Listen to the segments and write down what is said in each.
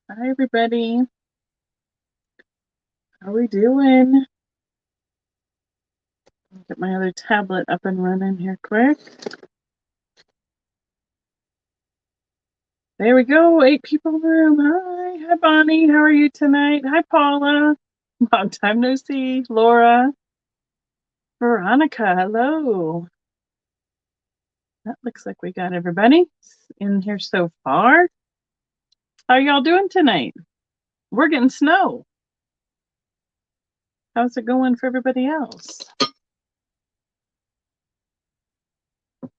Hi, everybody. How are we doing? Get my other tablet up and running here quick. There we go. 8 people in the room. Hi. Hi, Bonnie. How are you tonight? Hi, Paula. Long time no see. Laura. Veronica. Hello. That looks like we got everybody in here so far. How y'all doing tonight? We're getting snow. How's it going for everybody else? I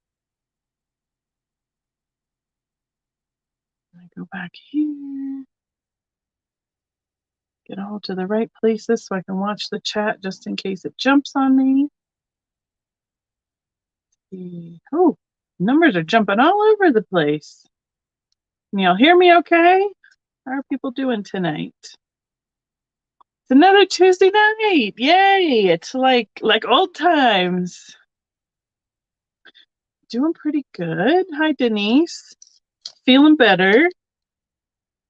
go back here. Get all to the right places so I can watch the chat just in case it jumps on me. Oh, numbers are jumping all over the place. Can y'all hear me okay? How are people doing tonight? It's another Tuesday night. Yay. It's like old times. Doing pretty good. Hi, Denise. Feeling better.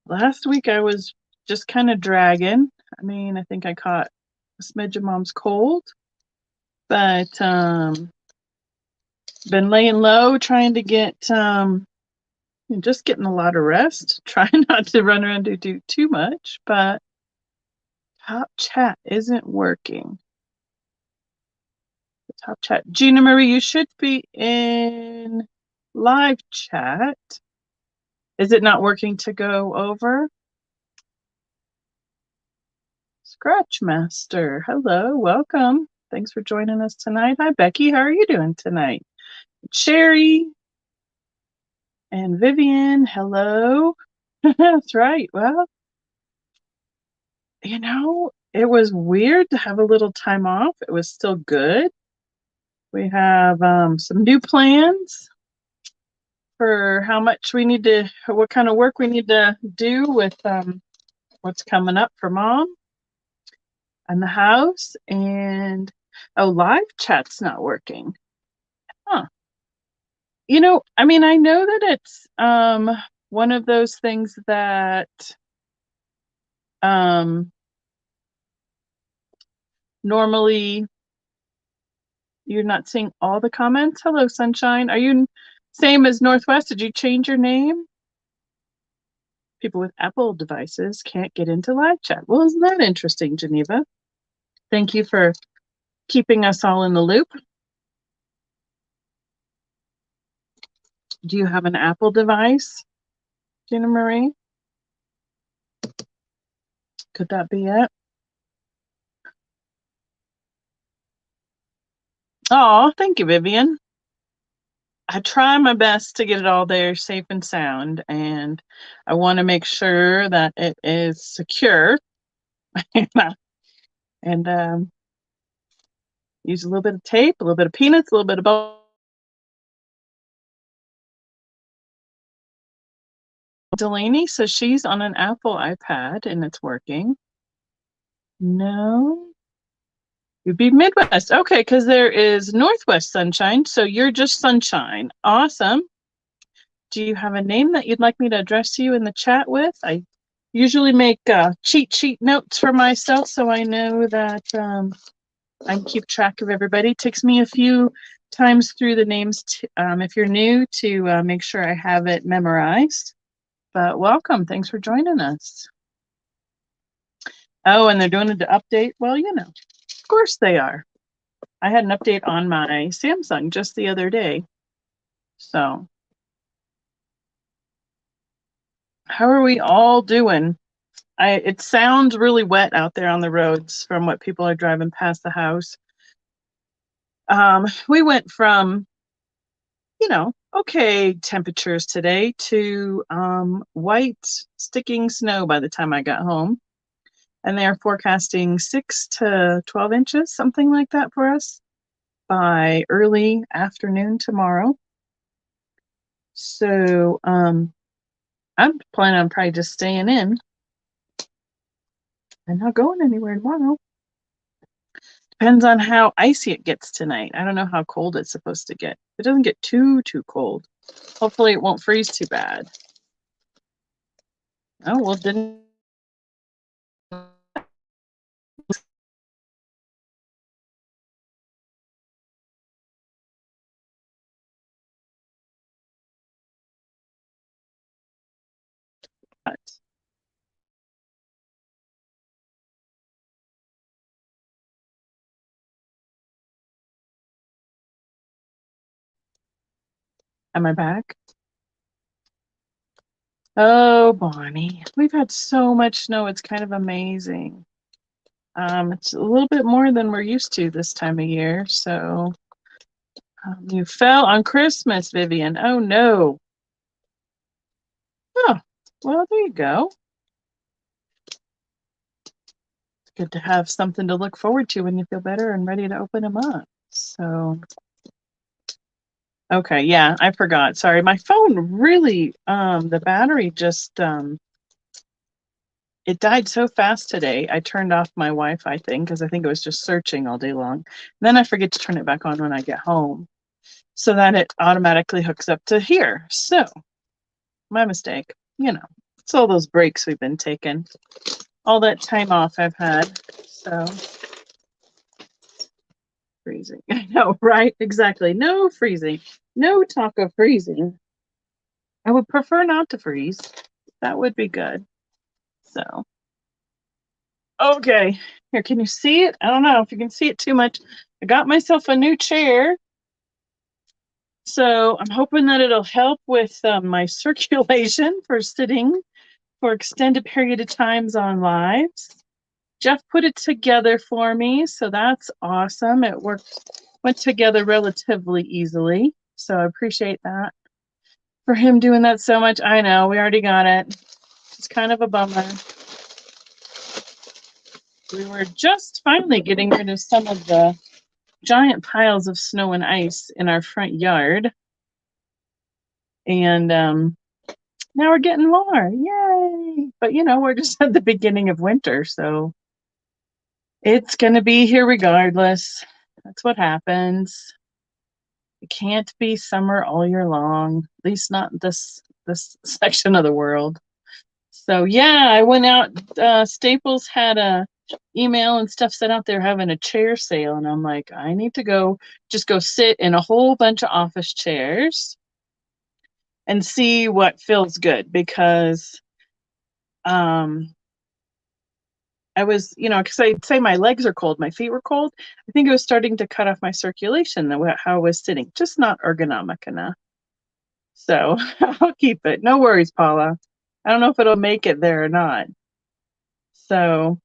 Last week I was just kind of dragging. I mean, I think I caught a smidge of mom's cold. But been laying low, trying to get just getting a lot of rest, trying not to run around and do too much, but top chat isn't working. The top chat. Gina Marie, you should be in live chat. Is it not working to go over? Scratch Master, hello, welcome. Thanks for joining us tonight. Hi, Becky. How are you doing tonight? Sherry and Vivian, hello. That's right. Well, it was weird to have a little time off. It was still good. We have some new plans for how much we need to, what kind of work we need to do with what's coming up for mom and the house. And live chat's not working. Huh. I mean, I know that it's one of those things that normally you're not seeing all the comments. Hello, Sunshine. Are you same as Northwest? Did you change your name? People with Apple devices can't get into live chat. Well, isn't that interesting, Geneva? Thank you for keeping us all in the loop. Do you have an Apple device, Gina Marie? Could that be it? Oh, thank you, Vivian. I try my best to get it all there safe and sound, and I want to make sure that it is secure. And use a little bit of tape, a little bit of peanuts, a little bit of Delaney says she's on an Apple iPad and it's working. No. You'd be Midwest. Okay, because there is Northwest Sunshine, so you're just Sunshine. Awesome. Do you have a name that you'd like me to address you in the chat with? I usually make cheat sheet notes for myself so I know that I can keep track of everybody. It takes me a few times through the names, if you're new, to make sure I have it memorized. But welcome. Thanks for joining us. Oh, and they're doing an update? Well, of course they are. I had an update on my Samsung just the other day. So how are we all doing? It sounds really wet out there on the roads from what people are driving past the house. We went from, okay temperatures today to white sticking snow by the time I got home. And they're forecasting 6 to 12 inches, something like that for us by early afternoon tomorrow. So I'm planning on probably just staying in and not going anywhere tomorrow. Depends on how icy it gets tonight. I don't know how cold it's supposed to get. It doesn't get too cold. Hopefully it won't freeze too bad. Oh, well, didn't. Am I back? Oh, Bonnie, we've had so much snow. It's kind of amazing. It's a little bit more than we're used to this time of year. So you fell on Christmas, Vivian. Oh, no. Oh, well, there you go. It's good to have something to look forward to when you feel better and ready to open them up. So, okay, yeah, I forgot. Sorry, my phone really, the battery just, it died so fast today. I turned off my Wi-Fi thing because I think it was just searching all day long. Then I forget to turn it back on when I get home so that it automatically hooks up to here. So, my mistake. You know, it's all those breaks we've been taking, all that time off I've had. So, freezing. I know, right? Exactly. No freezing. No talk of freezing. I would prefer not to freeze. That would be good. So, okay. Here, can you see it? I don't know if you can see it too much. I got myself a new chair. So I'm hoping that it'll help with my circulation for sitting for extended period of times on lives. Jeff put it together for me, so that's awesome. It went together relatively easily, so I appreciate that. For him doing that so much, I know, we already got it. It's kind of a bummer. We were just finally getting rid of some of the giant piles of snow and ice in our front yard. And now we're getting more. Yay! But you know, we're just at the beginning of winter, so it's going to be here regardless. That's what happens. It can't be summer all year long, at least not this section of the world. So yeah, I went out. Staples had a email and stuff sent out there having a chair sale, and I'm like, I need to go sit in a whole bunch of office chairs and see what feels good because I was, you know, because I'd say my legs are cold, my feet were cold. I think it was starting to cut off my circulation, how I was sitting, just not ergonomic enough. So I'll keep it. No worries, Paula. I don't know if it'll make it there or not. So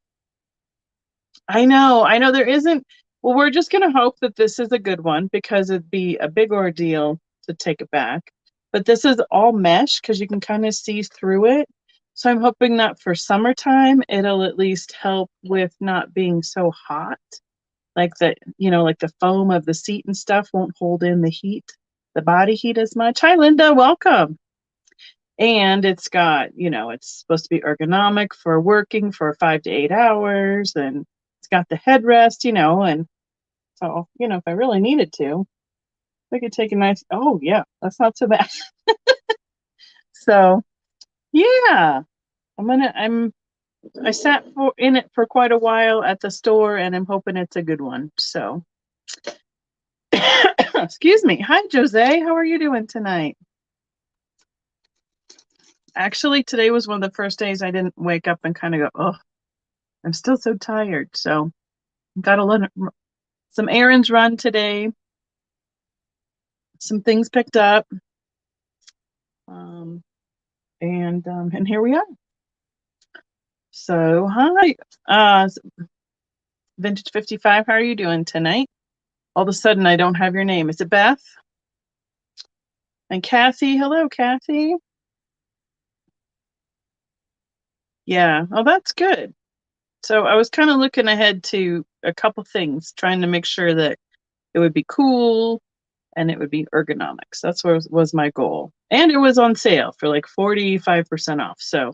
I know there isn't. Well, we're just going to hope that this is a good one because it'd be a big ordeal to take it back. But this is all mesh because you can kind of see through it. So I'm hoping that for summertime, it'll at least help with not being so hot. Like like the foam of the seat and stuff won't hold in the heat, the body heat as much. Hi, Linda, welcome. And it's got, it's supposed to be ergonomic for working for 5 to 8 hours. And it's got the headrest, and so, if I really needed to, I could take a nice, oh yeah, that's not so bad. So yeah, I sat in it for quite a while at the store and I'm hoping it's a good one. So excuse me. Hi, Jose. How are you doing tonight? Actually, today was one of the first days I didn't wake up and kind of go, oh, I'm still so tired. So got to let some errands run today. Some things picked up. And here we are. So hi, Vintage 55. How are you doing tonight? All of a sudden, I don't have your name. Is it Beth? And Kathy. Hello, Kathy. Yeah. Oh, that's good. So I was kind of looking ahead to a couple things, trying to make sure that it would be cool and it would be ergonomics. That's what was my goal. And it was on sale for like 45% off. So,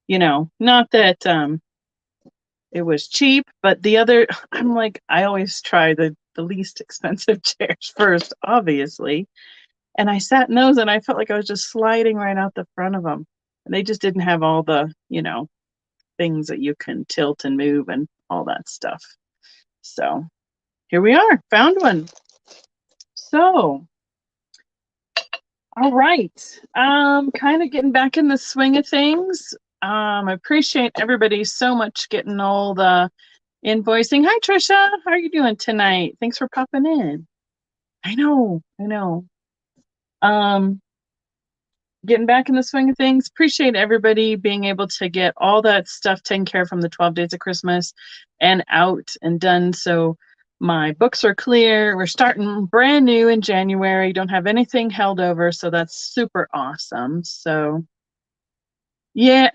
not that it was cheap, but the other, I'm like, I always try the least expensive chairs first, obviously. And I sat in those and I felt like I was just sliding right out the front of them. they just didn't have all the, things that you can tilt and move and all that stuff. So here we are, found one. So, all right. Kind of getting back in the swing of things. I appreciate everybody so much getting all the invoicing. Hi, Trisha. How are you doing tonight? Thanks for popping in. I know. Getting back in the swing of things. Appreciate everybody being able to get all that stuff taken care of from the 12 days of Christmas and out and done. So my books are clear. We're starting brand new in January. Don't have anything held over. So that's super awesome. So yeah,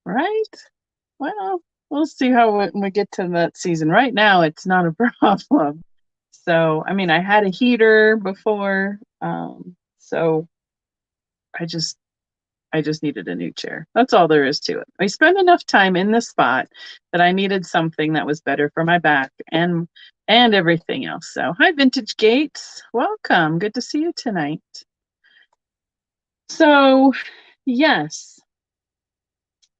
right. Well, we'll see how when we get to that season. Right now, it's not a problem. So, I mean, I had a heater before. So I just needed a new chair. That's all there is to it. I spent enough time in this spot that I needed something that was better for my back and everything else. So, hi, Vintage Gates. Welcome. Good to see you tonight. So, yes.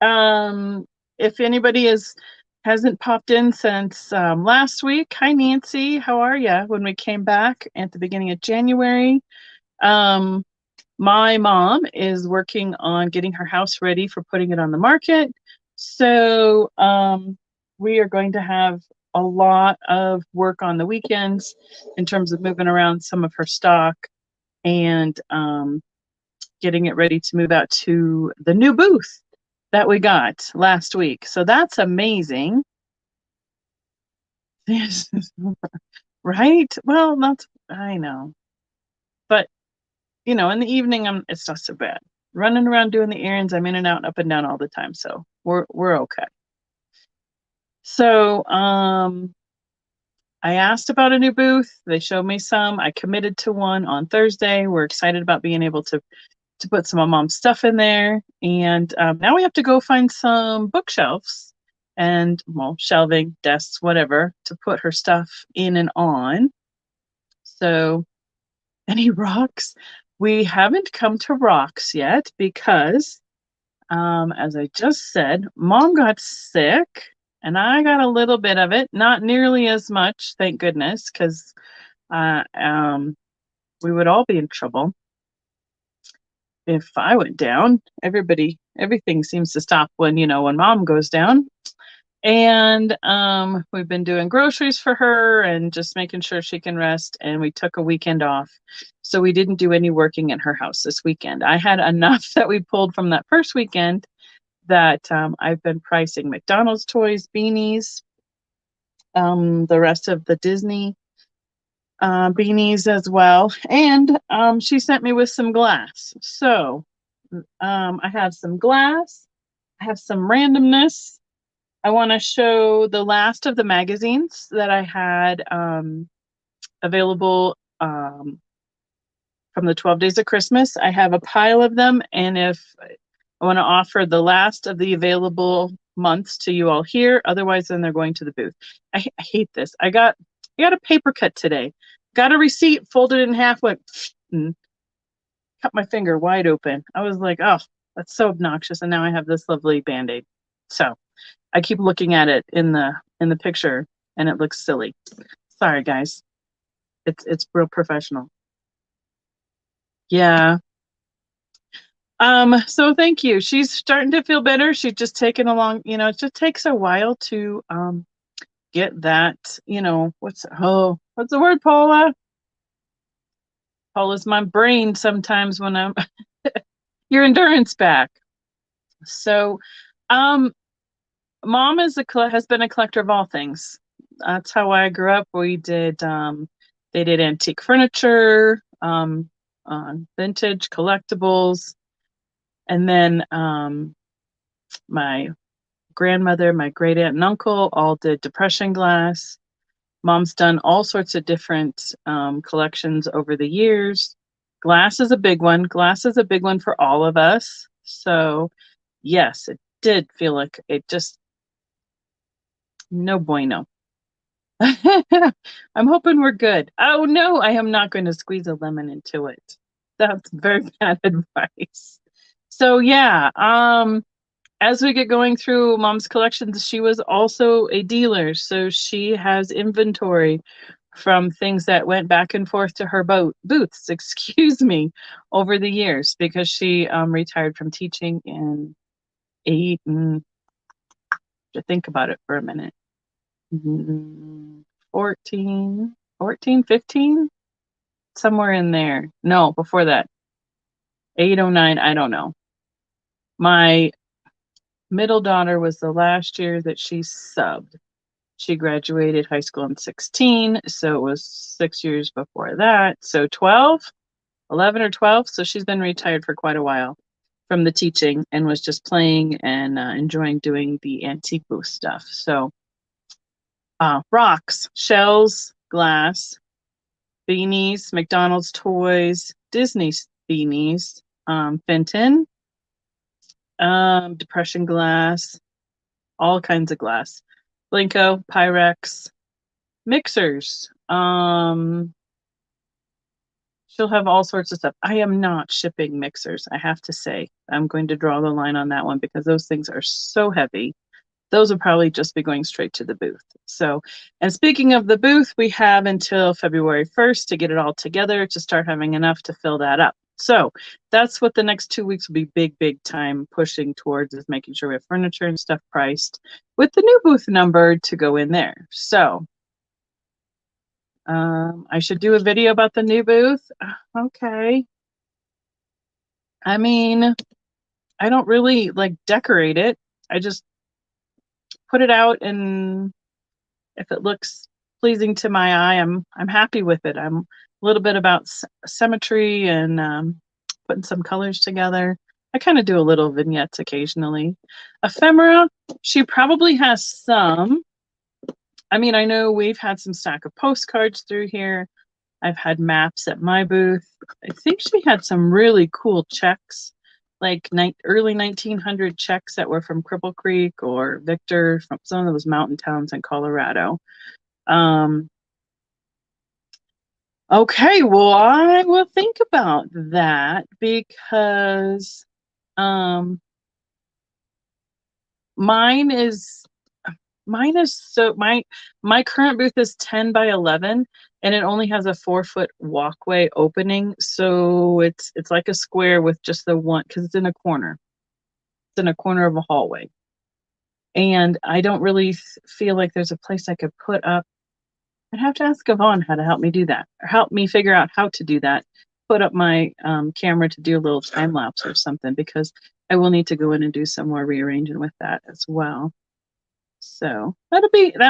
If anybody hasn't popped in since last week, hi, Nancy. How are you? When we came back at the beginning of January, my mom is working on getting her house ready for putting it on the market. So we are going to have a lot of work on the weekends in terms of moving around some of her stock and getting it ready to move out to the new booth that we got last week. So that's amazing. Right? Well, that's, I know. But in the evening, it's not so bad. Running around doing the errands, I'm in and out, up and down all the time, so we're okay. So I asked about a new booth. They showed me some. I committed to one on Thursday. We're excited about being able to put some of Mom's stuff in there, and now we have to go find some bookshelves and shelving, desks, whatever, to put her stuff in and on. So, any rocks? We haven't come to rocks yet because, as I just said, Mom got sick and I got a little bit of it, not nearly as much, thank goodness, because we would all be in trouble if I went down. Everything seems to stop when Mom goes down. And we've been doing groceries for her and just making sure she can rest. And we took a weekend off. So we didn't do any working in her house this weekend. I had enough that we pulled from that first weekend that I've been pricing McDonald's toys, beanies, the rest of the Disney beanies as well. And she sent me with some glass. So I have some glass. I have some randomness. I want to show the last of the magazines that I had available from the 12 Days of Christmas. I have a pile of them, and if I want to offer the last of the available months to you all here, otherwise then they're going to the booth. I hate this. I got a paper cut today. Got a receipt, folded in half, went and cut my finger wide open. I was like, oh, that's so obnoxious, and now I have this lovely Band-Aid. So I keep looking at it in the picture and it looks silly. Sorry, guys. It's real professional. Yeah. So thank you. She's starting to feel better. She's just taken a long, it just takes a while to get that, what's the word, Paula? Paula's my brain sometimes when I'm your endurance back. So Mom has been a collector of all things. That's how I grew up. We did they did antique furniture, vintage collectibles, and then my grandmother, my great aunt and uncle all did depression glass. Mom's done all sorts of different collections over the years. Glass is a big one. Glass is a big one for all of us. So yes, it did feel like it just no bueno. I'm hoping we're good. Oh no, I am not going to squeeze a lemon into it. That's very bad advice. So yeah, as we get going through Mom's collections, she was also a dealer, so she has inventory from things that went back and forth to her booths, excuse me, over the years, because she retired from teaching in eight and to think about it for a minute. 14, 14, 15, somewhere in there. No, before that. 809, I don't know. My middle daughter was the last year that she subbed. She graduated high school in 16, so it was 6 years before that. So 12, 11 or 12. So she's been retired for quite a while from the teaching and was just playing and enjoying doing the antique booth stuff. So rocks, shells, glass, beanies, McDonald's toys, Disney beanies, Fenton, depression glass, all kinds of glass, Blinko, Pyrex, mixers. She'll have all sorts of stuff. I am not shipping mixers, I have to say. I'm going to draw the line on that one because those things are so heavy. Those will probably just be going straight to the booth. So, and speaking of the booth, we have until February 1st to get it all together to start having enough to fill that up. So that's what the next 2 weeks will be big time pushing towards, is making sure we have furniture and stuff priced with the new booth number to go in there. So I should do a video about the new booth. Okay. I mean, I don't really like decorate it. I just put it out, and if it looks pleasing to my eye, I'm happy with it. I'm a little bit about symmetry and putting some colors together. I kind of do a little vignettes occasionally. Ephemera, she probably has some. I mean, I know we've had some stack of postcards through here. I've had maps at my booth. I think she had some really cool checks, like early 1900 checks that were from Cripple Creek or Victor, from some of those mountain towns in Colorado. Okay, well, I will think about that because mine is so my current booth is 10 by 11, and it only has a 4-foot walkway opening, so it's like a square with just the one, because it's in a corner. It's in a corner of a hallway, and I don't really feel like there's a place I could put up. I'd have to ask Yvonne how to help me do that, or help me figure out how to do that. Put up my camera to do a little time lapse or something, because I will need to go in and do some more rearranging with that as well. So that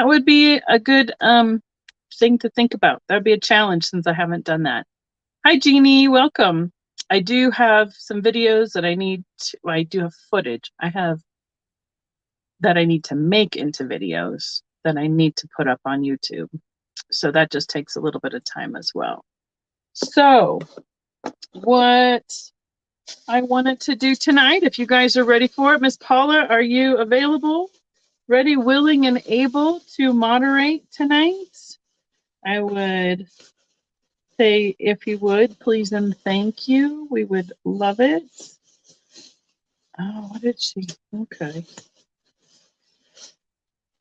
would be a good thing to think about. That would be a challenge since I haven't done that. Hi Jeannie, welcome. I do have some videos that I do have footage I have that I need to make into videos that I need to put up on YouTube. So that just takes a little bit of time as well. So what I wanted to do tonight, if you guys are ready for it, Miss Paula, are you available? Ready, willing, and able to moderate tonight? I would say, if you would, please and thank you. We would love it. Oh, what did she? Okay.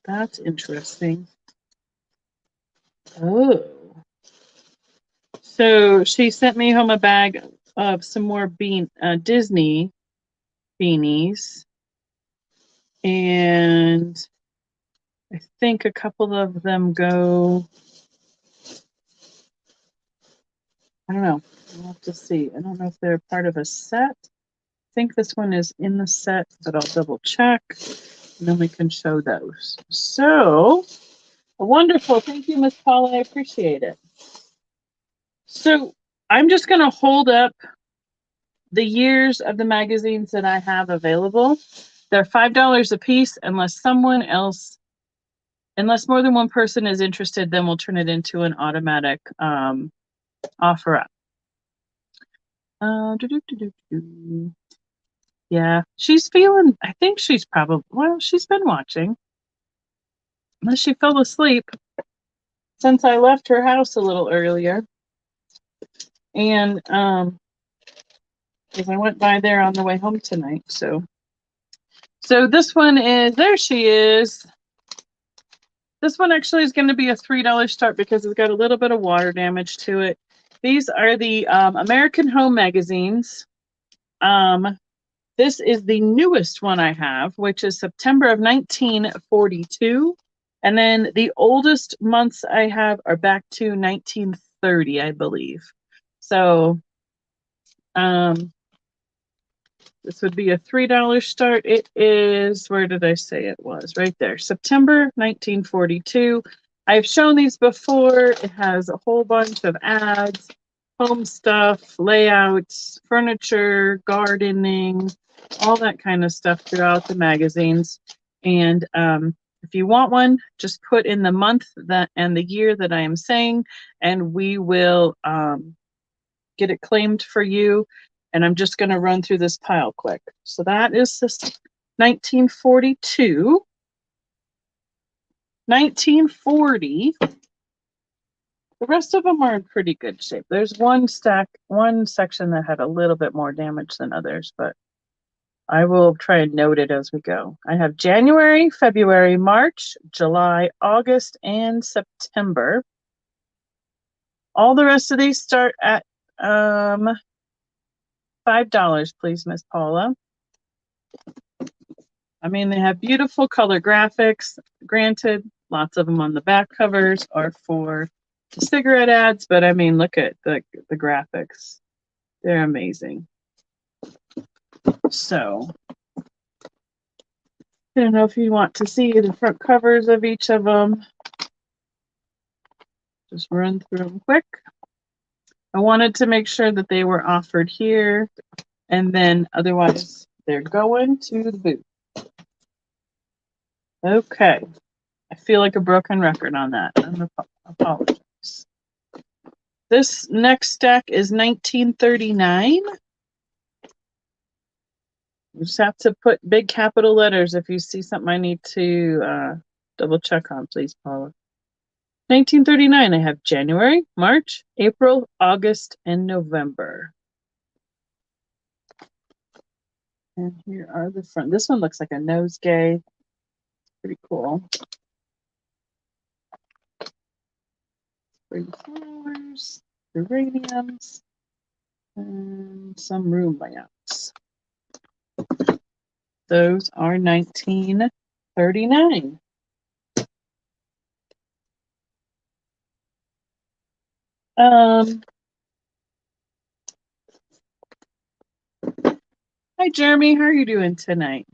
That's interesting. Oh. So she sent me home a bag of some more Disney beanies. And I think a couple of them go, I don't know. We'll have to see. I don't know if they're part of a set. I think this one is in the set, but I'll double check, and then we can show those. So wonderful. Thank you, Miss Paula. I appreciate it. So I'm just going to hold up the years of the magazines that I have available. They're $5 a piece unless more than one person is interested, then we'll turn it into an automatic offer up. Yeah, she's feeling, I think she's probably, well, she's been watching. Unless she fell asleep since I left her house a little earlier. And because I went by there on the way home tonight. So this one is, there she is. This one actually is going to be a $3 start because it's got a little bit of water damage to it. These are the American Home magazines. This is the newest one I have, which is September of 1942. And then the oldest months I have are back to 1930, I believe. So this would be a $3 start. It is, where did I say it was? Right there, September 1942. I've shown these before. It has a whole bunch of ads, home stuff, layouts, furniture, gardening, all that kind of stuff throughout the magazines. And if you want one, just put in the month that and the year that I am saying, and we will get it claimed for you. And I'm just going to run through this pile quick. So that is this 1942. 1940. The rest of them are in pretty good shape. There's one section that had a little bit more damage than others, but I will try and note it as we go. I have January, February, March, July, August, and September. All the rest of these start at $5, please, Miss Paula. I mean, they have beautiful color graphics. Granted, lots of them on the back covers are for the cigarette ads, but I mean, look at the graphics. They're amazing. So, I don't know if you want to see the front covers of each of them. Just run through them quick. I wanted to make sure that they were offered here, and then otherwise they're going to the booth. Okay. I feel like a broken record on that. I apologize. This next stack is 1939. You just have to put big capital letters if you see something I need to double check on, please, Paula. 1939, I have January, March, April, August, and November. And here are the front. This one looks like a nosegay. Pretty cool. Spring flowers, geraniums, and some room layouts. Those are 1939. Hi, Jeremy. How are you doing tonight?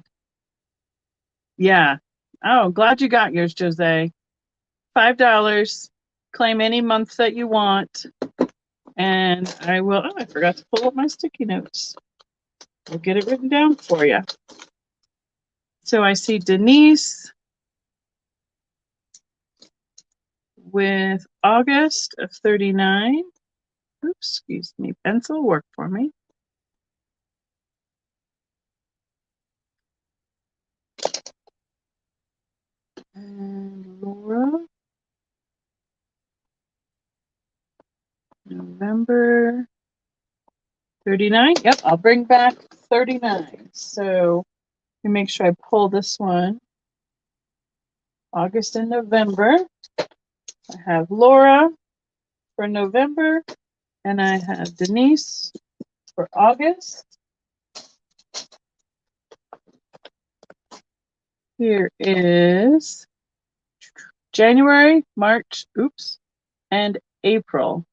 Yeah. Oh, glad you got yours, Jose. $5. Claim any month that you want. And I will, oh, I forgot to pull up my sticky notes. We'll get it written down for you. So I see Denise with August of 39. Oops, excuse me. Pencil, work for me. And Laura. November 39. Yep, I'll bring back 39. So let me make sure I pull this one. August and November. I have Laura for November, and I have Denise for August. Here is January, March, oops, and April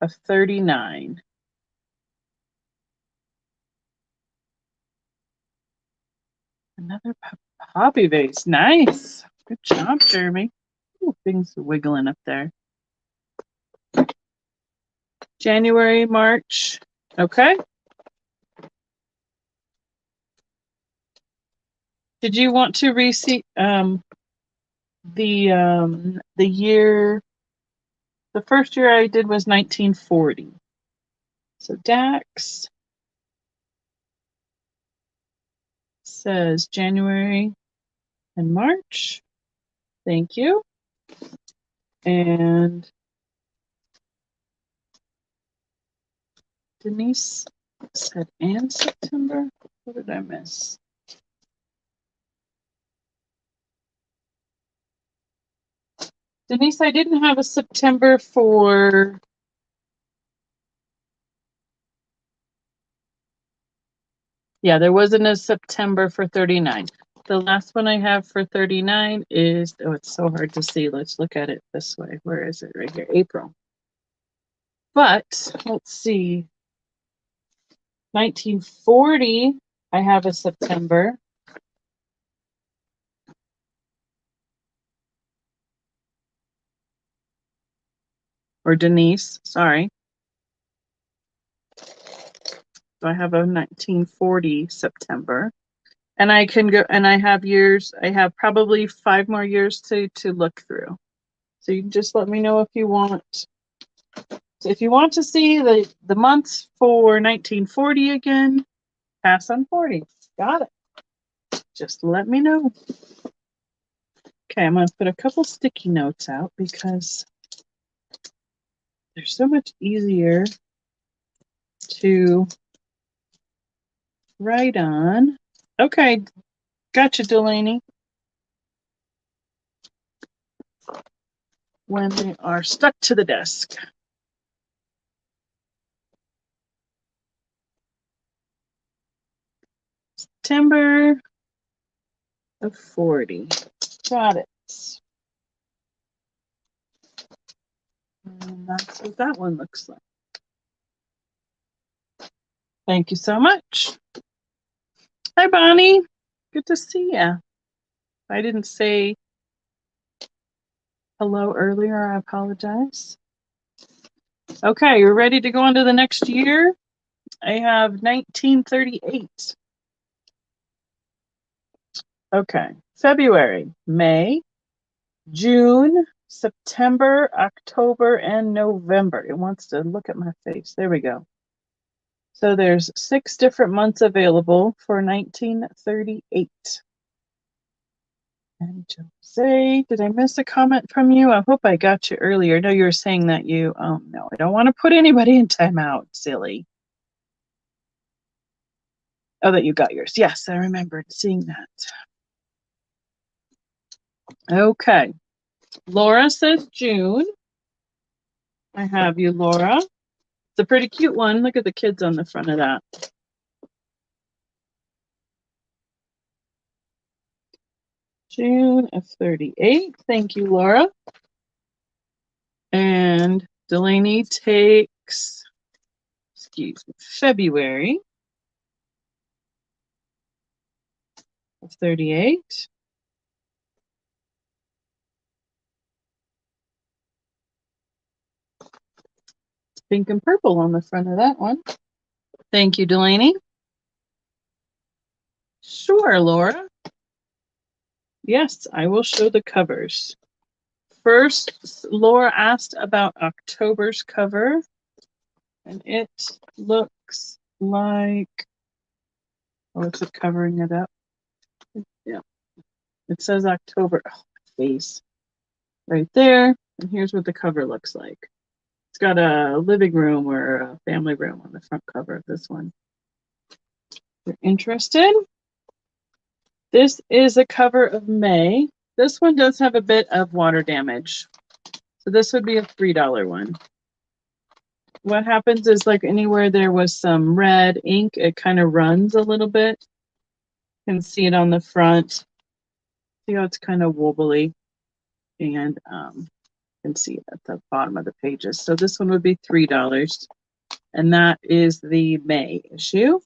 of 39. Another hobby vase. Nice. Good job, Jeremy. Ooh, things are wiggling up there. January, March. Okay. Did you want to receive the year? The first year I did was 1940. So Dax says January and March. Thank you. And Denise Said and September. What did I miss? Denise, I didn't have a September for. Yeah, there wasn't a September for 39. The last one I have for 39 is, oh, it's so hard to see. Let's look at it this way. Where is it? Right here, April. But let's see. 1940, I have a September. Or Denise, sorry. So I have a 1940 September. And I can go, and I have years, I have probably 5 more years to look through. So you can just let me know if you want. So if you want to see the months for 1940 again, pass on 40. Got it. Just let me know. Okay, I'm going to put a couple sticky notes out because they're so much easier to write on. Okay, gotcha, Delaney. When they are stuck to the desk. September of 40. Got it. And that's what that one looks like. Thank you so much. Hi, Bonnie. Good to see you. I didn't say hello earlier. I apologize. Okay, you're ready to go on to the next year? I have 1938. Okay, February, May, June, September, October, and November. It wants to look at my face. There we go. So there's 6 different months available for 1938. And Jose, did I miss a comment from you? I hope I got you earlier. No, you were saying that you, no, I don't want to put anybody in timeout, silly. Oh, that you got yours. Yes, I remembered seeing that. Okay. Laura says June. I have you, Laura. It's a pretty cute one. Look at the kids on the front of that. June of 38. Thank you, Laura. And Delaney takes, excuse me, February of 38. Pink and purple on the front of that one. Thank you, Delaney. Sure, Laura. Yes, I will show the covers. First, Laura asked about October's cover, and it looks like, oh, is it covering it up? Yeah, it says October. Oh, my face. Right there, and here's what the cover looks like. It's got a living room or a family room on the front cover of this one. If you're interested, this is a cover of May. This one does have a bit of water damage. So this would be a $3 one. What happens is, like, anywhere there was some red ink, it kind of runs a little bit. You can see it on the front. See how it's kind of wobbly, and you can see it at the bottom of the pages. So this one would be $3, and that is the May issue.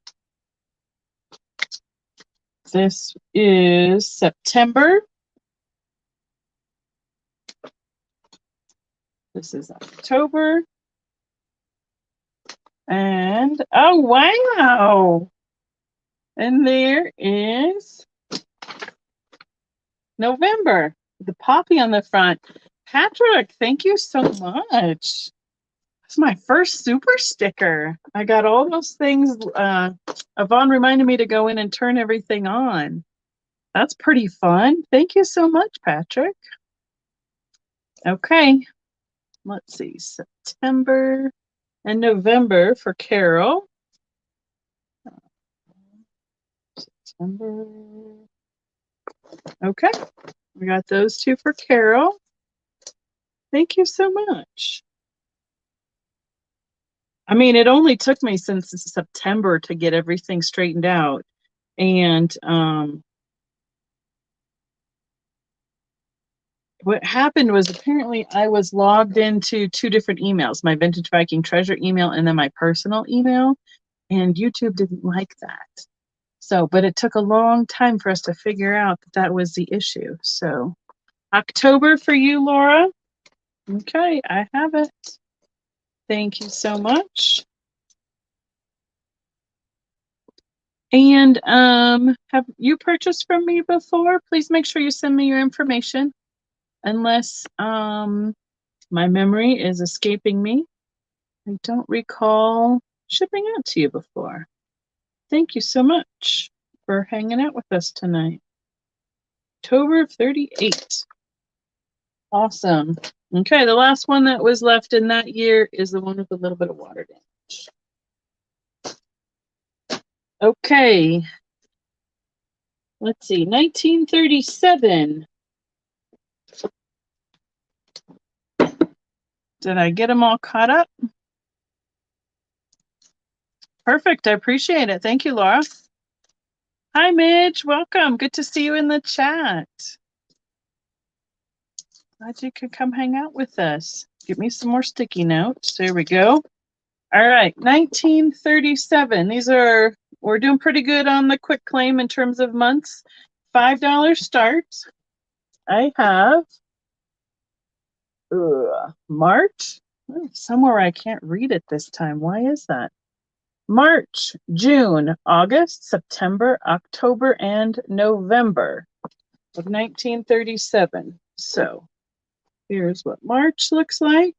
This is September. This is October. And, oh, wow. And there is November, the poppy on the front. Patrick, thank you so much. That's my first super sticker. I got all those things. Yvonne reminded me to go in and turn everything on. That's pretty fun. Thank you so much, Patrick. Okay, let's see, September and November for Carol. September. Okay, we got those two for Carol. Thank you so much. I mean, it only took me since September to get everything straightened out. And what happened was apparently I was logged into two different emails, my Vintage Viking Treasure email and then my personal email, and YouTube didn't like that. So, but it took a long time for us to figure out that that was the issue. So, October for you, Laura. Okay, I have it. Thank you so much. And have you purchased from me before? Please make sure you send me your information. Unless my memory is escaping me. I don't recall shipping out to you before. Thank you so much for hanging out with us tonight. October 38. Awesome. Okay, the last one that was left in that year is the one with a little bit of water damage. Okay. Let's see, 1937. Did I get them all caught up? Perfect. I appreciate it. Thank you, Laura. Hi, Midge. Welcome. Good to see you in the chat. Glad you could come hang out with us. Give me some more sticky notes. There we go. All right, 1937. These are, we're doing pretty good on the quick claim in terms of months. $5 start. I have March. Somewhere I can't read it this time. Why is that? March, June, August, September, October, and November of 1937. So here's what March looks like.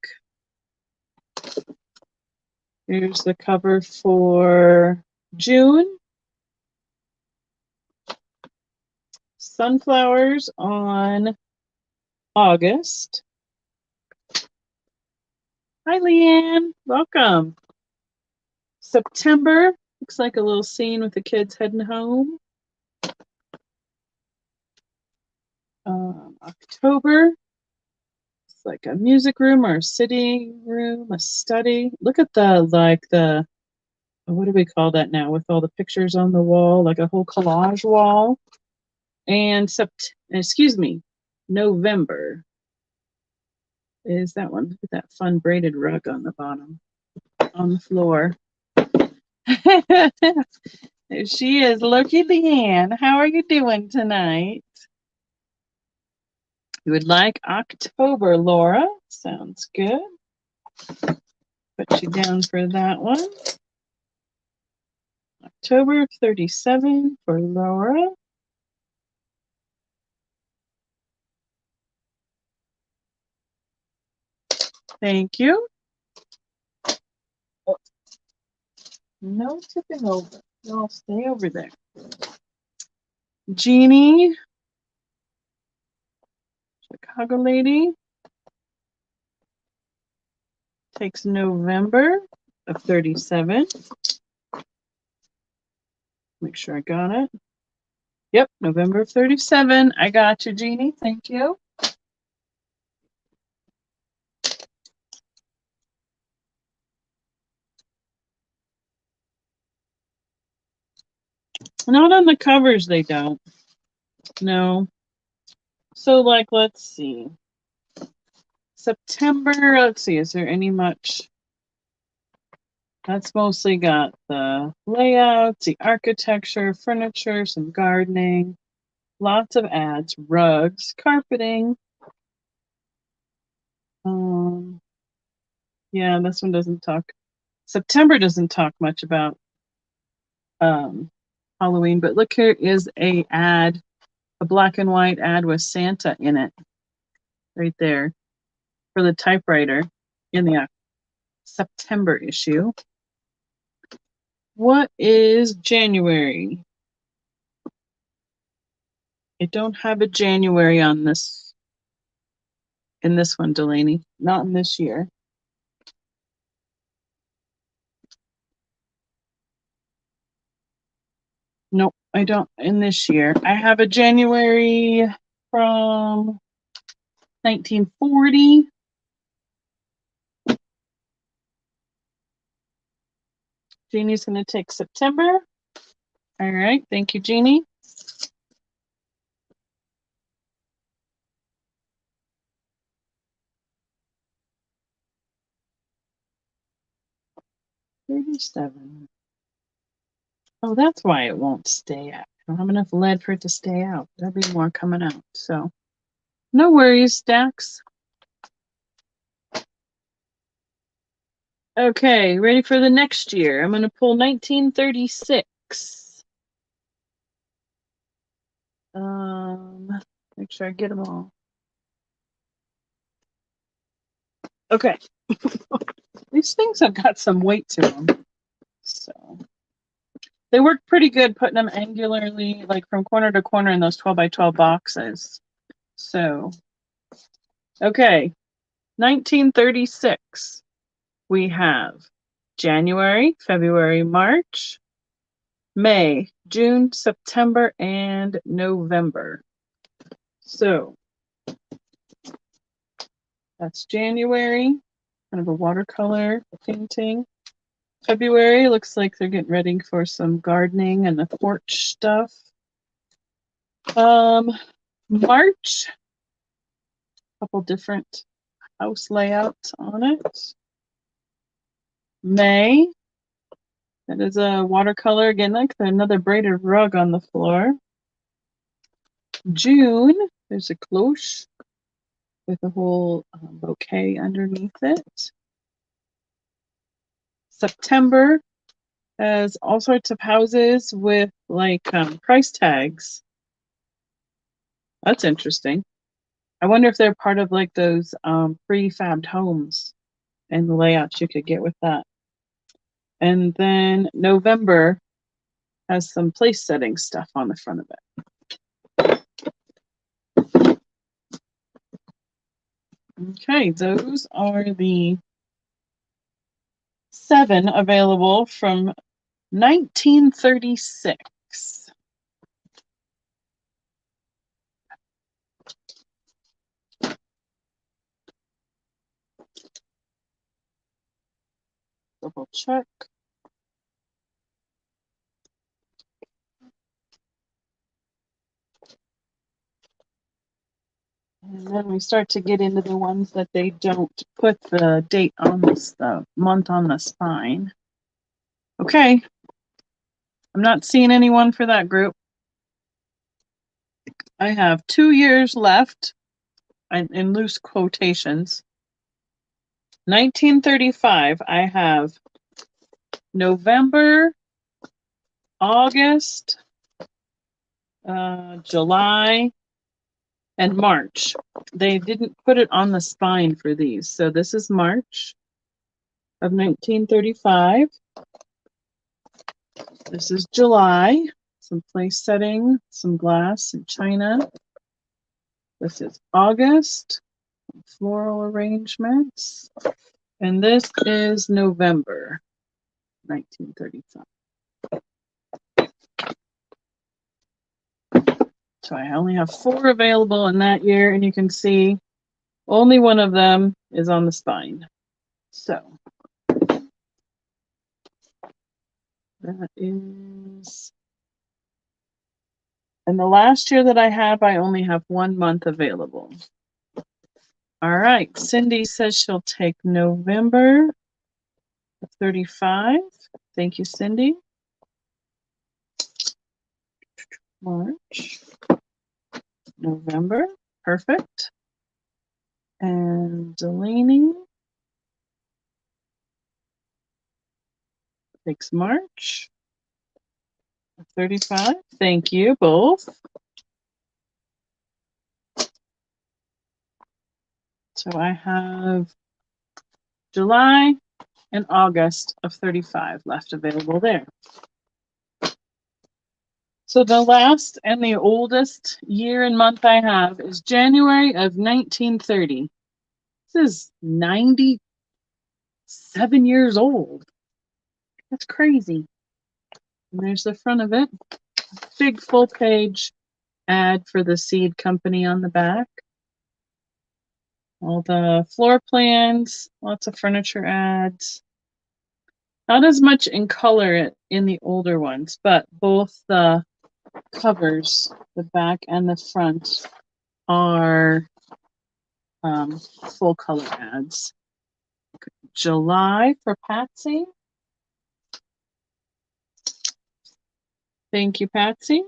Here's the cover for June. Sunflowers on August. Hi, Leanne. Welcome. September. Looks like a little scene with the kids heading home. October. It's like a music room or a sitting room, a study. Look at the, what do we call that now, with all the pictures on the wall, like a whole collage wall. And November is that one. Look at that fun braided rug on the bottom, on the floor. There she is. Loki Leanne. How are you doing tonight? You would like October, Laura. Sounds good. Put you down for that one. October 37 for Laura. Thank you. Oh, no tipping over. Y'all stay over there. Jeannie. Chicago lady. Takes November of 37. Make sure I got it. Yep, November of 37. I got you, Jeannie. Thank you. Not on the covers, they don't. No. So, like, let's see. September, let's see, is there any much? That's mostly got the layouts, the architecture, furniture, some gardening, lots of ads, rugs, carpeting. Yeah, this one doesn't talk. September doesn't talk much about Halloween, but look, here is a ad, a black and white ad with Santa in it, right there, for the typewriter in the September issue. What is January? I don't have a January on this, in this one, Delaney, not in this year. Nope, I don't in this year. I have a January from 1940. Jeannie's going to take September. All right, thank you, Jeannie. $37. Oh, that's why it won't stay out. I don't have enough lead for it to stay out. There'll be more coming out. So no worries, Dax. Okay, ready for the next year. I'm going to pull 1936. Make sure I get them all. Okay. These things have got some weight to them. So they work pretty good putting them angularly, like from corner to corner in those 12 by 12 boxes. So, okay. 1936. We have January, February, March, May, June, September, and November. So that's January, kind of a watercolor painting. February looks like they're getting ready for some gardening and the porch stuff. March, a couple different house layouts on it. May, that is a watercolor again, like another braided rug on the floor. June, there's a cloche with a whole bouquet underneath it. September has all sorts of houses with like price tags. That's interesting. I wonder if they're part of like those prefabbed homes and the layouts you could get with that. And then November has some place setting stuff on the front of it. Okay, those are the 7 available from 1936. Double check. And then we start to get into the ones that they don't put the date on the month on the spine. Okay. I'm not seeing anyone for that group. I have 2 years left in loose quotations. 1935, I have November, August, July, and March. They didn't put it on the spine for these. So this is March of 1935. This is July. Some place setting, some glass and china. This is August. Floral arrangements. And this is November 1935. So I only have 4 available in that year, and you can see only one of them is on the spine. So that is, and the last year that I have, I only have 1 month available. All right, Cindy says she'll take November 35. Thank you, Cindy. March, November, perfect. And Delaney takes March 35. Thank you both. So I have July and August of 35 left available there. So the last and the oldest year and month I have is January of 1930. This is 97 years old. That's crazy. And there's the front of it. big full page ad for the seed company on the back. All the floor plans, lots of furniture ads. Not as much in color in the older ones, but both the covers, the back and the front, are full color ads. July for Patsy. Thank you, Patsy.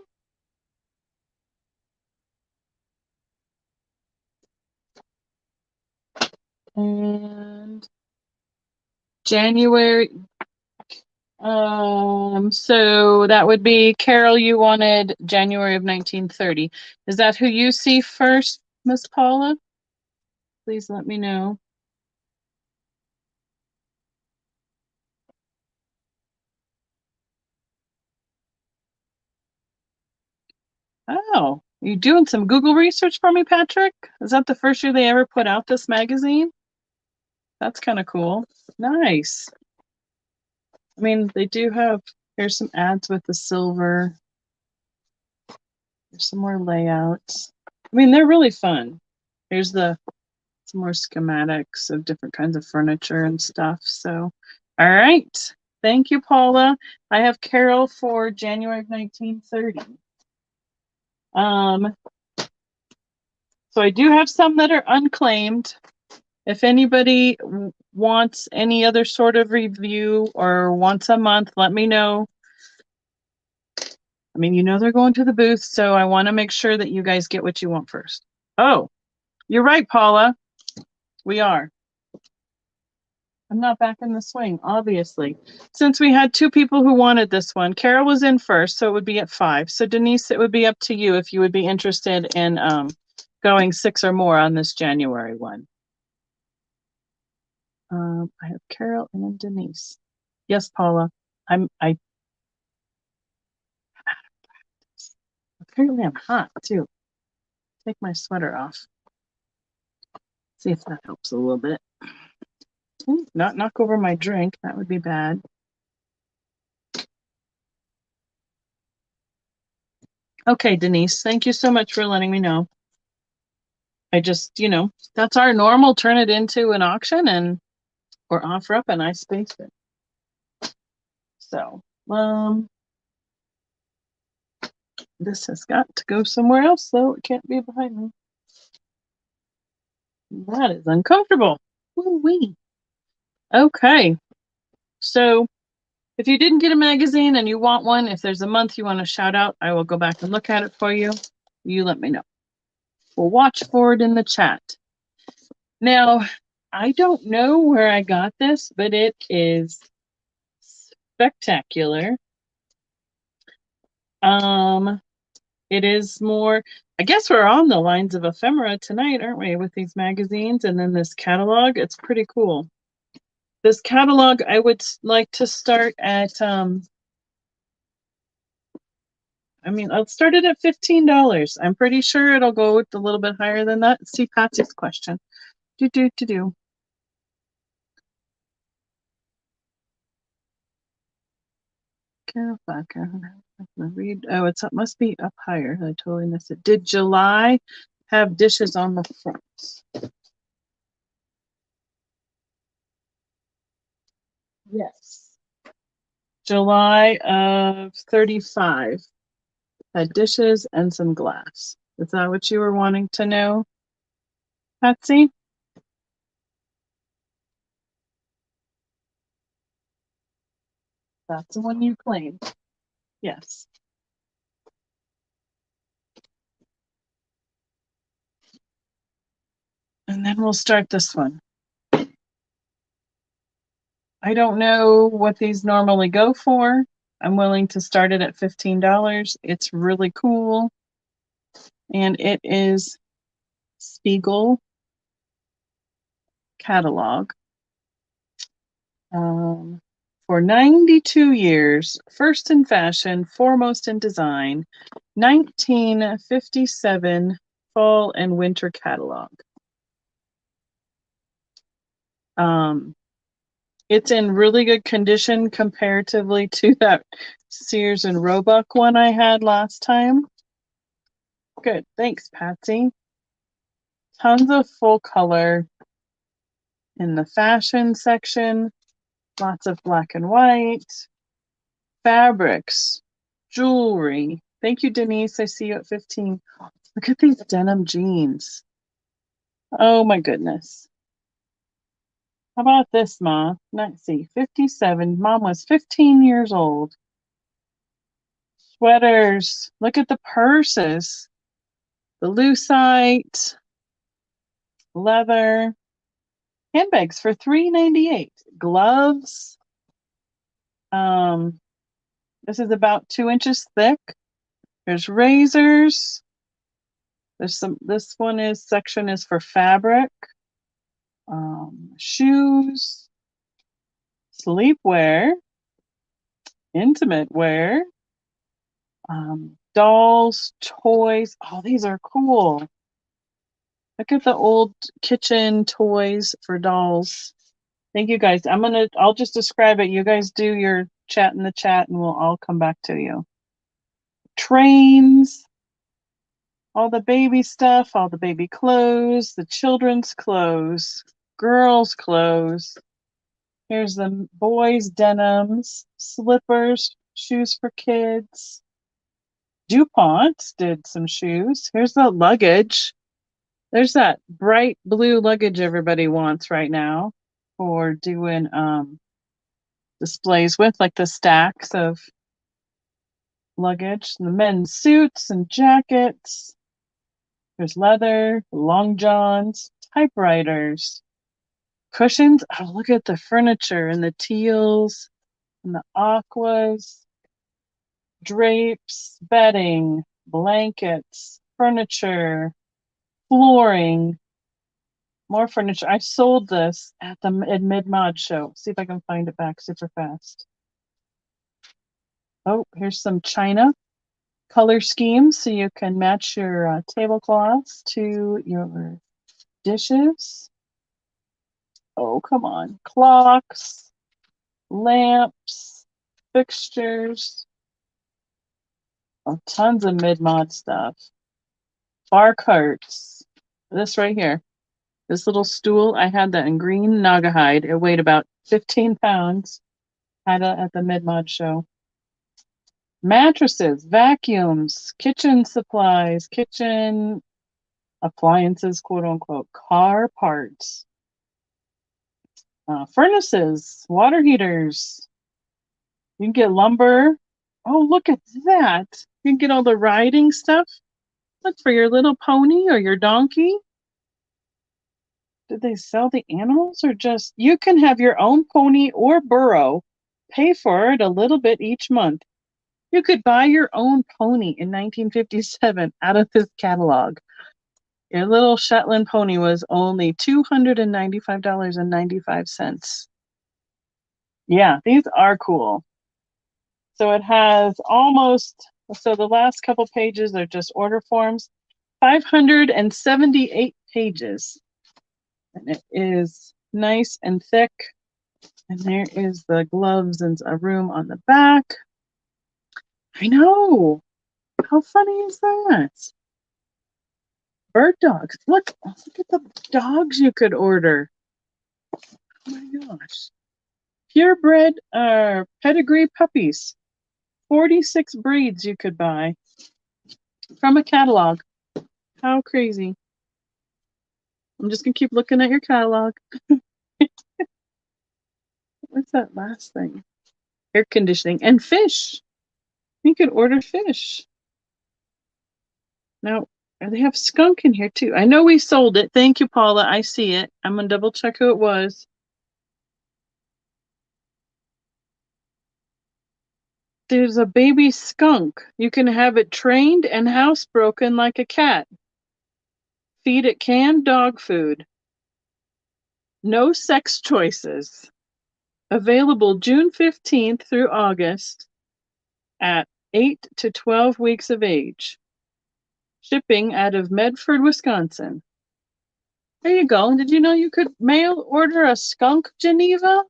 And January. So that would be Carol. You wanted January of 1930. Is that who you see first, Miss Paula? Please let me know. Oh, you doing some Google research for me, Patrick? Is that the first year they ever put out this magazine? That's kind of cool. Nice. I mean, they do have, here's some ads with the silver. There's some more layouts. I mean, they're really fun. Here's some more schematics of different kinds of furniture and stuff. So, all right. Thank you, Paula. I have Carol for January of 1930. So I do have some that are unclaimed. If anybody wants any other sort of review or once a month, let me know. I mean, you know they're going to the booth, so I want to make sure that you guys get what you want first. Oh, you're right, Paula. We are. I'm not back in the swing, obviously. Since we had two people who wanted this one, Carol was in first, so it would be at 5. So Denise, it would be up to you if you would be interested in going 6 or more on this January one. I have Carol and Denise. Yes, Paula. Apparently I'm hot too. Take my sweater off. See if that helps a little bit. Ooh, not knock over my drink. That would be bad. Okay, Denise, thank you so much for letting me know. I just, that's our normal turn it into an auction and or offer up, and I spaced it. So, this has got to go somewhere else, though. It can't be behind me. That is uncomfortable. Woo-wee. Okay. So, if you didn't get a magazine and you want one, if there's a month you want to shout out, I will go back and look at it for you. You let me know. We'll watch for it in the chat. Now, I don't know where I got this, but it is spectacular. It is more, I guess we're on the lines of ephemera tonight, aren't we, with these magazines and then this catalog. It's pretty cool. This catalog, I would like to start at, I'll start it at $15. I'm pretty sure it'll go a little bit higher than that. See Patsy's question. Do. Carol Backer. Read. Oh, it must be up higher. I totally missed it. Did July have dishes on the front? Yes. July of 35 had dishes and some glass. Is that what you were wanting to know, Patsy? That's the one you claimed. Yes. And then we'll start this one. I don't know what these normally go for. I'm willing to start it at $15. It's really cool. And it is Spiegel catalog. For 92 years, first in fashion, foremost in design, 1957 fall and winter catalog. It's in really good condition comparatively to that Sears and Roebuck one I had last time. Good, thanks, Patsy. Tons of full color in the fashion section. Lots of black and white. Fabrics, jewelry. Thank you, Denise. I see you at 15. Look at these denim jeans. Oh my goodness. How about this, Ma? Let's see, 57. Mom was 15 years old. Sweaters. Look at the purses. The lucite. Leather. Handbags for $3.98. Gloves. This is about 2 inches thick. There's razors. There's some, this one is section is for fabric. Shoes, sleepwear, intimate wear, dolls, toys. Oh, these are cool. Look at the old kitchen toys for dolls. Thank you guys. I'll just describe it. You guys do your chat in the chat and we'll all come back to you. Trains, all the baby stuff, all the baby clothes, the children's clothes, girls' clothes. Here's the boys' denims, slippers, shoes for kids. DuPont did some shoes. Here's the luggage. There's that bright blue luggage everybody wants right now for doing displays with, like the stacks of luggage. The men's suits and jackets. There's leather, long johns, typewriters, cushions. Oh, look at the furniture and the teals and the aquas, drapes, bedding, blankets, furniture, flooring, more furniture. I sold this at the mid-mod show. See if I can find it back super fast. Oh, here's some china color schemes so you can match your tablecloths to your dishes. Oh, come on. Clocks, lamps, fixtures. Oh, tons of mid-mod stuff. Bar carts. This right here. This little stool, I had that in green Naugahyde. It weighed about 15 pounds. Had it at the mid-mod show. Mattresses, vacuums, kitchen supplies, kitchen appliances, quote unquote, car parts, furnaces, water heaters. You can get lumber. Oh, look at that. You can get all the riding stuff. Look, for your little pony or your donkey. Did they sell the animals or just, you can have your own pony or burro, pay for it a little bit each month. You could buy your own pony in 1957 out of this catalog. Your little Shetland pony was only $295.95. Yeah, these are cool. So it has so the last couple pages are just order forms, 578 pages. And it is nice and thick. And there is the gloves and a room on the back. I know. How funny is that? Bird dogs. Look at the dogs you could order. Oh my gosh. Purebred pedigree puppies. 46 breeds you could buy from a catalog. How crazy. I'm just going to keep looking at your catalog. What's that last thing? Air conditioning and fish. You could order fish. Now, they have skunk in here too. I know we sold it. Thank you, Paula. I see it. I'm going to double check who it was. There's a baby skunk. You can have it trained and housebroken like a cat. Feed it canned dog food. No sex choices. Available June 15th through August at 8 to 12 weeks of age. Shipping out of Medford, Wisconsin. There you go. Did you know you could mail order a skunk, Geneva?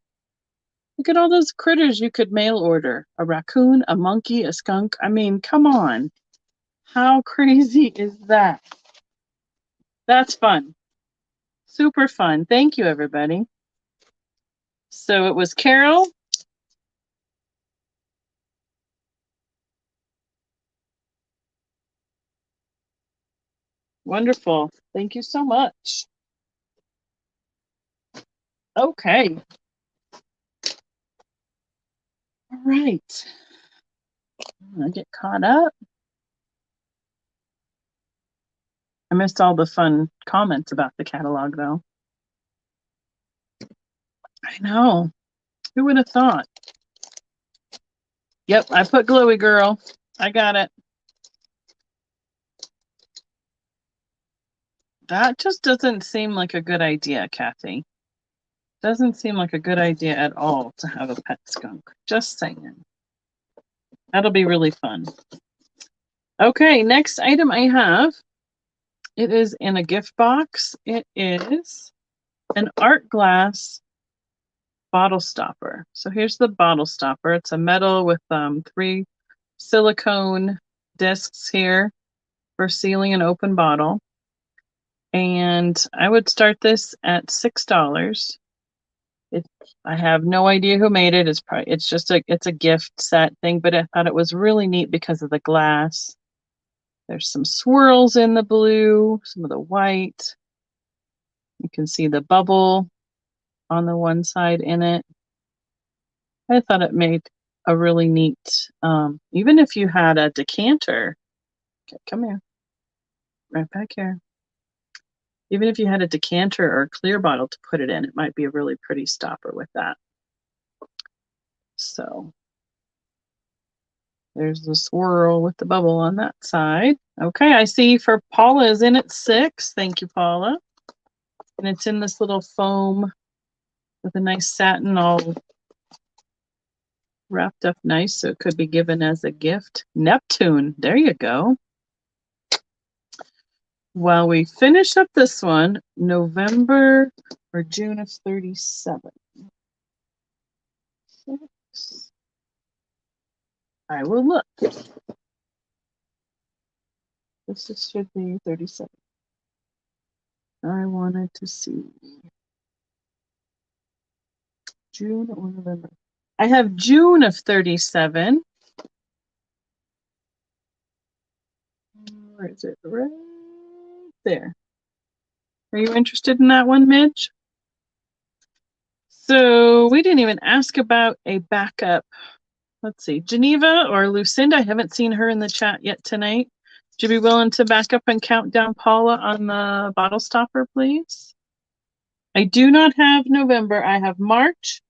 Look at all those critters you could mail order. A raccoon, a monkey, a skunk. I mean, come on. How crazy is that? That's fun. Super fun. Thank you, everybody. So it was Carol. Wonderful. Thank you so much. Okay. All right. I'm gonna get caught up. I missed all the fun comments about the catalog, though. I know. Who would have thought? Yep, I put Glowy Girl. I got it. That just doesn't seem like a good idea, Kathy. Doesn't seem like a good idea at all to have a pet skunk. Just saying. That'll be really fun. Okay, next item I have. It is in a gift box. It is an art glass bottle stopper. So here's the bottle stopper. It's a metal with 3 silicone discs here for sealing an open bottle. And I would start this at $6. I have no idea who made it. It's just a gift set thing, but I thought it was really neat because of the glass. There's some swirls in the blue, some of the white. You can see the bubble on the one side in it. I thought it made a really neat, even if you had a decanter. Okay, come here. Right back here. Even if you had a decanter or a clear bottle to put it in, it might be a really pretty stopper with that. So there's the swirl with the bubble on that side. Okay, I see for Paula is in at 6. Thank you, Paula. And it's in this little foam with a nice satin all wrapped up nice, so it could be given as a gift. Neptune, there you go. While we finish up this one, November or June of 37. 6. I will look. This should be 37. I wanted to see June or November. I have June of 37. Where is it? Right there. Are you interested in that one, Midge? So we didn't even ask about a backup. Let's see, Geneva or Lucinda. I haven't seen her in the chat yet tonight. Would you be willing to back up and count down Paula on the bottle stopper, please? I do not have November. I have March,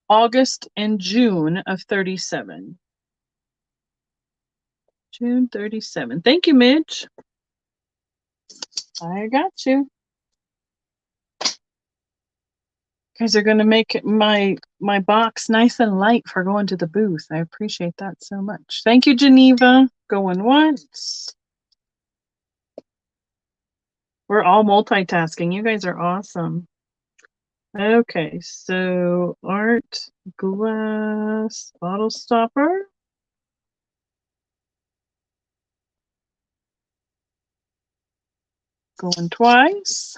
August, and June of 37. June 37. Thank you, Midge. I got you. Guys are going to make my box nice and light for going to the booth. I appreciate that so much. Thank you, Geneva. Going once. We're all multitasking. You guys are awesome. Okay, so art glass bottle stopper. Going twice.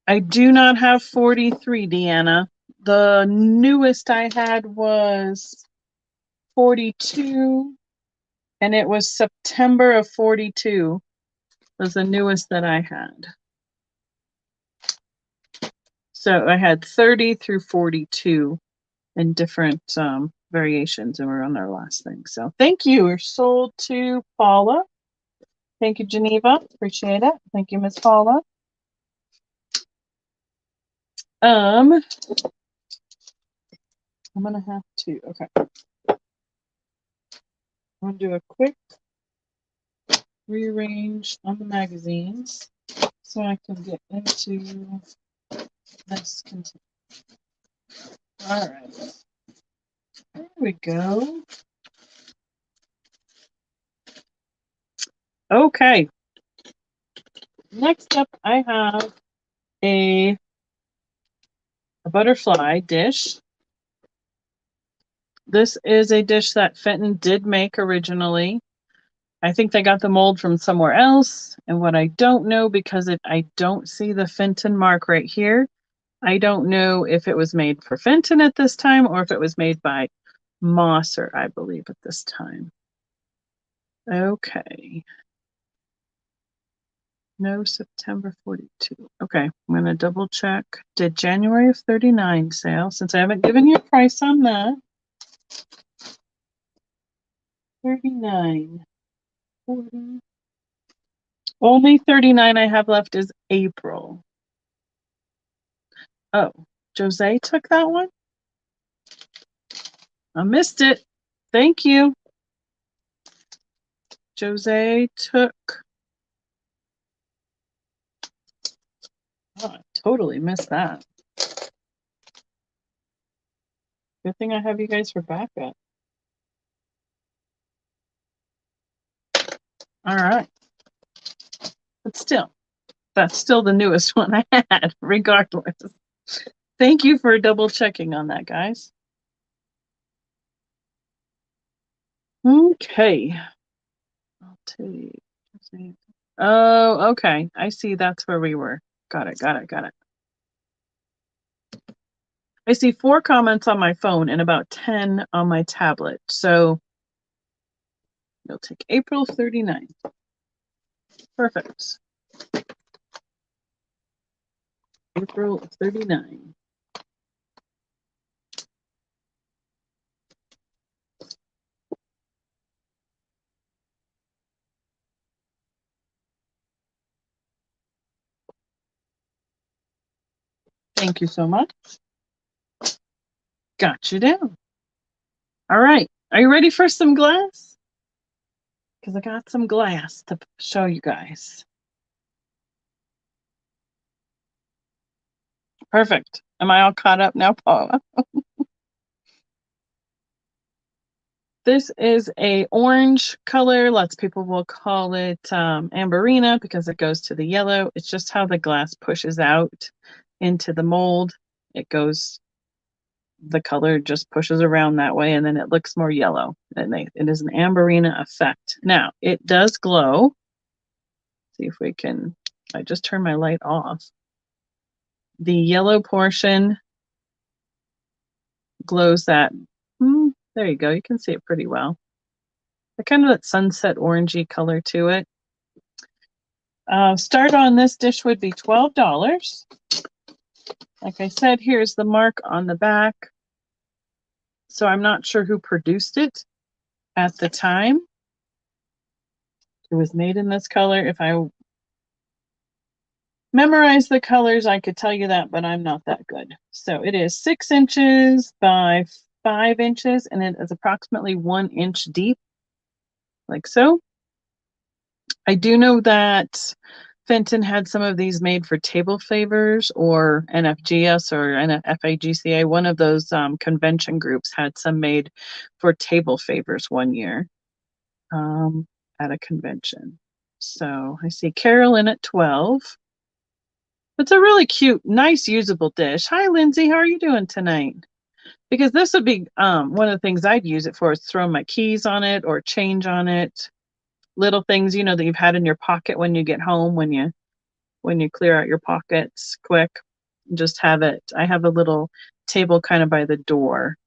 I do not have 43, Deanna. The newest I had was 42, and it was September of 42 was the newest that I had. So I had 30 through 42 in different variations, and we're on our last thing. So thank you. We're sold to Paula. Thank you, Geneva. Appreciate it. Thank you, Miss Paula. I'm gonna have to, okay. I'm gonna do a quick rearrange on the magazines so I can get into this container. All right, there we go. Okay, next up I have a a butterfly dish. This is a dish that Fenton did make originally. I think they got the mold from somewhere else. And what I don't know, because I don't see the Fenton mark right here, I don't know if it was made for Fenton at this time or if it was made by Mosser, I believe, at this time. Okay. No, September 42. Okay, I'm going to double check. Did January of 39 sale, since I haven't given you a price on that. 39. 40. Only 39 I have left is April. Oh, Jose took that one? I missed it. Thank you. Jose took. Oh, I totally missed that. Good thing I have you guys for backup. All right. But still, that's still the newest one I had, regardless. Thank you for double checking on that, guys. Okay. I'll take. Oh, okay. I see. That's where we were. Got it. Got it. Got it. I see 4 comments on my phone and about 10 on my tablet. So you'll take April 39. Perfect. April 39. Thank you so much. Got you down. All right. Are you ready for some glass? Because I got some glass to show you guys. Perfect. Am I all caught up now, Paula? This is a orange color. Lots of people will call it amberina because it goes to the yellow. It's just how the glass pushes out into the mold. It goes, the color just pushes around that way, and then it looks more yellow. It is an amberina effect. Now, it does glow. See if we can, I just turned my light off. The yellow portion glows that, there you go, you can see it pretty well. The kind of that sunset orangey color to it. Start on this dish would be $12. Like I said, here's the mark on the back. So I'm not sure who produced it at the time. It was made in this color. If I memorize the colors, I could tell you that, but I'm not that good. So it is 6 inches by 5 inches, and it is approximately 1 inch deep, like so. I do know that Fenton had some of these made for table favors, or NFGS or FAGCA. One of those convention groups had some made for table favors one year at a convention. So I see Carolyn at 12. It's a really cute, nice, usable dish. Hi, Lindsay. How are you doing tonight? Because this would be one of the things I'd use it for, is throwing my keys on it or change on it. Little things, you know, that you've had in your pocket when you get home, when you clear out your pockets quick. Just have it. I have a little table kind of by the door.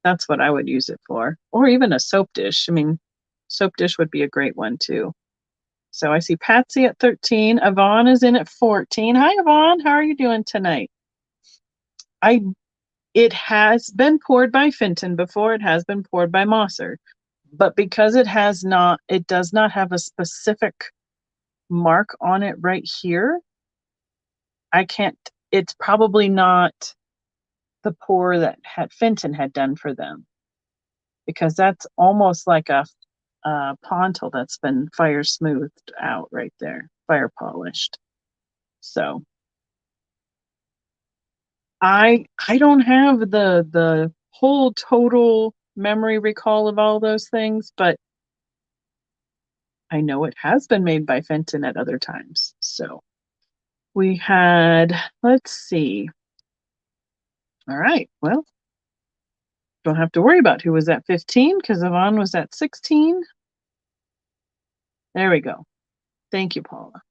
That's what I would use it for. Or even a soap dish. I mean, soap dish would be a great one too. So I see Patsy at 13. Yvonne is in at 14. Hi, Yvonne. How are you doing tonight? It has been poured by Fenton before. It has been poured by Mosser. But because it does not have a specific mark on it right here, I can't, it's probably not the pour that Fenton had done for them, because that's almost like a pontil that's been fire smoothed out right there, fire polished. So I don't have the whole total memory recall of all those things, but I know it has been made by Fenton at other times. So we had, let's see, All right, well, don't have to worry about who was at 15 because Yvonne was at 16. There we go. Thank you, Paula.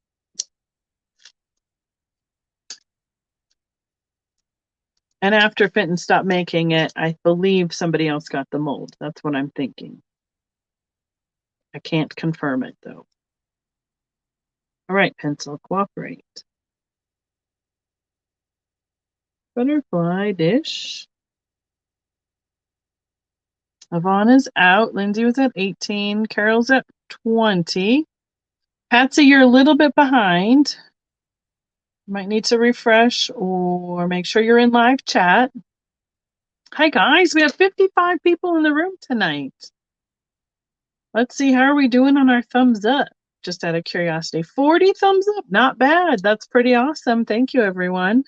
And after Fenton stopped making it, I believe somebody else got the mold. That's what I'm thinking. I can't confirm it, though. All right, pencil, cooperate. Butterfly dish. Yvonne is out. Lindsay was at 18. Carol's at 20. Patsy, you're a little bit behind. You might need to refresh or make sure you're in live chat. Hi, guys. We have 55 people in the room tonight. Let's see. How are we doing on our thumbs up? Just out of curiosity. 40 thumbs up. Not bad. That's pretty awesome. Thank you, everyone.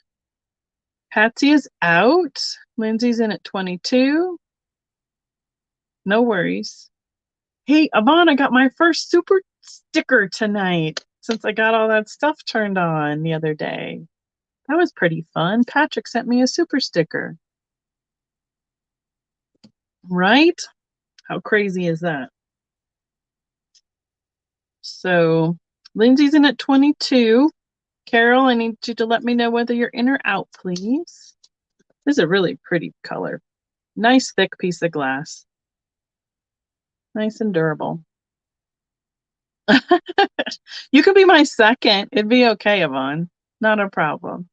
Patsy is out. Lindsay's in at 22. No worries. Hey, Yvonne, I got my first super sticker tonight since I got all that stuff turned on the other day. That was pretty fun. Patrick sent me a super sticker. Right? How crazy is that? So Lindsay's in at 22. Carol, I need you to let me know whether you're in or out, please. This is a really pretty color. Nice thick piece of glass. Nice and durable. You could be my second. It'd be okay, Yvonne. Not a problem.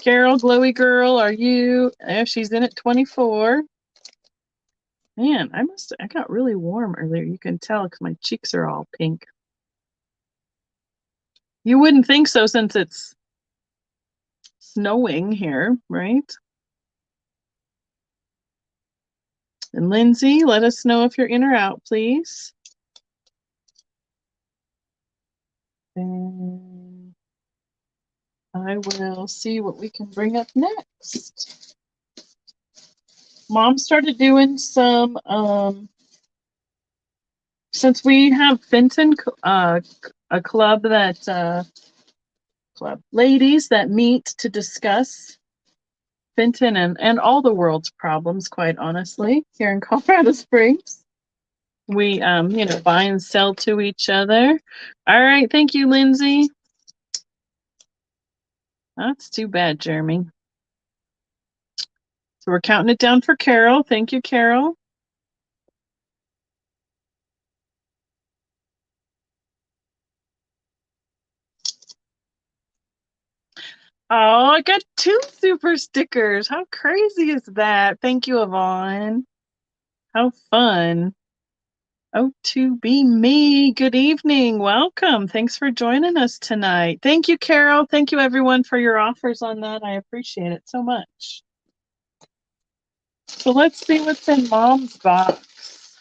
Carol, glowy girl, are you? Oh, she's in at 24. Man, I got really warm earlier. You can tell because my cheeks are all pink. You wouldn't think so since it's snowing here, right? And Lindsay, let us know if you're in or out, please. And I will see what we can bring up next. Mom started doing some, since we have Fenton, a club that, ladies that meet to discuss Fenton and all the world's problems, quite honestly, here in Colorado Springs. We, buy and sell to each other. All right. Thank you, Lindsay. That's too bad, Jeremy. So we're counting it down for Carol. Thank you, Carol. Oh, I got 2 super stickers. How crazy is that? Thank you, Yvonne. How fun. Oh, to be me. Good evening. Welcome. Thanks for joining us tonight. Thank you, Carol. Thank you, everyone, for your offers on that. I appreciate it so much. So let's see what's in Mom's box.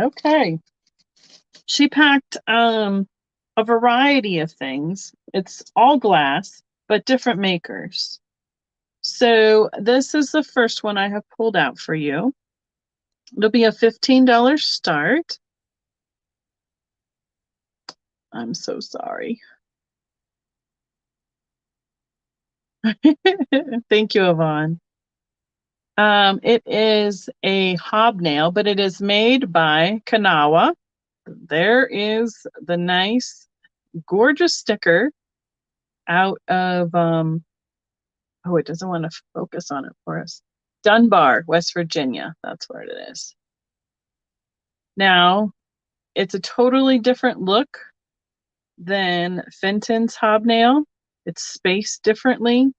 Okay. She packed a variety of things. It's all glass, but different makers. So this is the first one I have pulled out for you. It'll be a $15 start. I'm so sorry. Thank you, Yvonne. It is a hobnail, but it is made by Kanawha. There is the nice, gorgeous sticker out of, oh, it doesn't want to focus on it for us. Dunbar, West Virginia. That's where it is. Now, it's a totally different look than Fenton's hobnail. It's spaced differently.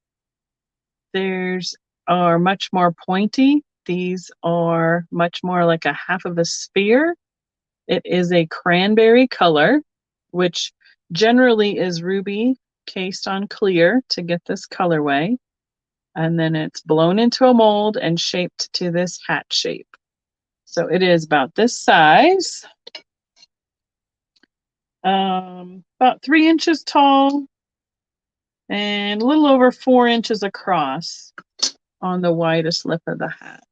Theirs are much more pointy. These are much more like a half of a sphere. It is a cranberry color, which generally is ruby cased on clear to get this colorway. And then it's blown into a mold and shaped to this hat shape. So it is about this size. About 3 inches tall and a little over 4 inches across on the widest lip of the hat.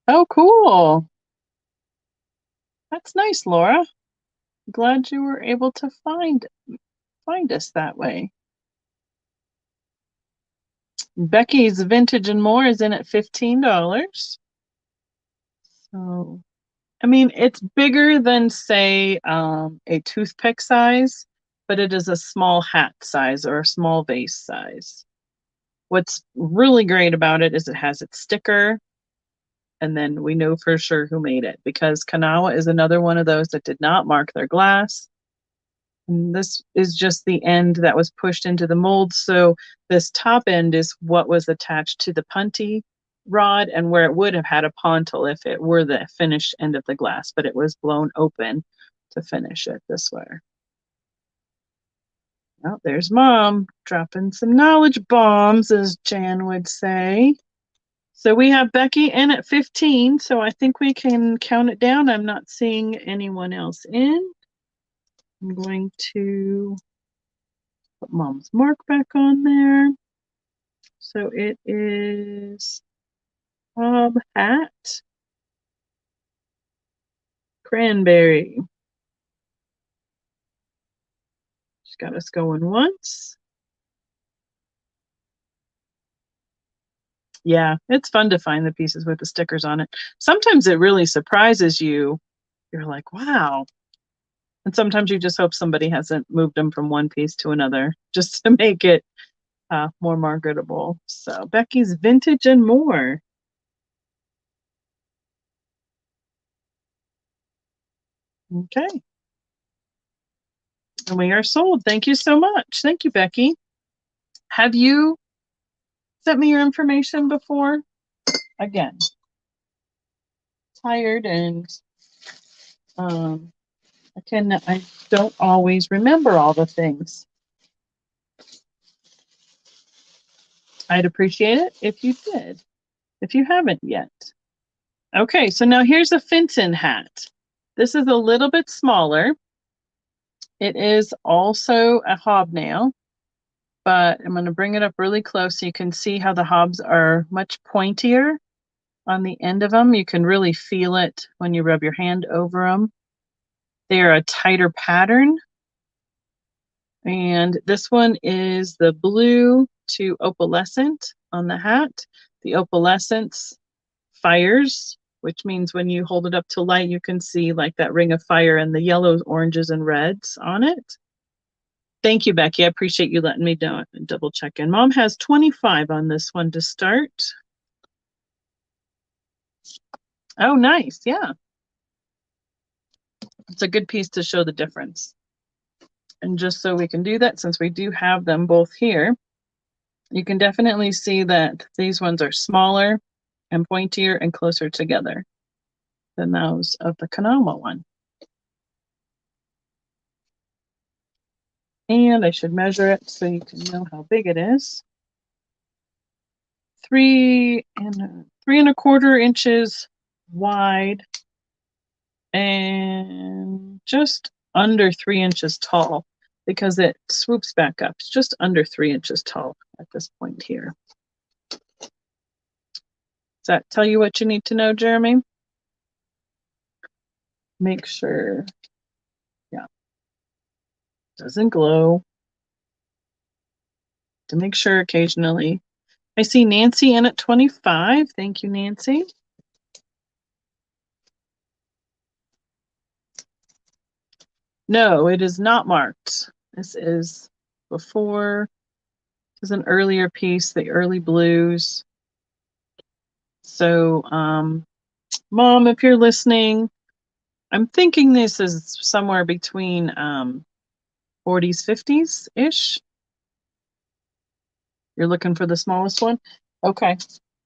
Oh, cool. That's nice, Laura. Glad you were able to find us that way. Becky's Vintage and More is in at $15. So, I mean, it's bigger than, say, a toothpick size, but it is a small hat size or a small vase size. What's really great about it is it has its sticker, and then we know for sure who made it, because Kanawha is another one of those that did not mark their glass. And this is just the end that was pushed into the mold. So this top end is what was attached to the punty rod, and where it would have had a pontil if it were the finished end of the glass, but it was blown open to finish it this way. Oh, there's Mom dropping some knowledge bombs, as Jan would say. So we have Becky in at 15, so I think we can count it down. I'm not seeing anyone else in. I'm going to put Mom's mark back on there. So it is Bob Hat Cranberry. She's got us going once. Yeah, it's fun to find the pieces with the stickers on it. Sometimes it really surprises you. You're like, wow. And sometimes you just hope somebody hasn't moved them from one piece to another just to make it more marketable. So Becky's Vintage and More. Okay. And we are sold. Thank you so much. Thank you, Becky. Have you sent me your information before? Again, tired, and I don't always remember all the things. I'd appreciate it if you did, if you haven't yet. Okay, so now here's a Fenton hat. This is a little bit smaller. It is also a hobnail, but I'm going to bring it up really close so you can see how the hobs are much pointier on the end of them. You can really feel it when you rub your hand over them. They're a tighter pattern. And this one is the blue to opalescent on the hat. The opalescence fires, which means when you hold it up to light, you can see like that ring of fire and the yellows, oranges, and reds on it. Thank you, Becky. I appreciate you letting me know and double check in. Mom has 25 on this one to start. Oh, nice. Yeah. It's a good piece to show the difference. And just so we can do that, since we do have them both here, you can definitely see that these ones are smaller and pointier and closer together than those of the Kanawha one. And I should measure it so you can know how big it is. 3.25 inches wide and just under 3 inches tall, because it swoops back up. It's just under 3 inches tall at this point here. Does that tell you what you need to know, Jeremy? Make sure, yeah, doesn't glow. To make sure occasionally. I see Nancy in at 25. Thank you, Nancy. No, it is not marked. This is before. This is an earlier piece, the early blues. So, Mom, if you're listening, I'm thinking this is somewhere between 40s, 50s-ish. You're looking for the smallest one? Okay.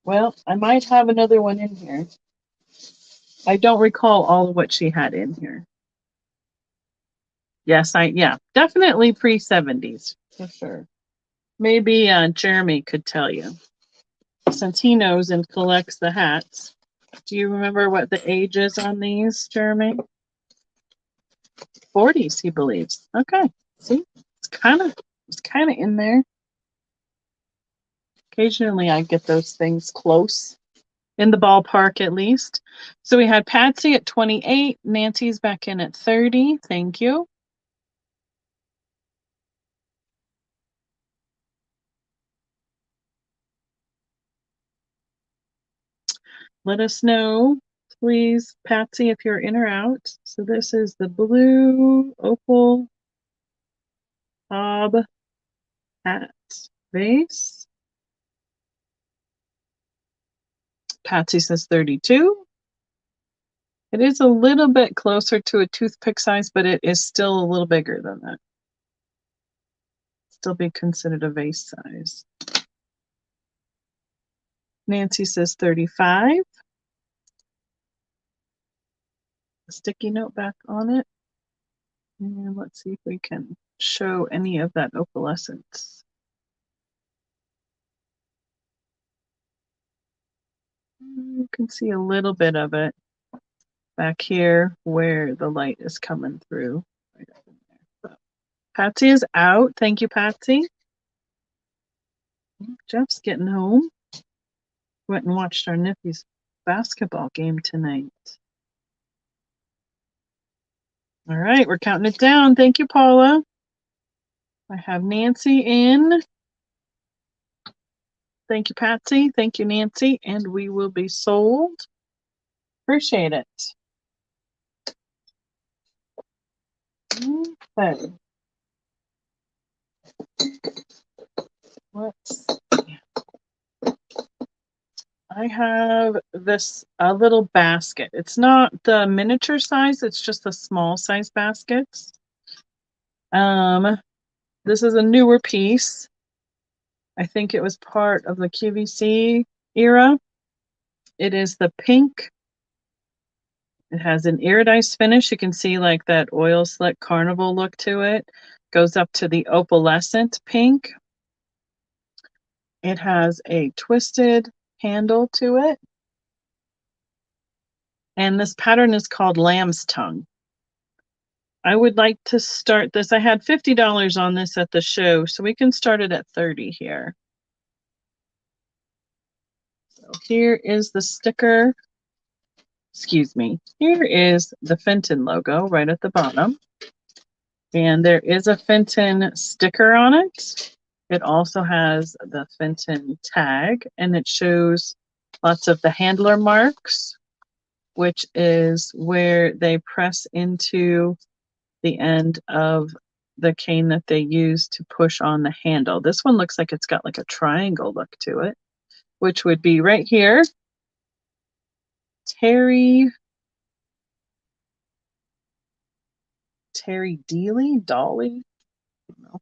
Well, I might have another one in here. I don't recall all of what she had in here. Yes, yeah, definitely pre-70s, for sure. Maybe Jeremy could tell you, since he knows and collects the hats. Do you remember what the age is on these, Jeremy? 40s, he believes. Okay, see, it's kind of in there. Occasionally, I get those things close. in the ballpark at least. So we had Patsy at 28, Nancy's back in at 30. Thank you. Let us know, please, Patsy, if you're in or out. So this is the blue opal bob hat vase. Patsy says 32. It is a little bit closer to a toothpick size, but it is still a little bigger than that. Still be considered a vase size. Nancy says 35. A sticky note back on it. And let's see if we can show any of that opalescence. You can see a little bit of it back here where the light is coming through. Right up in there. So, Patsy is out. Thank you, Patsy. Jeff's getting home. Went and watched our nephew's basketball game tonight. All right, we're counting it down. Thank you, Paula. I have Nancy in. Thank you, Patsy. Thank you, Nancy. And we will be sold. Appreciate it. Okay. Let's see. I have this little basket. It's not the miniature size, it's just the small size baskets. This is a newer piece. I think it was part of the QVC era. It is the pink. It has an iridized finish. You can see like that oil slick carnival look to it. Goes up to the opalescent pink. It has a twisted handle to it. And this pattern is called Lamb's Tongue. I would like to start this. I had $50 on this at the show, so we can start it at 30 here. So here is the sticker. Excuse me. Here is the Fenton logo right at the bottom. And there is a Fenton sticker on it. It also has the Fenton tag, and it shows lots of the handler marks, which is where they press into the end of the cane that they use to push on the handle. This one looks like it's got like a triangle look to it, which would be right here. Terry Dolly. No,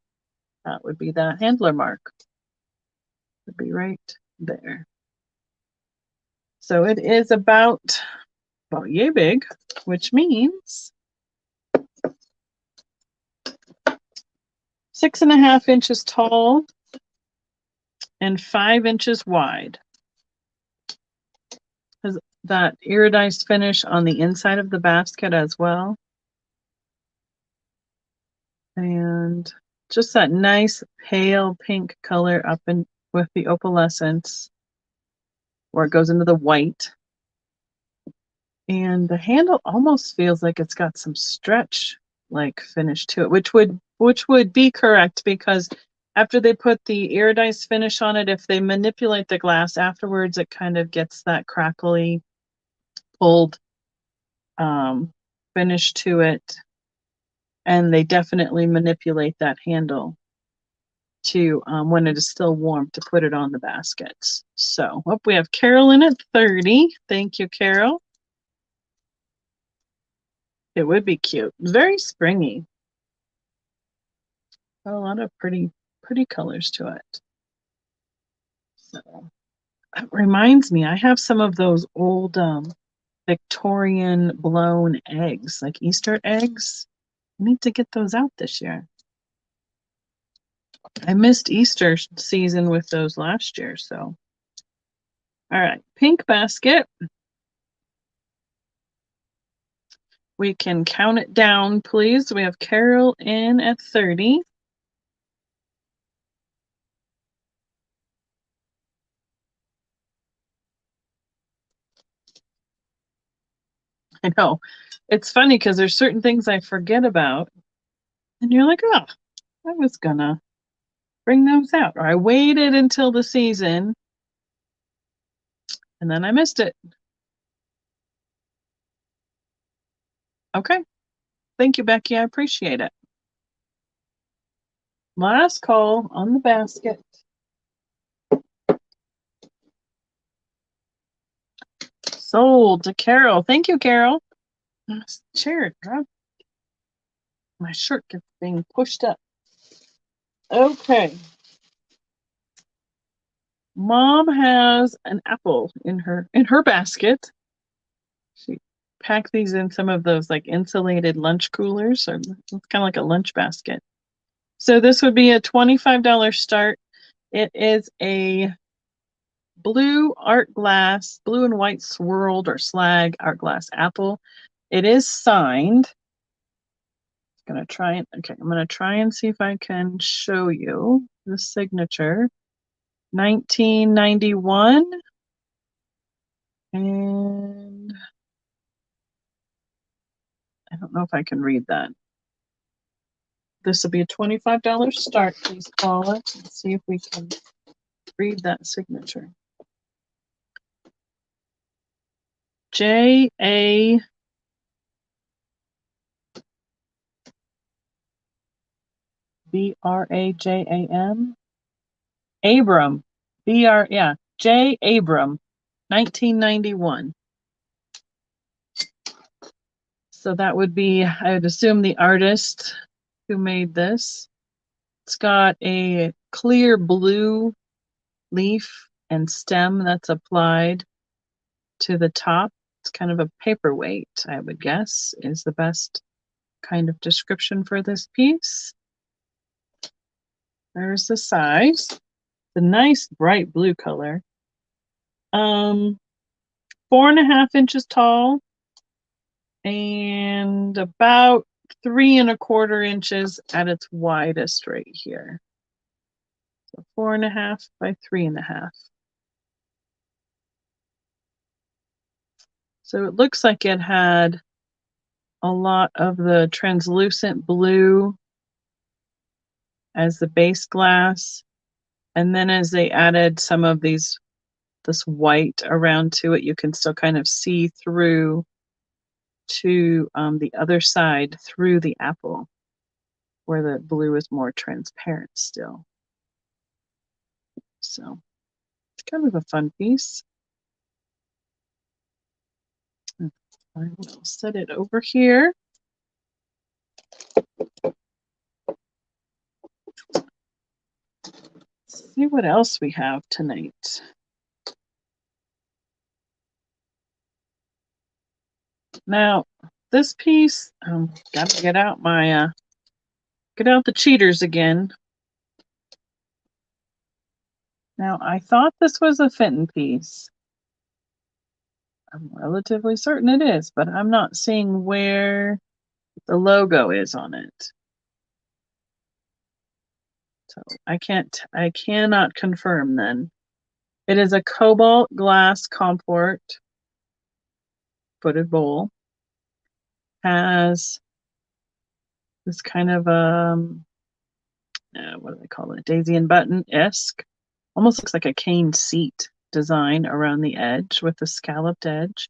that would be the handler mark. Would be right there. So it is about yay big, which means 6.5 inches tall and 5 inches wide. Has that iridized finish on the inside of the basket as well. And just that nice pale pink color up in with the opalescence where it goes into the white. And the handle almost feels like it's got some stretch like finish to it, which would be correct, because after they put the iridized finish on it, if they manipulate the glass afterwards, it kind of gets that crackly pulled finish to it. And they definitely manipulate that handle to when it is still warm to put it on the baskets. So we have Carol in at 30. Thank you, Carol. It would be cute. Very springy. A lot of pretty colors to it. So that reminds me, I have some of those old Victorian blown eggs, like Easter eggs. I need to get those out this year. I missed Easter season with those last year, so. All right, pink basket. We can count it down, please. We have Carol in at 30. I know. It's funny because there's certain things I forget about, and you're like, oh, I was gonna bring those out. Or I waited until the season, and then I missed it. Okay. Thank you, Becky. I appreciate it. Last call on the basket. Sold to Carol. Thank you, Carol. Chair, my shirt gets being pushed up. Okay. Mom has an apple in her basket. She packed these in some of those like insulated lunch coolers, or it's kind of like a lunch basket. So this would be a $25 start. It is a blue art glass, blue and white swirled or slag art glass apple. It is signed. I'm gonna try and see if I can show you the signature. 1991. And I don't know if I can read that. This will be a $25 start. Please call us and see if we can read that signature. J.A. B-R-A-J-A-M. Abram. J. Abram. 1991. So that would be, I would assume, the artist who made this. It's got a clear blue leaf and stem that's applied to the top. It's kind of a paperweight, I would guess, is the best kind of description for this piece. There's the size. The nice bright blue color. 4.5 inches tall and about 3.25 inches at its widest right here. So 4.5 by 3.5. So it looks like it had a lot of the translucent blue as the base glass. And then as they added some of this white around to it, you can still kind of see through to the other side through the apple, where the blue is more transparent still. So it's kind of a fun piece. I will set it over here. Let's see what else we have tonight. Now, this piece, got to get out the cheaters again. Now, I thought this was a Fenton piece. I'm relatively certain it is, but I'm not seeing where the logo is on it. So I cannot confirm then. It is a cobalt glass comport footed bowl. Has this kind of what do they call it? Daisy and button-esque. Almost looks like a cane seat design around the edge with the scalloped edge.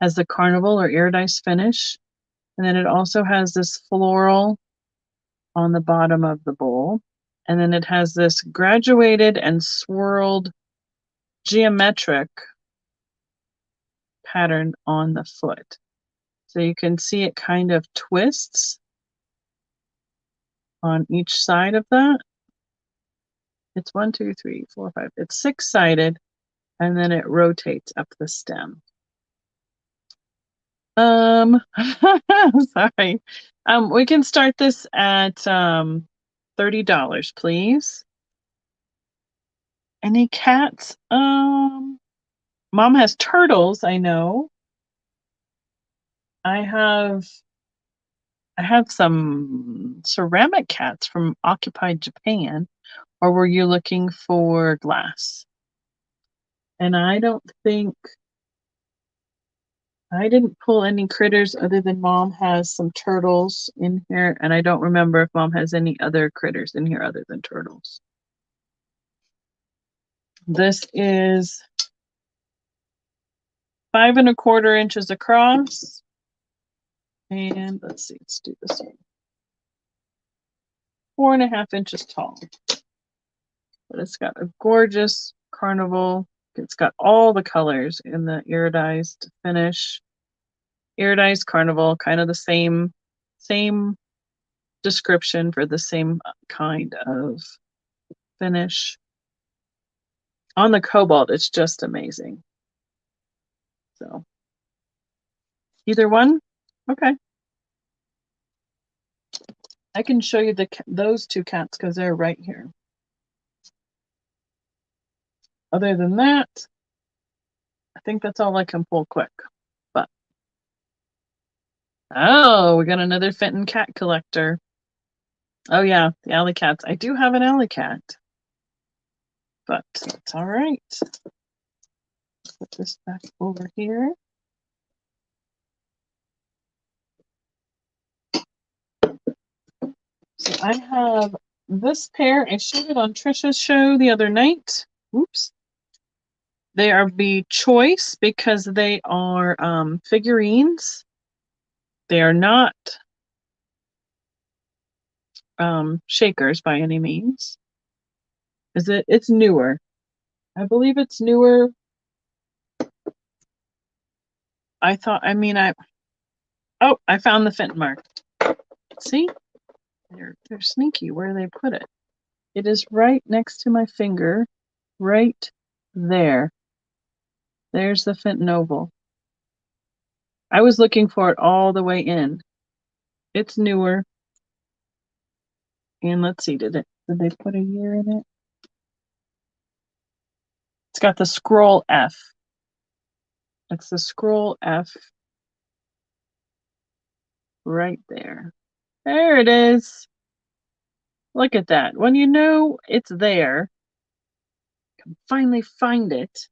Has the carnival or iridescent finish. And then it also has this floral on the bottom of the bowl. And then it has this graduated and swirled geometric pattern on the foot. So you can see it kind of twists on each side of that. It's 1, 2, 3, 4, 5. It's 6-sided, and then it rotates up the stem. Sorry. We can start this at $30, please. Any cats? Mom has turtles, I know. I have some ceramic cats from occupied Japan, or were you looking for glass? And I don't think I didn't pull any critters other than Mom has some turtles in here, and I don't remember if Mom has any other critters in here other than turtles. This is 5 1/4 inches across. And let's see, let's do this one. 4 1/2 inches tall. But it's got a gorgeous carnival. It's got all the colors in the iridized finish. Iridized carnival, kind of the same description for the same kind of finish. On the cobalt, it's just amazing. So either one, okay. I can show you those two cats because they're right here. Other than that, I think that's all I can pull quick. But oh, we got another Fenton cat collector. Oh yeah, the alley cats. I do have an alley cat, but it's all right. Put this back over here. So I have this pair. I showed it on Trisha's show the other night. Oops. They are the choice because they are figurines. They are not shakers by any means. It's newer. I believe it's newer. I found the Fenton mark. See? They're sneaky where they put it. It is right next to my finger, right there. There's the Fenton oval. I was looking for it all the way in. It's newer. And let's see, did they put a year in it? It's got the scroll F. It's the scroll F right there. There it is. Look at that. When you know it's there, you can finally find it.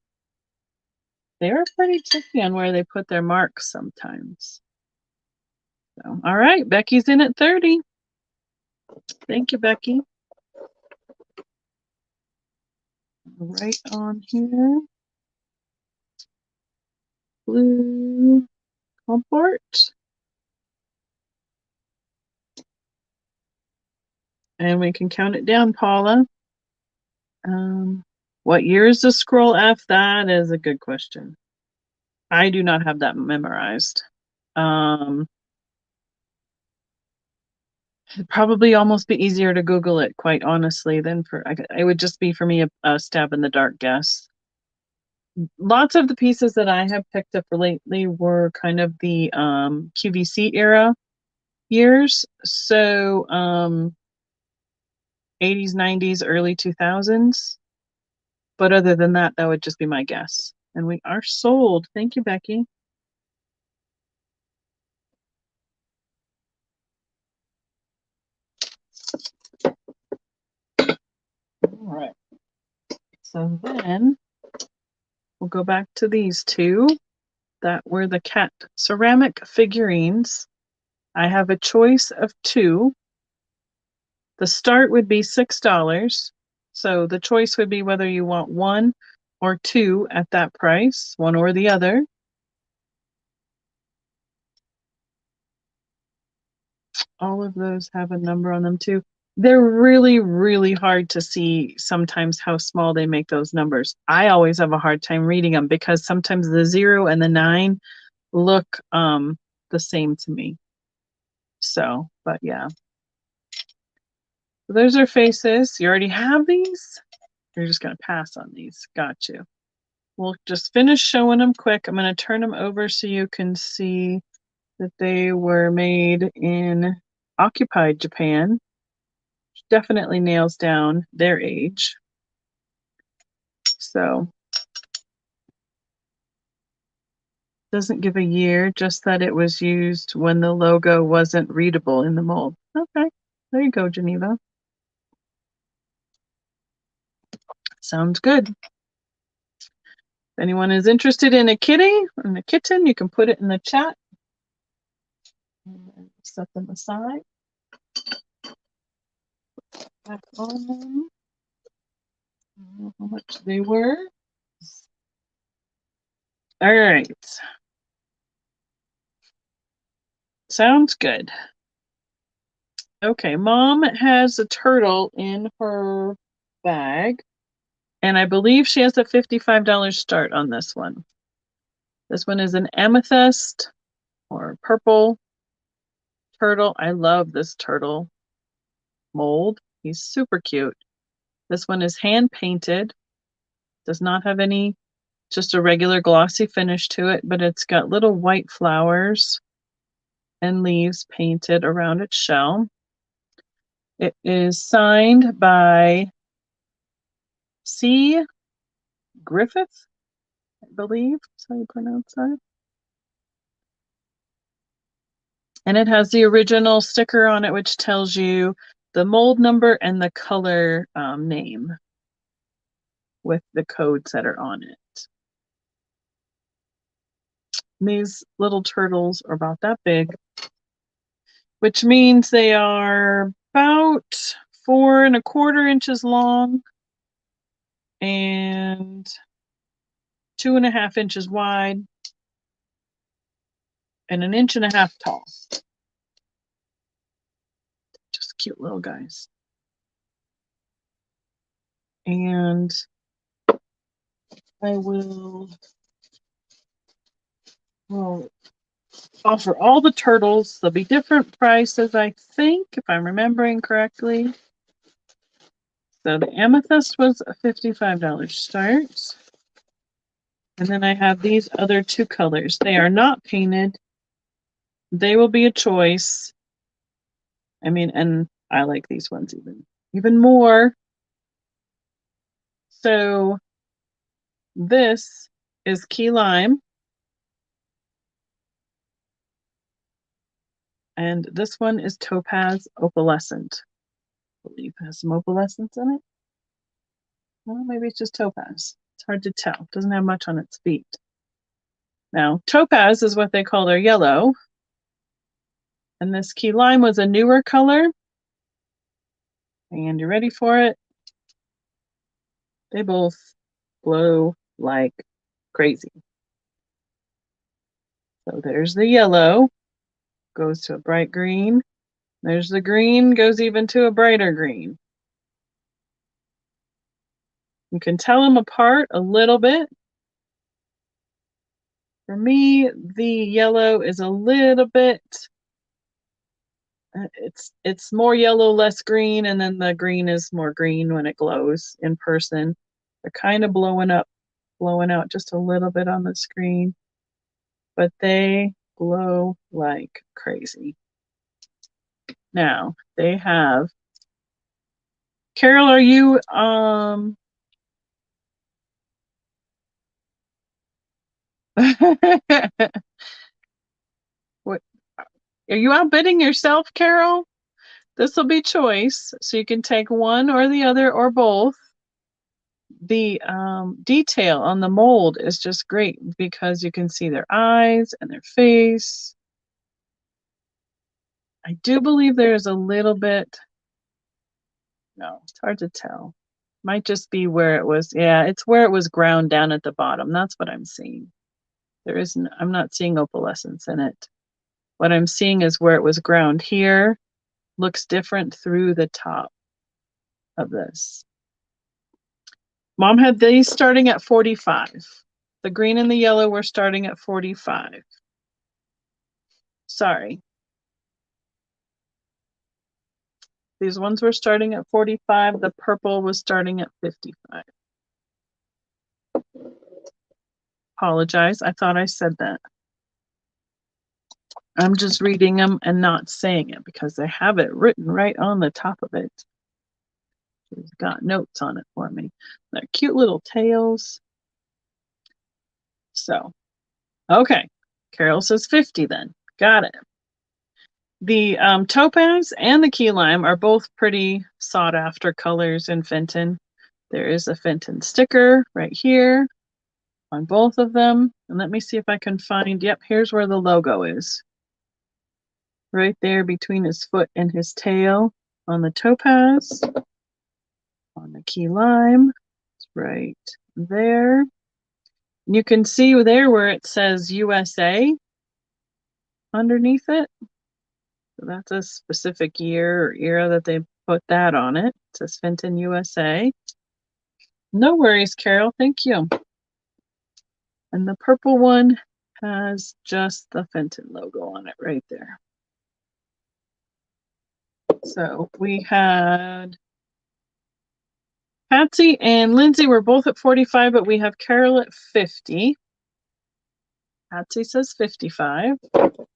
They're pretty tricky on where they put their marks sometimes. So, all right, Becky's in at 30. Thank you, Becky. Right on here. Blue comport. And we can count it down, Paula. What year is the scroll F? That is a good question. I do not have that memorized. It'd probably almost be easier to Google it, quite honestly, than it would just be for me a stab in the dark guess. Lots of the pieces that I have picked up lately were kind of the QVC era years. So 80s, 90s, early 2000s. But other than that, that would just be my guess. And we are sold. Thank you, Becky. All right. So then we'll go back to these two that were the cat ceramic figurines. I have a choice of two. The start would be $6. So the choice would be whether you want one or two at that price, one or the other. All of those have a number on them too. They're really, really hard to see sometimes how small they make those numbers. I always have a hard time reading them because sometimes the 0 and the 9 look the same to me. So, but yeah. So there's our faces. You already have these? You're just going to pass on these. Got you. We'll just finish showing them quick. I'm going to turn them over so you can see that they were made in occupied Japan, which definitely nails down their age. So doesn't give a year, just that it was used when the logo wasn't readable in the mold. Okay, there you go, Geneva. Sounds good. If anyone is interested in a kitty and a kitten, you can put it in the chat. And set them aside. Back on them. I don't know how much they were. All right. Sounds good. Okay, Mom has a turtle in her bag, and I believe she has a $55 start on this one. This one is an amethyst or purple turtle. I love this turtle mold. He's super cute. This one is hand painted. Does not have any, just a regular glossy finish to it, but it's got little white flowers and leaves painted around its shell. It is signed by C. Griffith, I believe that's how you pronounce that. And it has the original sticker on it, which tells you the mold number and the color name with the codes that are on it. And these little turtles are about that big, which means they are about 4¼ inches long and 2½ inches wide and 1.5 inches tall. Just cute little guys. And I will offer all the turtles. There'll be different prices, I think, if I'm remembering correctly. So the amethyst was a $55 start. And then I have these other two colors. They are not painted. They will be a choice. I mean, and I like these ones even more. So this is key lime. And this one is topaz opalescent. I believe it has some opalescence in it. Well, maybe it's just topaz. It's hard to tell. It doesn't have much on its feet. Now, topaz is what they call their yellow. And this key lime was a newer color. And you ready for it? They both glow like crazy. So there's the yellow, goes to a bright green. There's the green, goes even to a brighter green. You can tell them apart a little bit. For me, the yellow is a little bit, it's more yellow, less green, and then the green is more green when it glows in person. They're kind of blowing out just a little bit on the screen, but they glow like crazy. Now, they have, Carol, are you, what, are you outbidding yourself, Carol? This will be choice, so you can take one or the other or both. The detail on the mold is just great because you can see their eyes and their face. I do believe there's a little bit, no, it's hard to tell. Might just be where it was, yeah, it's where it was ground down at the bottom. That's what I'm seeing. There isn't, I'm not seeing opalescence in it. What I'm seeing is where it was ground here looks different through the top of this. Mom had these starting at 45. The green and the yellow were starting at 45. Sorry. These ones were starting at 45. The purple was starting at 55. Apologize. I thought I said that. I'm just reading them and not saying it because they have it written right on the top of it. She's got notes on it for me. They're cute little tails. So, okay. Carol says 50 then. Got it. The topaz and the key lime are both pretty sought after colors in Fenton. There is a Fenton sticker right here. on both of them. And let me see if I can find, yep, here's where the logo is. Right there between his foot and his tail on the topaz. On the key lime, it's right there. And you can see there where it says USA underneath it. So that's a specific year or era that they put that on it. It says Fenton USA. No worries, Carol. Thank you. And the purple one has just the Fenton logo on it right there. So we had Patsy and Lindsay were both at 45, but we have Carol at 50. Patsy says 55. I don't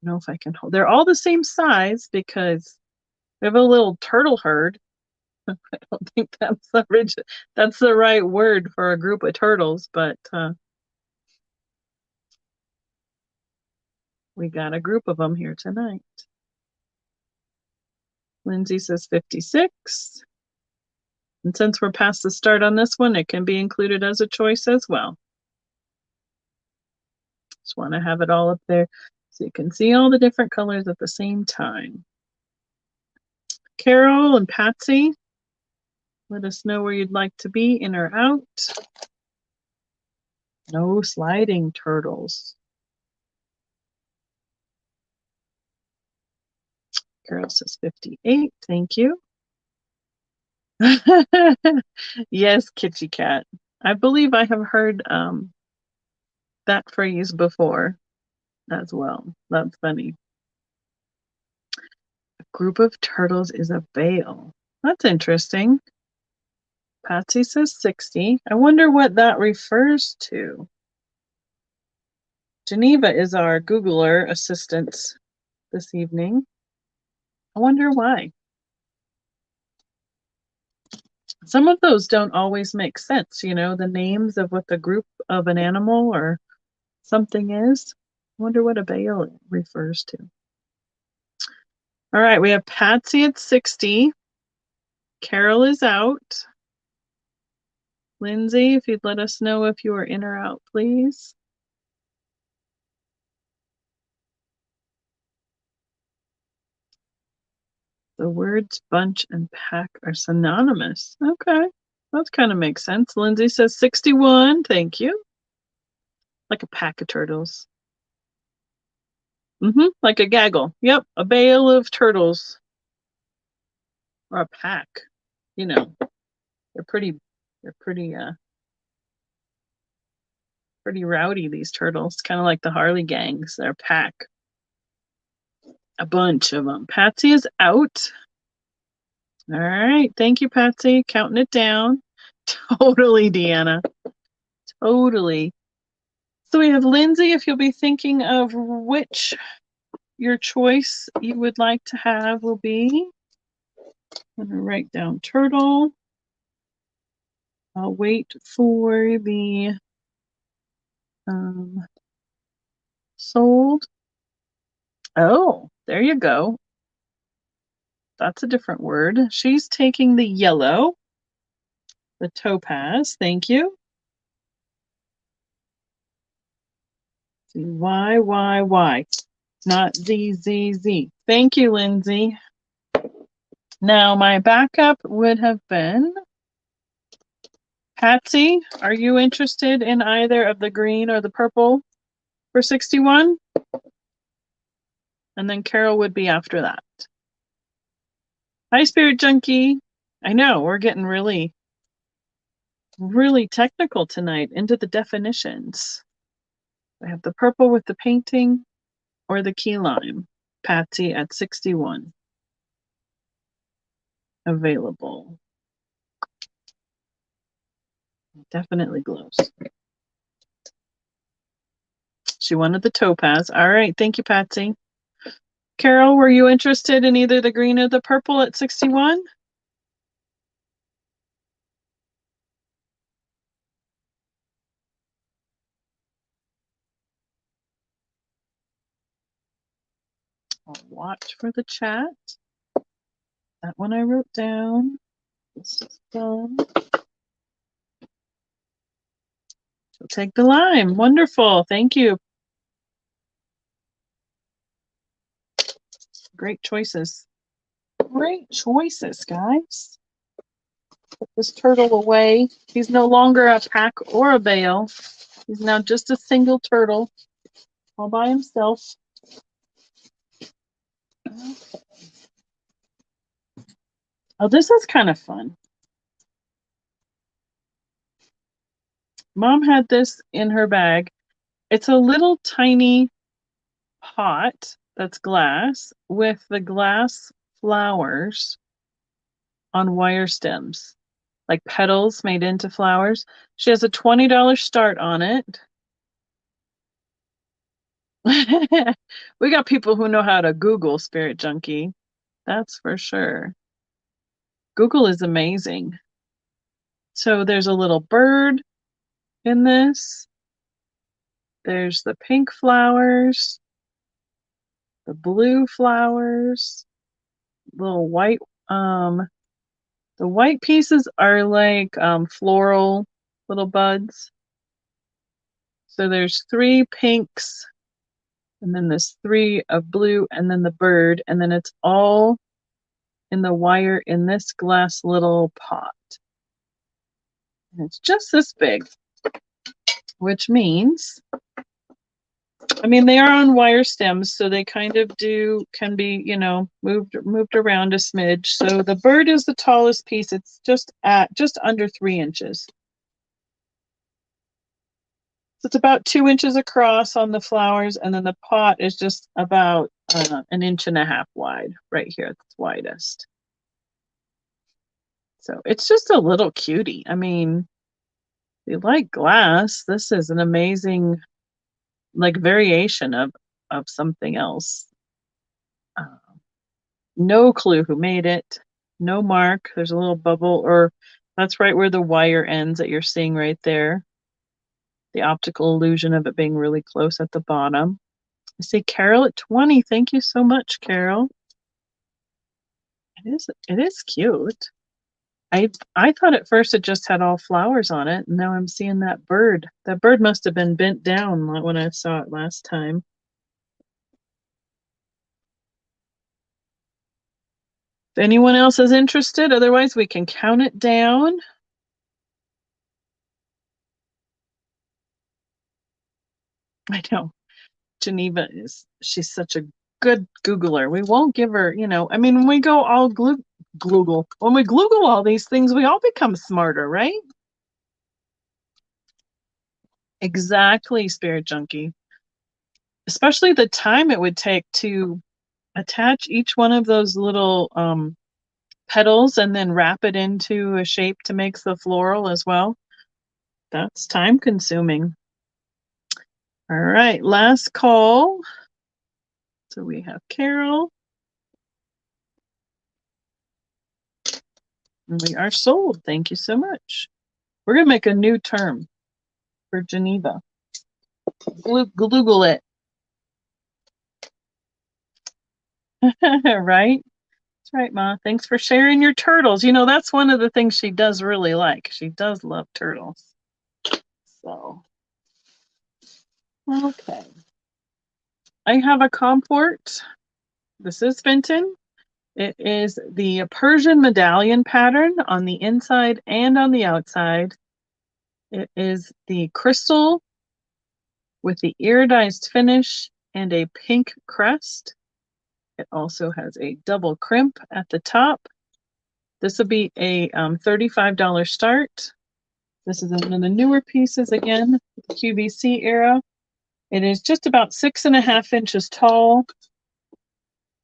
know if I can hold. They're all the same size because we have a little turtle herd. I don't think that's the right word for a group of turtles, but we got a group of them here tonight. Lindsay says 56. And since we're past the start on this one, it can be included as a choice as well. Just want to have it all up there so you can see all the different colors at the same time. Carol and Patsy, let us know where you'd like to be, in or out. No sliding turtles. Carol says 58. Thank you. Yes, Kitty Cat. I believe I have heard that phrase before as well. That's funny. A group of turtles is a bale. That's interesting. Patsy says 60. I wonder what that refers to. Geneva is our Googler assistant this evening. I wonder why. Some of those don't always make sense, you know, the names of what the group of an animal or something is. I wonder what a bale refers to. All right, we have Patsy at 60. Carol is out. Lindsay, if you'd let us know if you are in or out, please. The words bunch and pack are synonymous. Okay, that kind of makes sense. Lindsay says 61. Thank you. Like a pack of turtles. Like a gaggle. Yep, a bale of turtles. Or a pack. You know, they're pretty rowdy, these turtles. Kind of like the Harley gangs. They're a pack. A bunch of them. Patsy is out. All right. Thank you, Patsy. Counting it down. Totally, Deanna. Totally. So we have Lindsay, if you'll be thinking of which your choice you would like to have will be. I'm going to write down turtle. I'll wait for the sold. Oh, there you go. That's a different word. She's taking the yellow, the topaz. Thank you. Y, not Z. Thank you, Lindsay. Now, my backup would have been Patsy. Are you interested in either of the green or the purple for 61? And then Carol would be after that. Hi, Spirit Junkie. I know, we're getting really technical tonight into the definitions. I have the purple with the painting or the key lime. Patsy at 61. Available. Definitely glows. She wanted the topaz. All right, thank you, Patsy. Carol, were you interested in either the green or the purple at 61? I'll watch for the chat. That one I wrote down. This is done. She'll take the lime. Wonderful. Thank you. Great choices. Great choices, guys. Put this turtle away. He's no longer a pack or a bale. He's now just a single turtle all by himself. Okay. Oh, this is kind of fun. Mom had this in her bag. It's a little tiny pot that's glass with the glass flowers on wire stems, like petals made into flowers. She has a $20 start on it. We got people who know how to Google Spirit Junkie. That's for sure. Google is amazing. So there's a little bird in this. There's the pink flowers, the blue flowers, little white. The white pieces are like floral little buds. So there's 3 pinks, and then there's 3 of blue, and then the bird, and then it's all in the wire in this glass little pot. And it's just this big, which means, I mean, they are on wire stems, so they kind of can be, moved around a smidge. So the bird is the tallest piece. It's just under 3 inches. So it's about 2 inches across on the flowers, and then the pot is just about 1.5 inches wide right here at its widest. So it's just a little cutie. I mean, if you like glass, this is an amazing variation of something else. No clue who made it. No mark. There's a little bubble, or that's right where the wire ends that you're seeing right there. The optical illusion of it being really close at the bottom. I see Carol at 20. Thank you so much, Carol. It is cute. I thought at first it just had all flowers on it, and now I'm seeing that bird. That bird must have been bent down when I saw it last time. If anyone else is interested, otherwise we can count it down. I know. Geneva she's such a good Googler. We won't give her, I mean, when we go all Google, when we Google all these things, we all become smarter, right? Exactly, Spirit Junkie. Especially the time it would take to attach each one of those little petals and then wrap it into a shape to make the floral as well. That's time consuming. All right, last call. So we have Carol. And we are sold. Thank you so much. We're going to make a new term for Geneva. Google it. Right? That's right, Ma. Thanks for sharing your turtles. That's one of the things she does really like. She does love turtles. So, okay. I have a comport. This is Fenton. It is the Persian Medallion pattern on the inside and on the outside. It is the crystal with the iridized finish and a pink crest. It also has a double crimp at the top. This will be a $35 start. This is one of the newer pieces again, the QVC era. It is just about 6.5 inches tall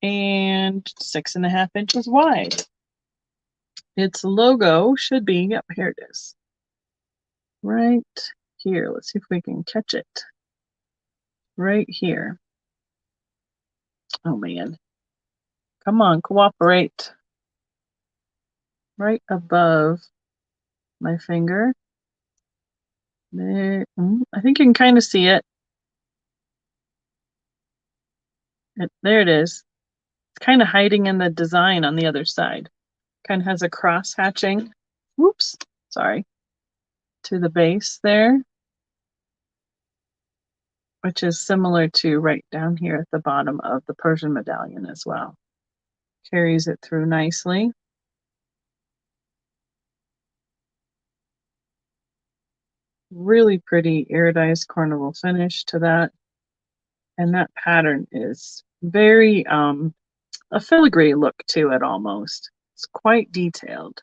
and 6.5 inches wide. Its logo should be, yep, here it is. Right here. Let's see if we can catch it. Right here. Oh man. Come on, cooperate. Right above my finger. There. I think you can kind of see it. There it is. It's kind of hiding in the design on the other side. Kind of has a cross hatching. Whoops, sorry. To the base there. which is similar to right down here at the bottom of the Persian Medallion as well. Carries it through nicely. Really pretty iridized carnival finish to that. And that pattern is very a filigree look to it almost. It's quite detailed.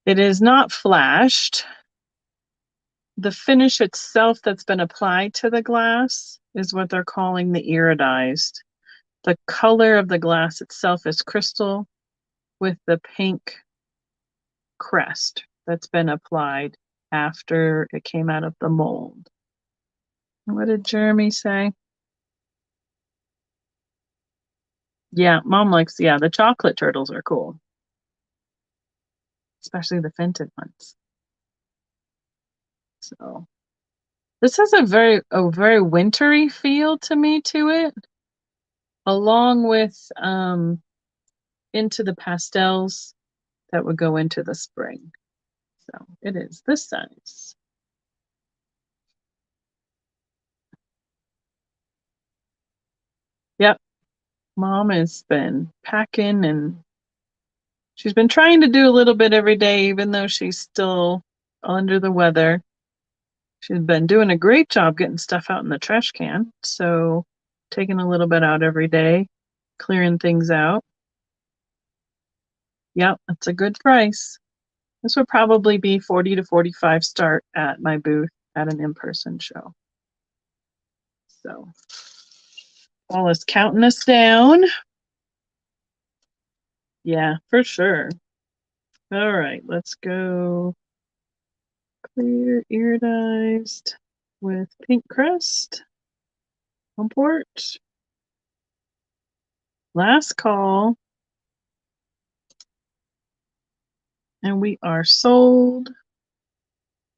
It is not flashed. The finish itself that's been applied to the glass is what they're calling the iridized. The color of the glass itself is crystal with the pink crest that's been applied after it came out of the mold. What did Jeremy say? Yeah, Mom likes, the chocolate turtles are cool. Especially the Fenton ones. So this has a very wintry feel to me to it, along with into the pastels that would go into the spring. So it is this size. Yep. Mom has been packing and she's been trying to do a little bit every day, even though she's still under the weather. She's been doing a great job getting stuff out in the trash can. So taking a little bit out every day, clearing things out. Yep, that's a good price. This would probably be 40 to 45 start at my booth at an in-person show. So Paula's counting us down. Yeah, for sure. All right, let's go clear iridized with pink crest. Comport. Last call. And we are sold.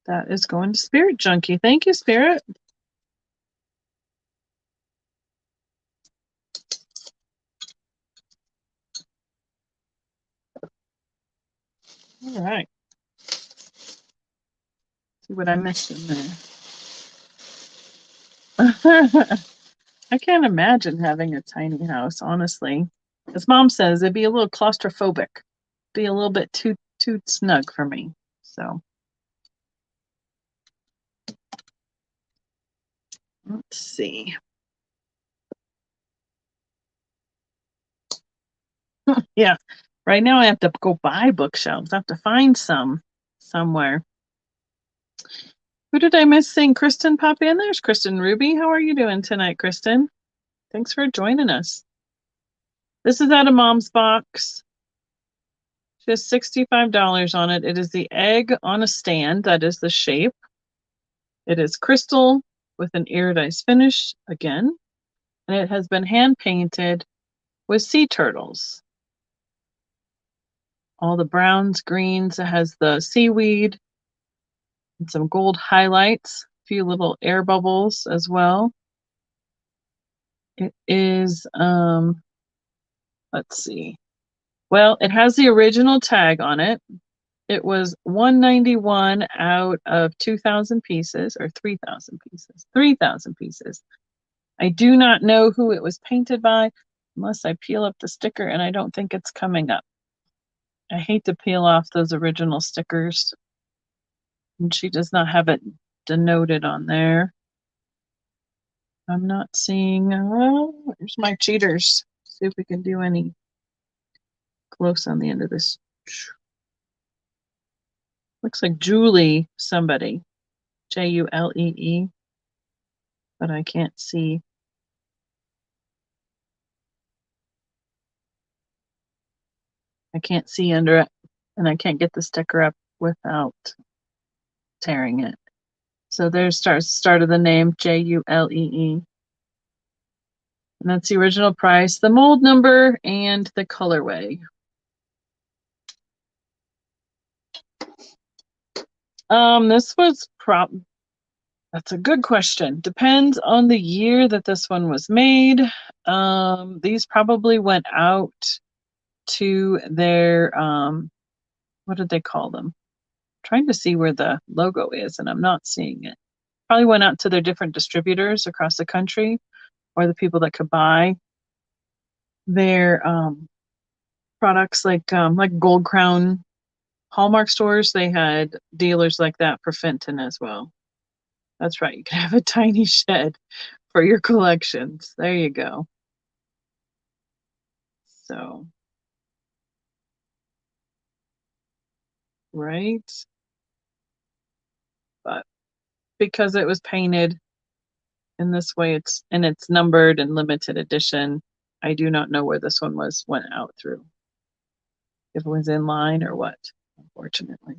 That is going to Spirit Junkie. Thank you, Spirit. All right. See what I missed in there. I can't imagine having a tiny house, honestly. As Mom says, it'd be a little claustrophobic. Be a little bit too snug for me. So let's see. Yeah. Right now I have to go buy bookshelves. I have to find some somewhere. Who did I miss seeing? Kristen pop in? There's Kristen Ruby. How are you doing tonight, Kristen? Thanks for joining us. This is out of Mom's box. She has $65 on it. It is the egg on a stand. That is the shape. It is crystal with an iridized finish again. And it has been hand painted with sea turtles. All the browns, greens. It has the seaweed and some gold highlights. A few little air bubbles as well. It is, let's see. Well, it has the original tag on it. It was $191 out of 2,000 pieces, or 3,000 pieces. 3,000 pieces. I do not know who it was painted by, unless I peel up the sticker, and I don't think it's coming up. I hate to peel off those original stickers. And she does not have it denoted on there. I'm not seeing, here's my cheaters. See if we can do any close on the end of this. Looks like Julie somebody. Julee. But I can't see. I can't see under it. And I can't get the sticker up without tearing it. So there's start of the name, Julee. And that's the original price, the mold number, and the colorway. This was that's a good question. Depends on the year that this one was made. These probably went out to their, what did they call them? I'm trying to see where the logo is, and I'm not seeing it. probably went out to their different distributors across the country, or the people that could buy their products, like Gold Crown Hallmark stores. They had dealers like that for Fenton as well. That's right. You can have a tiny shed for your collections. There you go. So, right. But because it was painted in this way, it's numbered and limited edition. I do not know where this one went out through. If it was in line or what, unfortunately.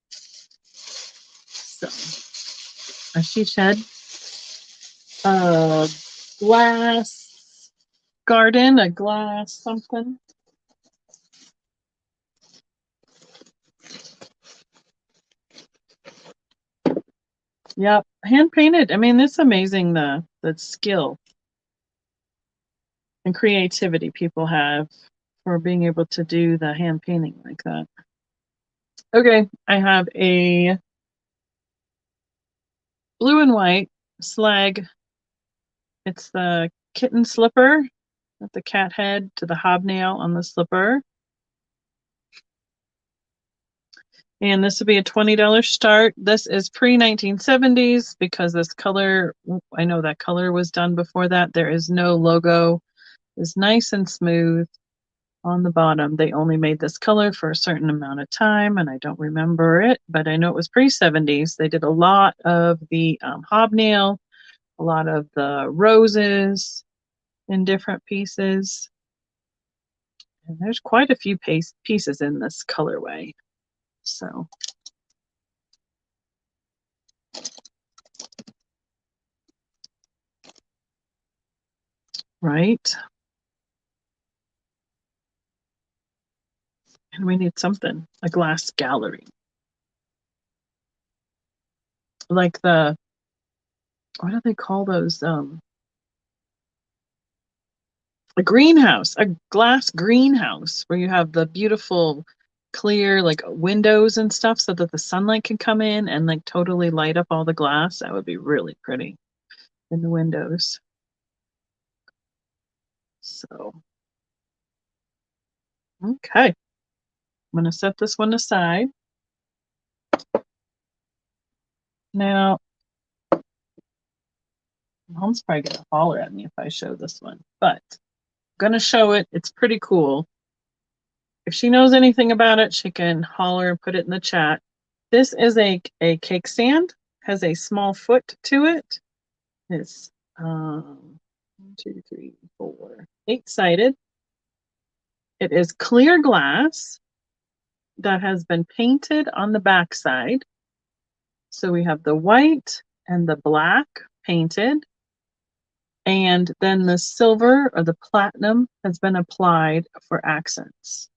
So, a she shed, a glass garden, a glass something. Yep, hand painted. I mean, it's amazing the skill and creativity people have for being able to do the hand painting like that. Okay, I have a blue and white slag. It's the kitten slipper with the cat head to the hobnail on the slipper. And this would be a $20 start. This is pre-1970s because this color, I know that color was done before that. There is no logo. It's nice and smooth on the bottom. They only made this color for a certain amount of time, and I don't remember it, but I know it was pre-70s. They did a lot of the hobnail, a lot of the roses in different pieces. And there's quite a few pieces in this colorway. So, right. And we need something, a glass gallery. Like what do they call those? A greenhouse, a glass greenhouse where you have the beautiful clear like windows and stuff so that the sunlight can come in and like totally light up all the glass. That would be really pretty in the windows. So, okay. I'm going to set this one aside. Now, Mom's probably going to holler at me if I show this one, but I'm going to show it. It's pretty cool. If she knows anything about it, she can holler and put it in the chat. This is a cake stand, has a small foot to it. It's 1, 2, 3, 4, 8-sided. It is clear glass that has been painted on the back side. So we have the white and the black painted, and then the silver or the platinum has been applied for accents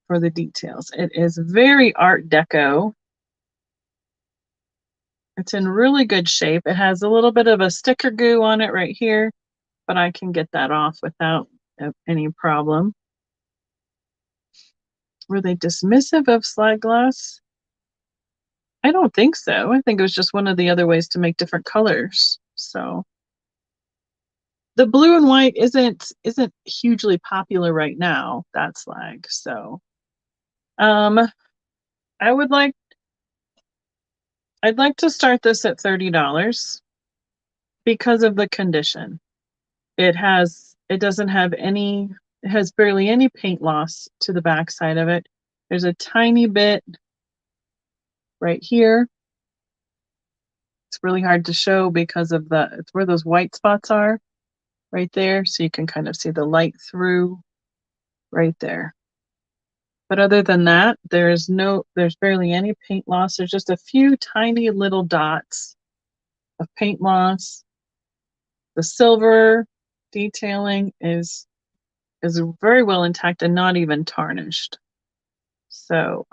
for the details. It is very Art Deco. It's in really good shape. It has a little bit of a sticker goo on it right here, but I can get that off without any problem. Were they dismissive of slide glass? I don't think so. I think it was just one of the other ways to make different colors. So the blue and white isn't hugely popular right now, that slag. So I'd like to start this at $30 because of the condition. It has barely any paint loss to the back side of it. There's a tiny bit right here. It's really hard to show because of it's where those white spots are right there. So you can kind of see the light through right there. But other than that, there's barely any paint loss. There's just a few tiny little dots of paint loss. The silver detailing is very well intact and not even tarnished. So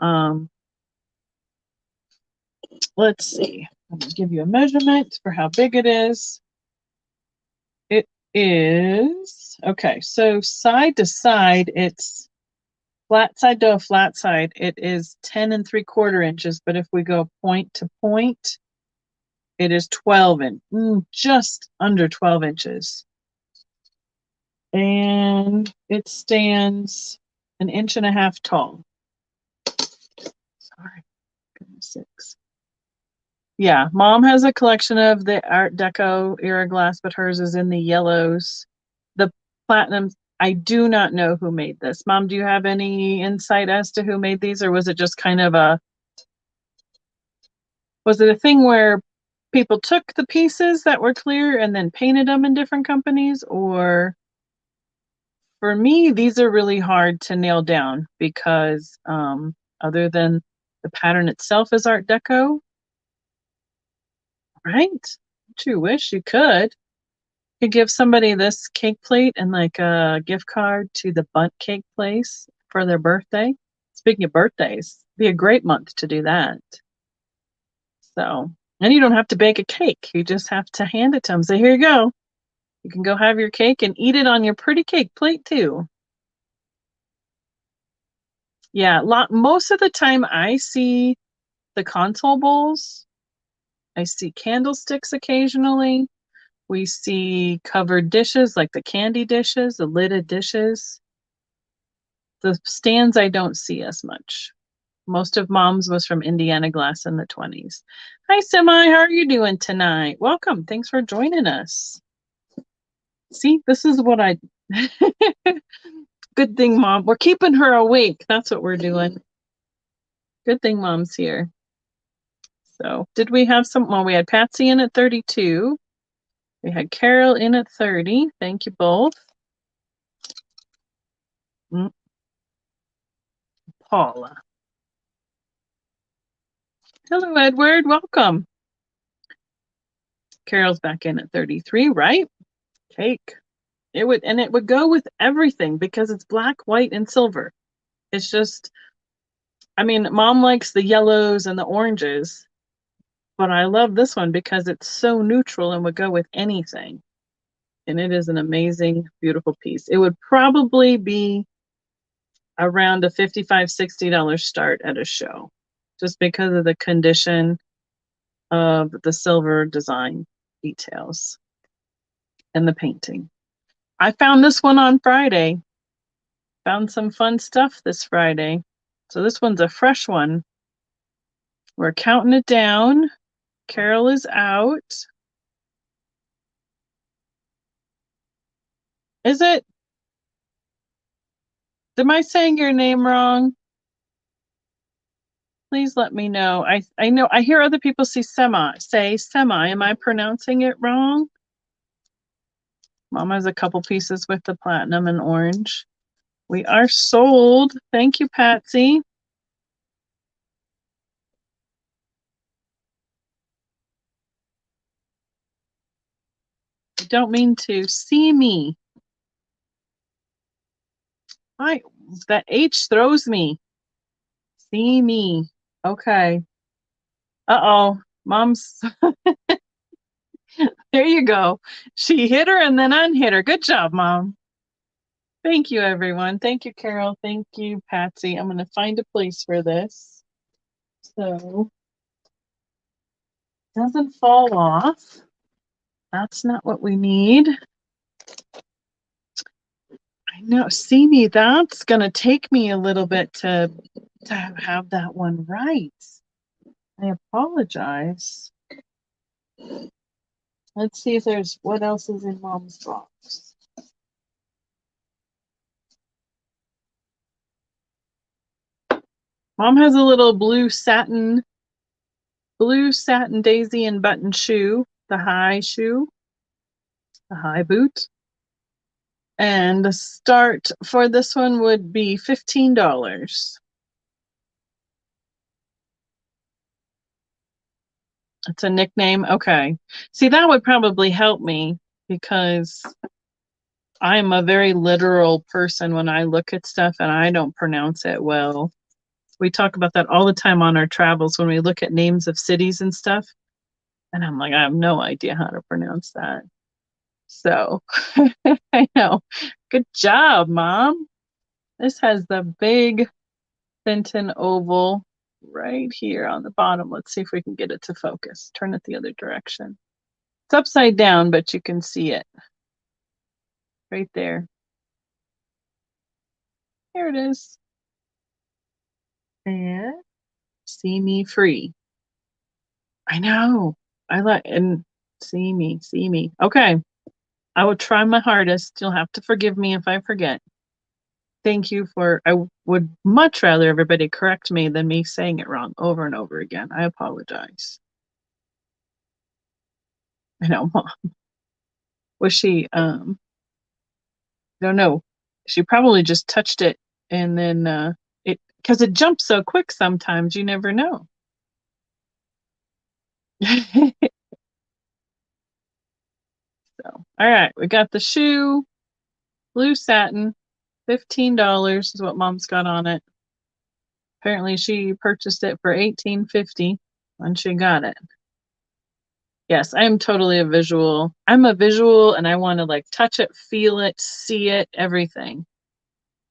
let's see. I'm going to give you a measurement for how big it is. It is, okay, so side to side, it's flat side to a flat side. It is 10 3/4 inches, but if we go point to point, It is 12 just under 12 inches. And it stands 1.5 inches tall. Sorry, goodness sakes. Yeah, Mom has a collection of the Art Deco era glass, but hers is in the yellows. The platinums, I do not know who made this. Mom, do you have any insight as to who made these, or was it just kind of was it a thing where people took the pieces that were clear and then painted them in different companies? Or for me, these are really hard to nail down because other than the pattern itself is Art Deco, right? Don't you wish you could? You could give somebody this cake plate and like a gift card to the Bunt Cake Place for their birthday. Speaking of birthdays, be a great month to do that. So, and you don't have to bake a cake. You just have to hand it to them. Say, here you go. You can go have your cake and eat it on your pretty cake plate too. Yeah, most of the time I see the console bowls. I see candlesticks occasionally. We see covered dishes like the candy dishes, the lidded dishes. The stands I don't see as much. Most of Mom's was from Indiana Glass in the 20s. Hi, Semi. How are you doing tonight? Welcome. Thanks for joining us. See, this is what I... Good thing, Mom. We're keeping her awake. That's what we're doing. Good thing Mom's here. So, did we have some... Well, we had Patsy in at 32. We had Carol in at 30. Thank you both. Paula. Hello, Edward. Welcome. Carol's back in at 33, right? Cake. It would go with everything because it's black, white, and silver. It's just, I mean, Mom likes the yellows and the oranges, but I love this one because it's so neutral and would go with anything. And it is an amazing, beautiful piece. It would probably be around a $55, $60 start at a show, just because of the condition of the silver design details and the painting. I found this one on Friday. Found some fun stuff this Friday. So this one's a fresh one. We're counting it down. Carol is out. Is it? Am I saying your name wrong? Please let me know. I know I hear other people say semi. Am I pronouncing it wrong? Mom has a couple pieces with the platinum and orange. We are sold. Thank you, Patsy. I don't mean to. See me. That H throws me. See me. Okay. Uh-oh. Mom's... There you go. She hit her and then unhit her. Good job, Mom. Thank you, everyone. Thank you, Carol. Thank you, Patsy. I'm going to find a place for this. So, it doesn't fall off. That's not what we need. I know. See me, that's going to take me a little bit to have that one right. I apologize. Let's see if there's what else is in Mom's box. Mom has a little blue satin daisy and button shoe, the high shoe, the high boot. And the start for this one would be $15. It's a nickname. Okay. See, that would probably help me because I'm a very literal person when I look at stuff and I don't pronounce it well. We talk about that all the time on our travels when we look at names of cities and stuff. And I'm like, I have no idea how to pronounce that. So I know. Good job, Mom. This has the big Fenton oval right here on the bottom. Let's see if we can get it to focus. Turn it the other direction. It's upside down, but you can see it right there. Here it is. And see me free. I know. I like, and see me, see me. Okay. I will try my hardest. You'll have to forgive me if I forget. Thank you for, I would much rather everybody correct me than me saying it wrong over and over again. I apologize. I know, Mom. Was she, don't know. She probably just touched it and then it, because it jumps so quick sometimes, you never know. So, all right, we got the shoe, blue satin, $15 is what Mom's got on it. Apparently she purchased it for $18.50 when she got it. Yes, I am totally a visual. I'm a visual and I want to like touch it, feel it, see it, everything.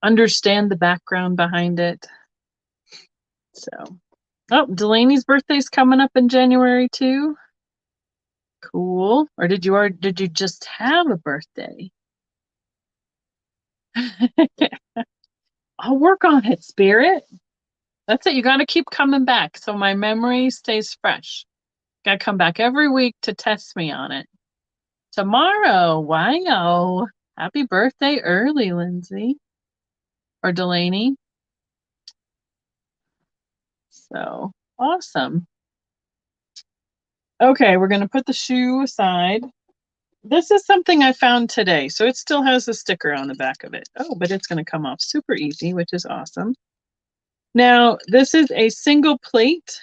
Understand the background behind it. So, oh, Delaney's birthday's coming up in January too. Cool. Or did you just have a birthday? I'll work on it, Spirit. That's it. You got to keep coming back so my memory stays fresh. Got to come back every week to test me on it. Tomorrow, wow. Happy birthday early, Lindsay. Or Delaney. So awesome. Okay, we're going to put the shoe aside. This is something I found today, so it still has a sticker on the back of it. Oh, but it's going to come off super easy, which is awesome. Now, this is a single plate.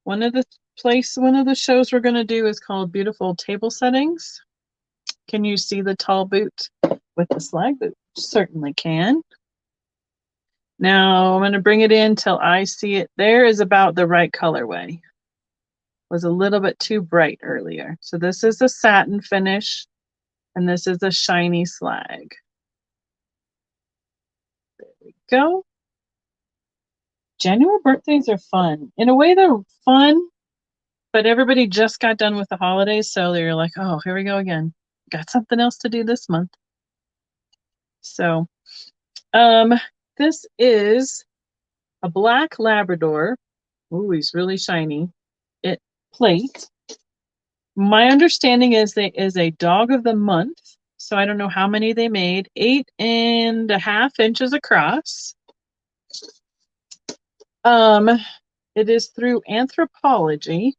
One of the shows we're going to do is called Beautiful Table Settings. Can you see the tall boot with the slag boot? Certainly can. Now I'm going to bring it in till I see it. There is about the right colorway. Was a little bit too bright earlier. So this is a satin finish and this is a shiny slag. There we go. January birthdays are fun. In a way, they're fun, but everybody just got done with the holidays, so they're like, oh, here we go again. Got something else to do this month. So this is a black Labrador. Ooh, he's really shiny. It plate. My understanding is they is a dog of the month. So I don't know how many they made. 8.5 inches across. It is through Anthropology,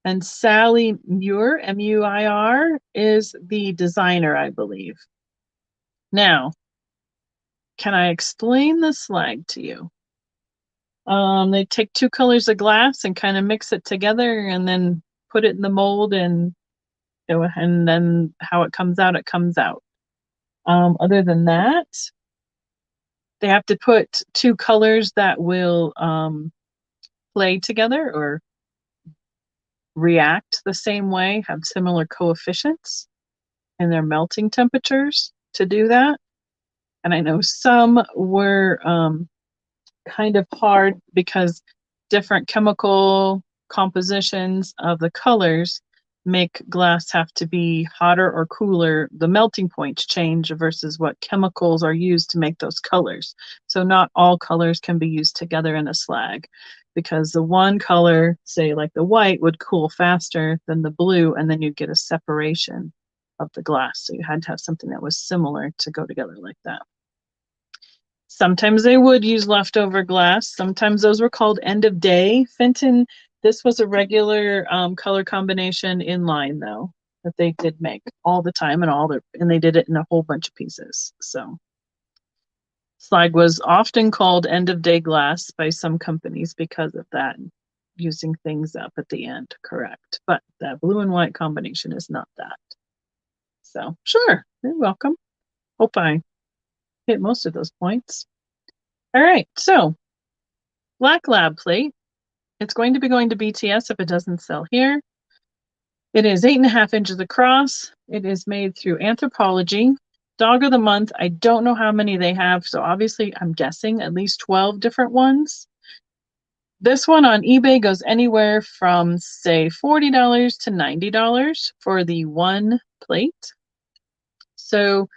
and Sally Muir, M-U-I-R, is the designer, I believe. Now, can I explain the slag to you? They take two colors of glass and kind of mix it together and then put it in the mold and then how it comes out, it comes out. Other than that, they have to put two colors that will play together or react the same way, have similar coefficients and their melting temperatures to do that. And I know some were kind of hard because different chemical compositions of the colors make glass have to be hotter or cooler. The melting points change versus what chemicals are used to make those colors. So not all colors can be used together in a slag because the one color, say like the white, would cool faster than the blue, and then you'd get a separation of the glass. So you had to have something that was similar to go together like that. Sometimes they would use leftover glass. Sometimes those were called end of day. Fenton, this was a regular color combination in line though, that they did make all the time and they did it in a whole bunch of pieces. So slag was often called end of day glass by some companies because of that, using things up at the end, correct. But that blue and white combination is not that. So sure, you're welcome. Hope I hit most of those points. All right, so Black Lab plate. It's going to be going to BTS if it doesn't sell here. It is 8.5 inches across. It is made through Anthropology. Dog of the month, I don't know how many they have, so obviously I'm guessing at least 12 different ones. This one on eBay goes anywhere from, say, $40 to $90 for the one plate. So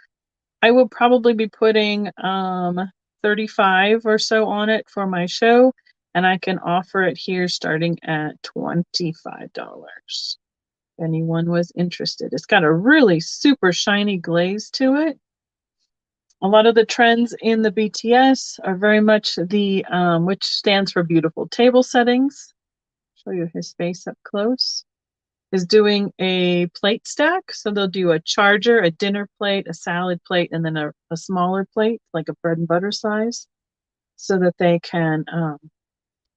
I will probably be putting 35 or so on it for my show, and I can offer it here starting at $25. If anyone was interested. It's got a really super shiny glaze to it. A lot of the trends in the BTS are very much the, which stands for beautiful table settings. Show you his face up close. Is doing a plate stack. So they'll do a charger, a dinner plate, a salad plate, and then a smaller plate, like a bread and butter size, so that they can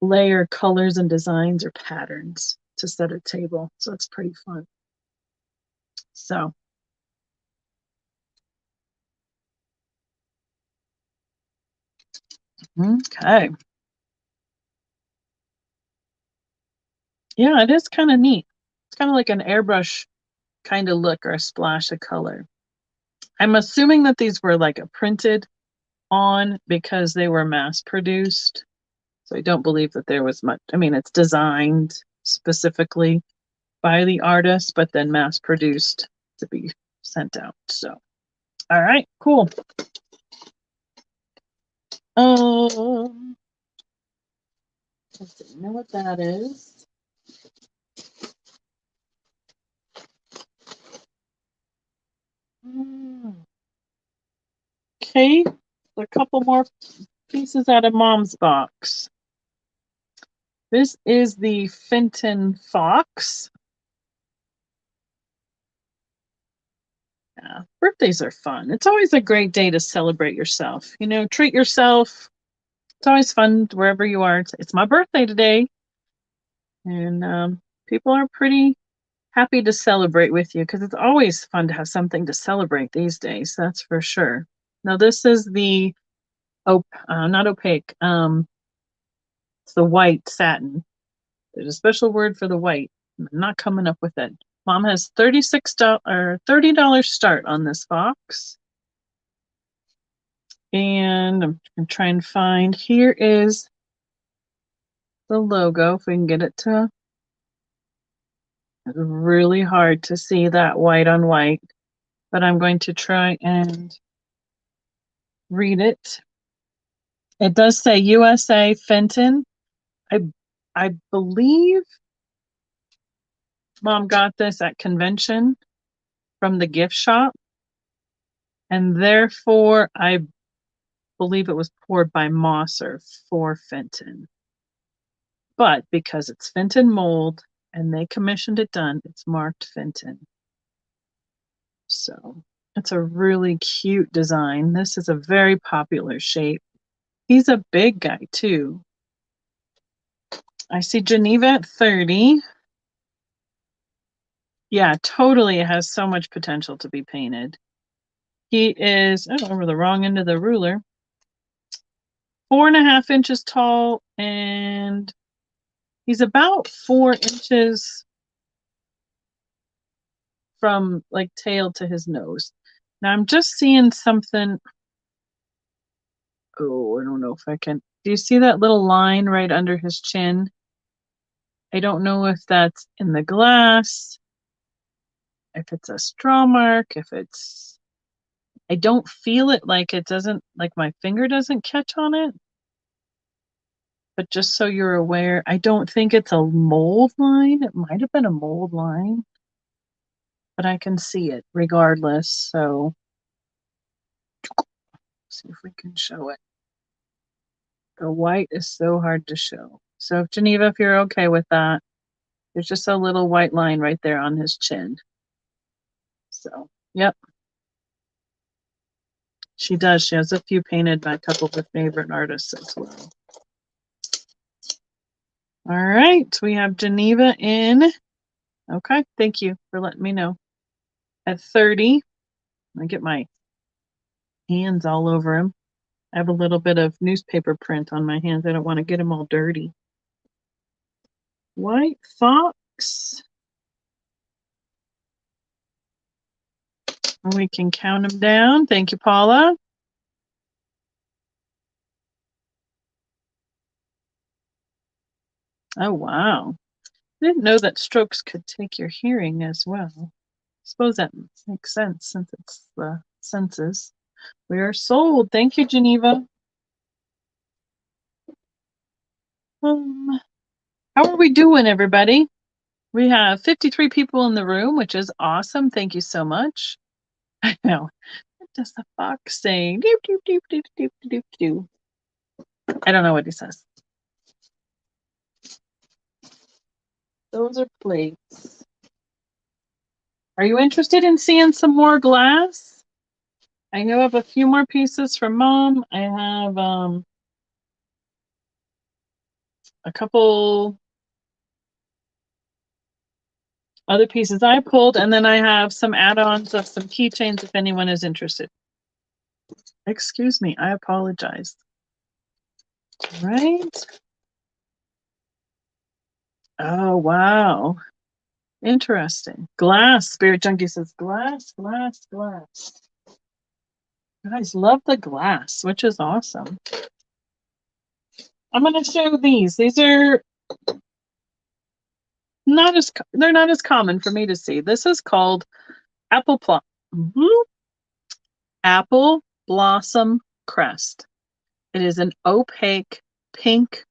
layer colors and designs or patterns to set a table. So it's pretty fun. So okay. Yeah, it is kind of neat. It's kind of like an airbrush kind of look or a splash of color. I'm assuming that these were like a printed on because they were mass produced. So I don't believe that there was much. I mean, it's designed specifically by the artist, but then mass produced to be sent out. So, all right, cool. Let's see, you know what that is? Okay, a couple more pieces out of Mom's box. This is the Fenton Fox. Yeah, birthdays are fun. It's always a great day to celebrate yourself. You know, treat yourself. It's always fun wherever you are. It's my birthday today. And people are pretty happy to celebrate with you because it's always fun to have something to celebrate these days. That's for sure. Now, this is the, not opaque, it's the white satin. There's a special word for the white. I'm not coming up with it. Mom has $36 or $30 start on this box. And I'm going to try and find, here is the logo, if we can get it to, it's really hard to see that white on white, but I'm going to try and read it. It does say USA Fenton. I believe Mom got this at convention from the gift shop, and therefore I believe it was poured by Mosser for Fenton. But because it's Fenton mold and they commissioned it done, it's marked Fenton. So it's a really cute design. This is a very popular shape. He's a big guy too. I see Geneva at 30. Yeah, totally. It has so much potential to be painted. He is, oh, over the wrong end of the ruler, 4.5 inches tall, and he's about 4 inches from like tail to his nose. Now I'm just seeing something. Oh, I don't know if I can. Do you see that little line right under his chin? I don't know if that's in the glass, if it's a straw mark, if it's, I don't feel it, like it doesn't, like my finger doesn't catch on it. But just so you're aware, I don't think it's a mold line. It might have been a mold line, but I can see it regardless. So see if we can show it. The white is so hard to show. So if Geneva, if you're okay with that, there's just a little white line right there on his chin. So, yep. She does. She has a few painted by a couple of her favorite artists as well. All right, we have Geneva in. Okay, thank you for letting me know. At 30, I get my hands all over him. I have a little bit of newspaper print on my hands. I don't want to get them all dirty. White fox. We can count them down. Thank you, Paula. Oh, wow. Didn't know that strokes could take your hearing as well. Suppose that makes sense since it's the senses. We are sold. Thank you, Geneva. How are we doing, everybody? We have 53 people in the room, which is awesome. Thank you so much. I know. What does the fox say? Doop, doop, doop, doop, doop, doop, doop. I don't know what he says. Those are plates. Are you interested in seeing some more glass? I know I have a few more pieces from Mom. I have a couple other pieces I pulled, and then I have some add-ons of some keychains if anyone is interested. Excuse me, I apologize. Right? Oh, wow. Interesting. Glass. Spirit Junkie says glass, glass, glass. You guys love the glass, which is awesome. I'm going to show these. These are they're not as common for me to see. This is called apple blossom crest. It is an opaque pink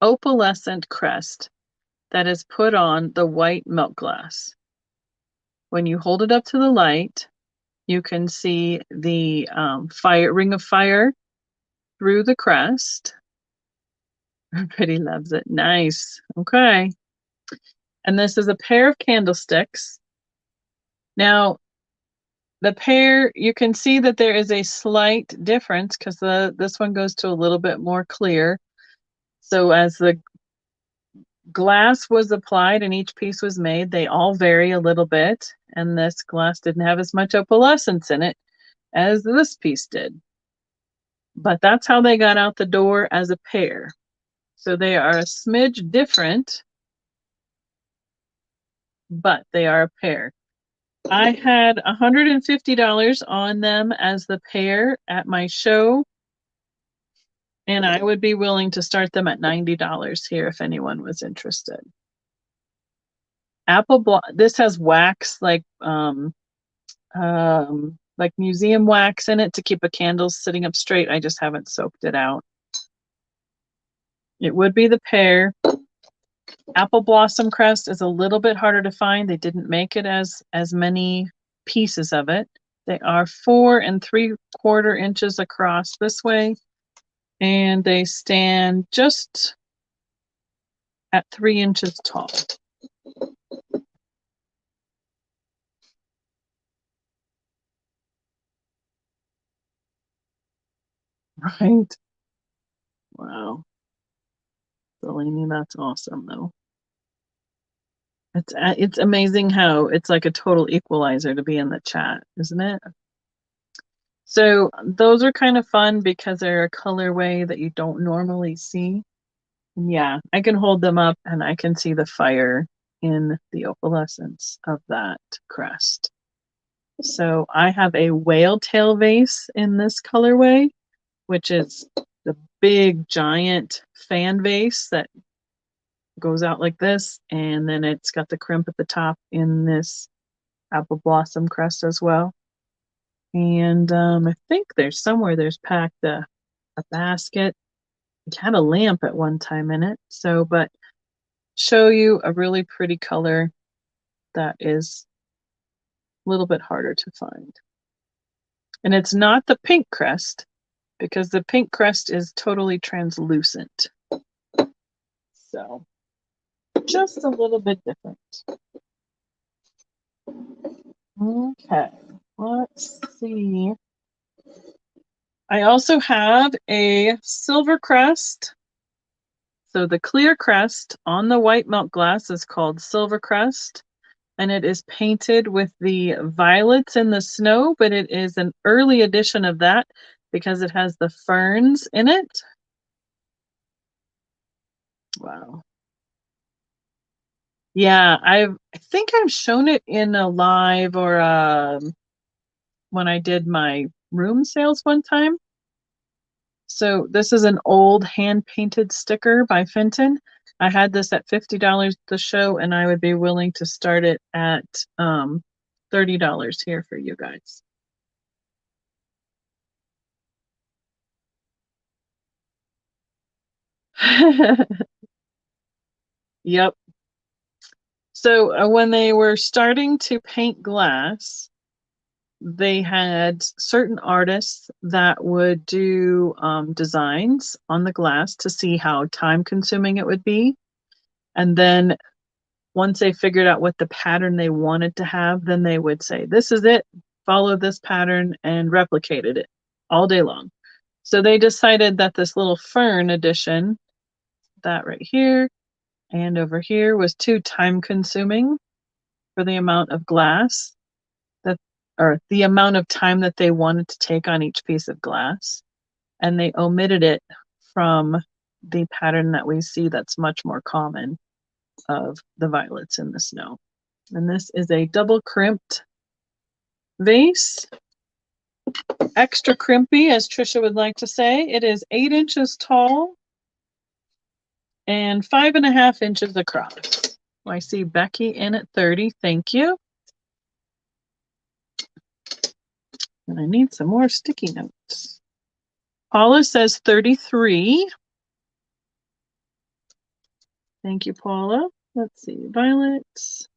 opalescent crest that is put on the white milk glass. When you hold it up to the light, you can see the ring of fire through the crest. Everybody loves it. Nice. Okay. And this is a pair of candlesticks. Now, the pair, you can see that there is a slight difference because this one goes to a little bit more clear. So as the glass was applied and each piece was made, they all vary a little bit. And this glass didn't have as much opalescence in it as this piece did. But that's how they got out the door as a pair. So they are a smidge different, but they are a pair. I had $150 on them as the pair at my show, and I would be willing to start them at $90 here if anyone was interested. This has wax like museum wax in it to keep a candle sitting up straight. I just haven't soaked it out. It would be the pair. Apple Blossom Crest is a little bit harder to find. They didn't make it as many pieces of it. They are 4 3/4 inches across this way, and they stand just at 3 inches tall. Right? Wow. Delaney, that's awesome though. It's amazing how it's like a total equalizer to be in the chat, isn't it? So those are kind of fun because they're a colorway that you don't normally see. And yeah, I can hold them up and I can see the fire in the opalescence of that crest. So I have a whale tail vase in this colorway, which is the big giant fan vase that goes out like this, and then it's got the crimp at the top in this apple blossom crest as well. And I think there's packed a basket. It had a lamp at one time in it. So, but show you a really pretty color that is a little bit harder to find. And it's not the pink crest because the pink crest is totally translucent. So just a little bit different. Okay, let's see. I also have a silver crest. So the clear crest on the white milk glass is called silver crest, and it is painted with the violets in the snow, but it is an early edition of that because it has the ferns in it. Wow. Yeah, I think I've shown it in a live or when I did my room sales one time. So this is an old hand-painted sticker by Fenton. I had this at $50 the show, and I would be willing to start it at $30 here for you guys. Yep. So when they were starting to paint glass, they had certain artists that would do designs on the glass to see how time consuming it would be. And then once they figured out what the pattern they wanted to have, then they would say, this is it, follow this pattern, and replicated it all day long. So they decided that this little fern edition, that right here and over here, was too time consuming for the amount of glass that, or the amount of time that they wanted to take on each piece of glass. And they omitted it from the pattern that we see that's much more common of the violets in the snow. And this is a double crimped vase. Extra crimpy, as Trisha would like to say. It is 8 inches tall and 5.5 inches across. I see Becky in at 30. Thank you. And I need some more sticky notes. Paula says 33. Thank you, Paula. Let's see, violets.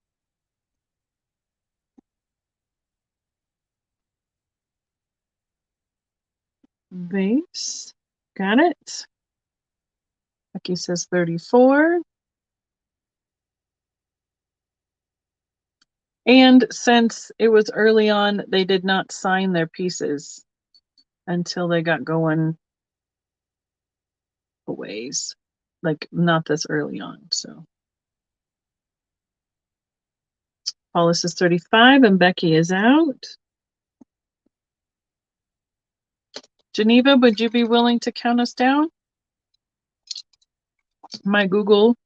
Vase. Got it. Becky says 34. And since it was early on, they did not sign their pieces until they got going a ways. Like, not this early on, so. Paula says 35 and Becky is out. Geneva, would you be willing to count us down? My Google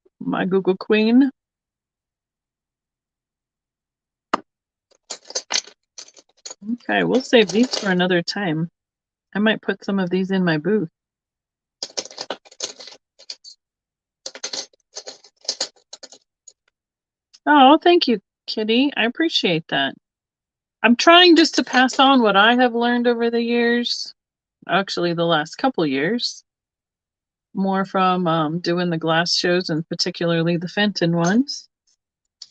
queen. Okay, we'll save these for another time. I might put some of these in my booth. Oh, thank you, Kitty. I appreciate that. I'm trying just to pass on what I have learned over the years. Actually, the last couple years. More from doing the glass shows and particularly the Fenton ones.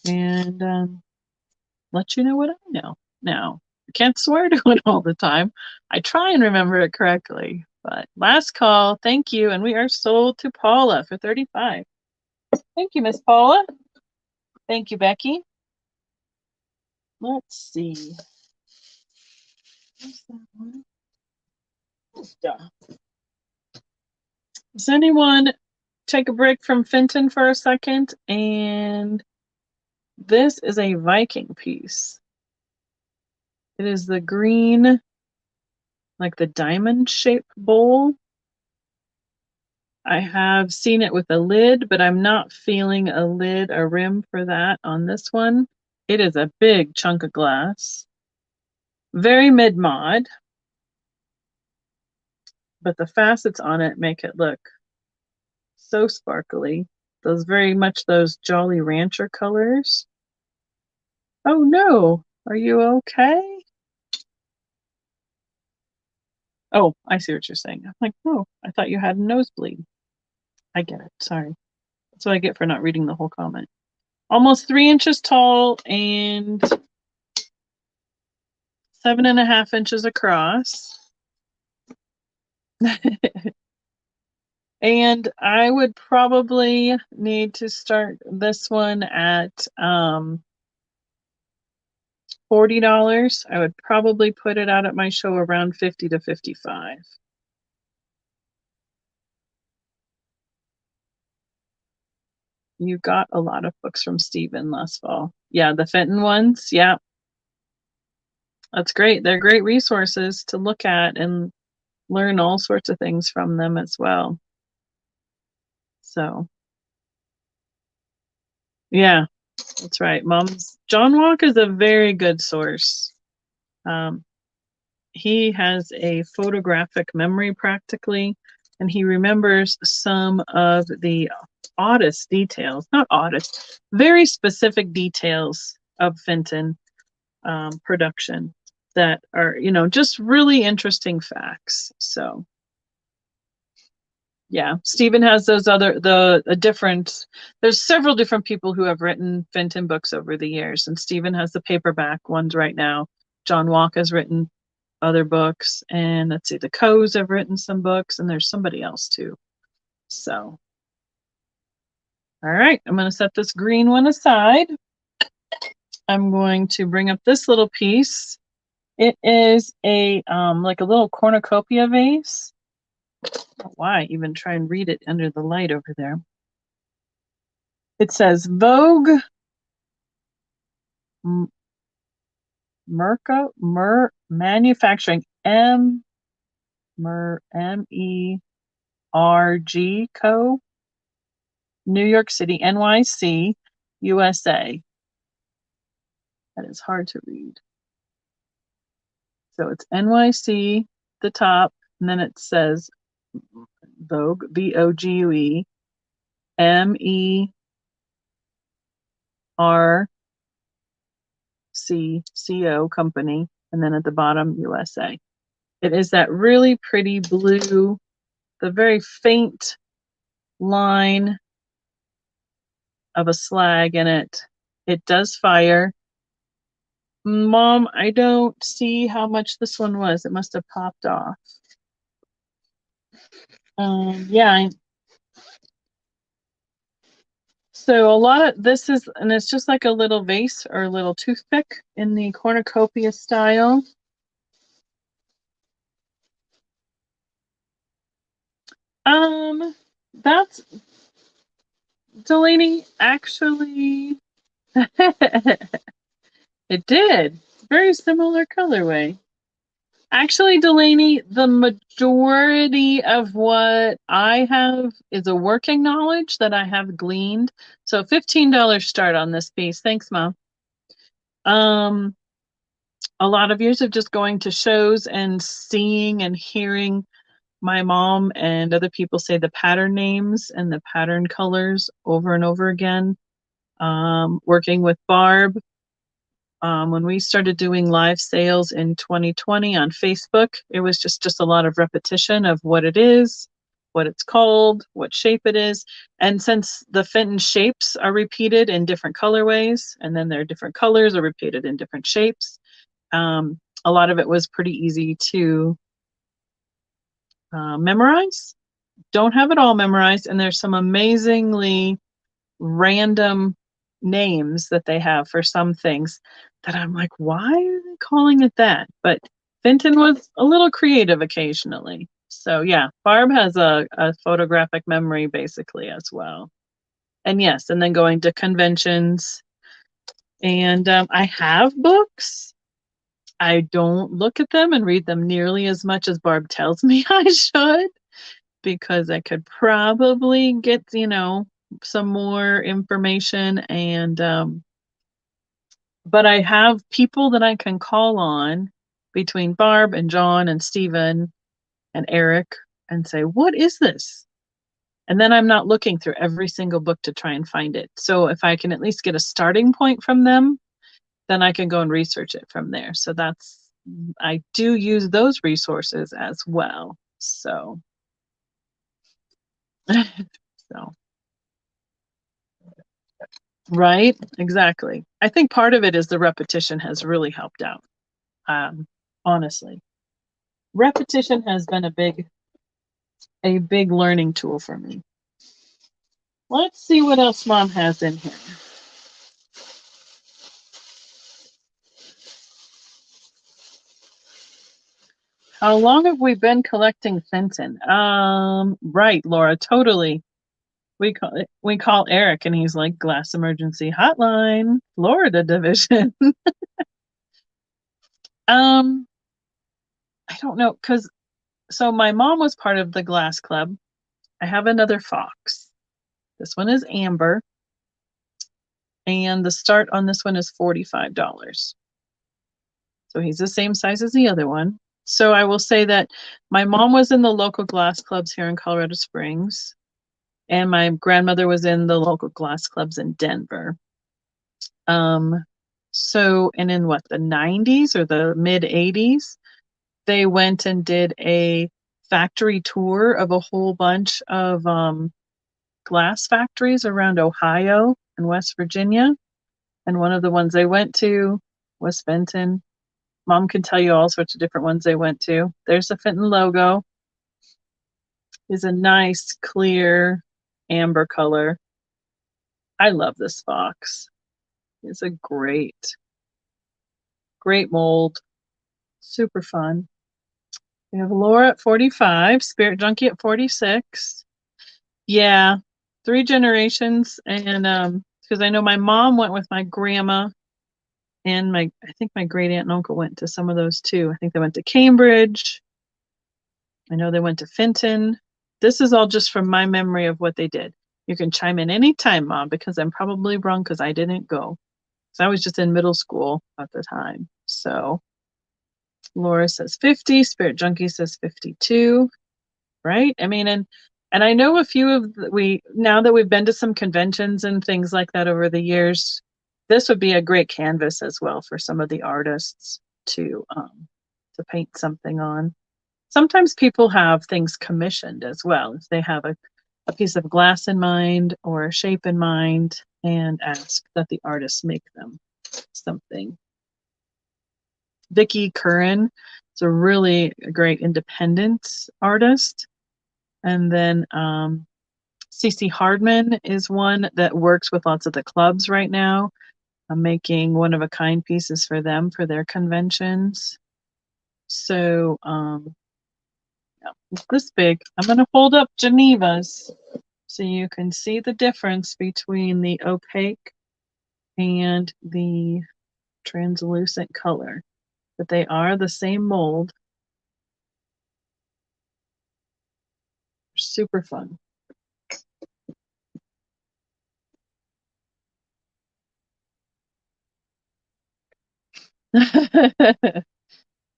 And let you know what I know. Now, I can't swear to it all the time. I try and remember it correctly. But last call, thank you. And we are sold to Paula for 35. Thank you, Miss Paula. Thank you, Becky. Let's see. Where's that one? Does anyone take a break from Fenton for a second? And this is a Viking piece. It is the green, like the diamond shaped bowl. I have seen it with a lid, but I'm not feeling a lid, a rim for that on this one. It is a big chunk of glass. Very mid-mod. But the facets on it make it look so sparkly. Very much those Jolly Rancher colors. Oh no, are you okay? Oh, I see what you're saying. I'm like, oh, I thought you had a nosebleed. I get it, sorry. That's what I get for not reading the whole comment. Almost 3 inches tall and 7.5 inches across. And I would probably need to start this one at $40. I would probably put it out at my show around 50 to 55. You got a lot of books from Stephen last fall. Yeah, the Fenton ones. Yeah. That's great. They're great resources to look at and learn all sorts of things from them as well. So, yeah, that's right. John Walk is a very good source. He has a photographic memory practically. and he remembers some of the oddest details, not oddest, very specific details of Fenton production that are, you know, just really interesting facts. So yeah, Stephen has those other, there's several different people who have written Fenton books over the years, and Stephen has the paperback ones right now. John Walk has written other books, and let's see, the Coes have written some books, and there's somebody else too. So, all right, I'm going to set this green one aside. I'm going to bring up this little piece. It is a like a little cornucopia vase. Why even try and read it under the light over there? It says Vogue Manufacturing, MERG Co. New York City, NYC, USA. That is hard to read. So it's NYC, the top, and then it says Vogue, VOGUE, MERCCO company, and then at the bottom, USA. It is that really pretty blue, the very faint line of a slag in it. It does fire. Mom, I don't see how much this one was. It must have popped off. Yeah. So a lot of this is, and it's just like a little vase or a little toothpick in the cornucopia style. That's Delaney, actually. It did. Very similar colorway. Actually, Delaney, the majority of what I have is a working knowledge that I have gleaned. So $15 start on this piece. Thanks, Mom. A lot of years of just going to shows and seeing and hearing my mom and other people say the pattern names and the pattern colors over and over again. Working with Barb. When we started doing live sales in 2020 on Facebook, it was just a lot of repetition of what it is, what it's called, what shape it is. And since the Fenton shapes are repeated in different colorways, and then their different colors are repeated in different shapes, a lot of it was pretty easy to memorize. Don't have it all memorized, and there's some amazingly random names that they have for some things that I'm like, why are they calling it that? But Fenton was a little creative occasionally. So yeah, Barb has a photographic memory basically as well. And yes, and then going to conventions. And I have books. I don't look at them and read them nearly as much as Barb tells me I should, because I could probably get, you know, some more information. And but I have people that I can call on between Barb and John and Stephen and Eric and say, what is this? And then I'm not looking through every single book to try and find it. So if I can at least get a starting point from them, then I can go and research it from there. So that's, I do use those resources as well. So so right, exactly. I think part of it is the repetition has really helped out. Honestly, repetition has been a big learning tool for me. Let's see what else Mom has in here. How long have we been collecting Fenton? Right, Laura, totally. We call Eric and he's like, Glass Emergency Hotline, Florida Division. I don't know, because so my mom was part of the Glass Club. I have another fox. This one is Amber. And the start on this one is $45. So he's the same size as the other one. So I will say that my mom was in the local glass clubs here in Colorado Springs, and my grandmother was in the local glass clubs in Denver. So, and in what, the 90s or the mid 80s, they went and did a factory tour of a whole bunch of glass factories around Ohio and West Virginia. And one of the ones they went to was Fenton. Mom can tell you all sorts of different ones they went to. There's the Fenton logo. It's a nice, clear amber color. I love this box. It's a great mold. Super fun. We have Laura at 45, Spirit Junkie at 46. Yeah, 3 generations. And because I know my mom went with my grandma, and I think my great aunt and uncle went to some of those too. I think they went to Cambridge. I know they went to Fenton. This is all just from my memory of what they did. You can chime in anytime, Mom, because I'm probably wrong because I didn't go. So I was just in middle school at the time. So Laura says 50, Spirit Junkie says 52, right? I mean, and I know a few of now that we've been to some conventions and things like that over the years, this would be a great canvas as well for some of the artists to paint something on. Sometimes people have things commissioned as well. If they have a piece of glass in mind or a shape in mind and ask that the artist make them something. Vicki Curran is a really great independent artist. And then CC Hardman is one that works with lots of the clubs right now. I'm making one-of-a-kind pieces for them for their conventions. So yeah, it's this big. I'm going to hold up Geneva's so you can see the difference between the opaque and the translucent color. But they are the same mold. Super fun.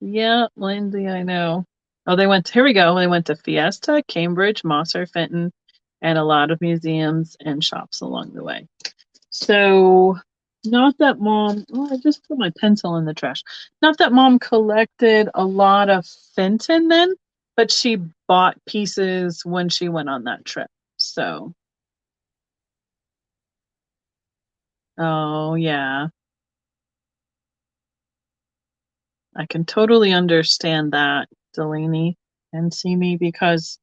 Yeah, Lindsay, I know. Oh, here we go. They went to Fiesta, Cambridge, Mosser, Fenton, and a lot of museums and shops along the way. So, not that Mom, I just put my pencil in the trash. Not that Mom collected a lot of Fenton then, but she bought pieces when she went on that trip. So, oh, yeah. I can totally understand that, Delaney and Simi, because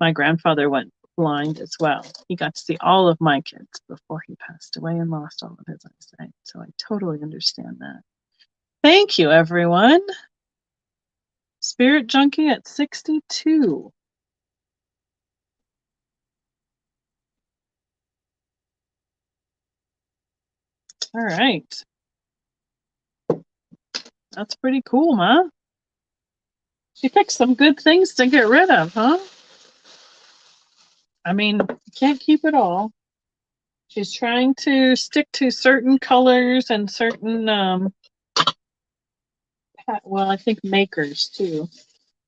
my grandfather went blind as well. He got to see all of my kids before he passed away and lost all of his eyesight. So I totally understand that. Thank you, everyone. Spirit Junkie at 62. All right. That's pretty cool, huh? She picked some good things to get rid of, huh? I mean, you can't keep it all. She's trying to stick to certain colors and certain, well, I think makers too.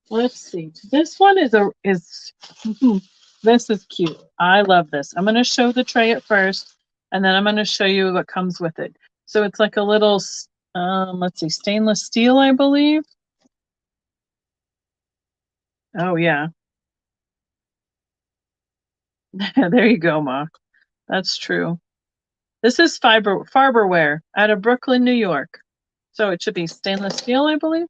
Let's see. This one is this is cute. I love this. I'm going to show the tray at first, and then I'm going to show you what comes with it. So it's like a little, let's see, stainless steel, I believe. Oh yeah. There you go, Ma. That's true. This is Farberware out of Brooklyn, New York. So it should be stainless steel, I believe.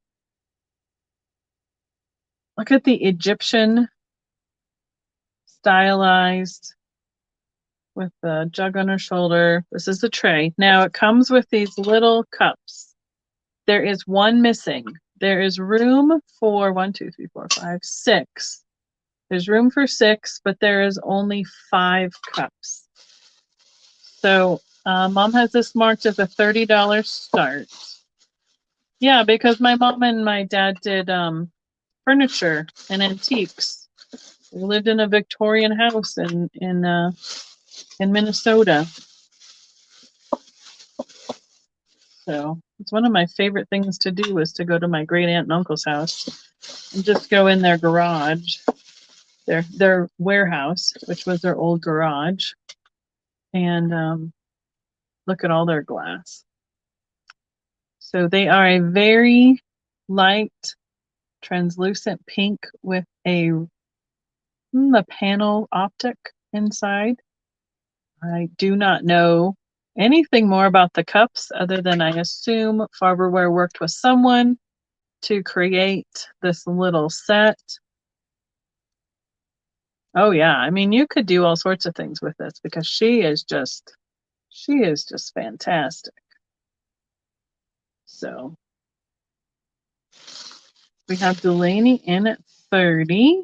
Look at the Egyptian stylized with the jug on her shoulder. This is the tray. Now it comes with these little cups. There is one missing. There is room for 1, 2, 3, 4, 5, 6. There's room for 6, but there is only 5 cups. So Mom has this marked as a $30 start. Yeah, because my mom and my dad did furniture and antiques. We lived in a Victorian house in Minnesota. So it's one of my favorite things to do is to go to my great aunt and uncle's house and just go in their garage, their warehouse, which was their old garage, and look at all their glass. So they are a very light, translucent pink with a panel optic inside. I do not know anything more about the cups other than I assume Farberware worked with someone to create this little set. Oh yeah, I mean you could do all sorts of things with this because she is just fantastic. So we have Delaney in at 30.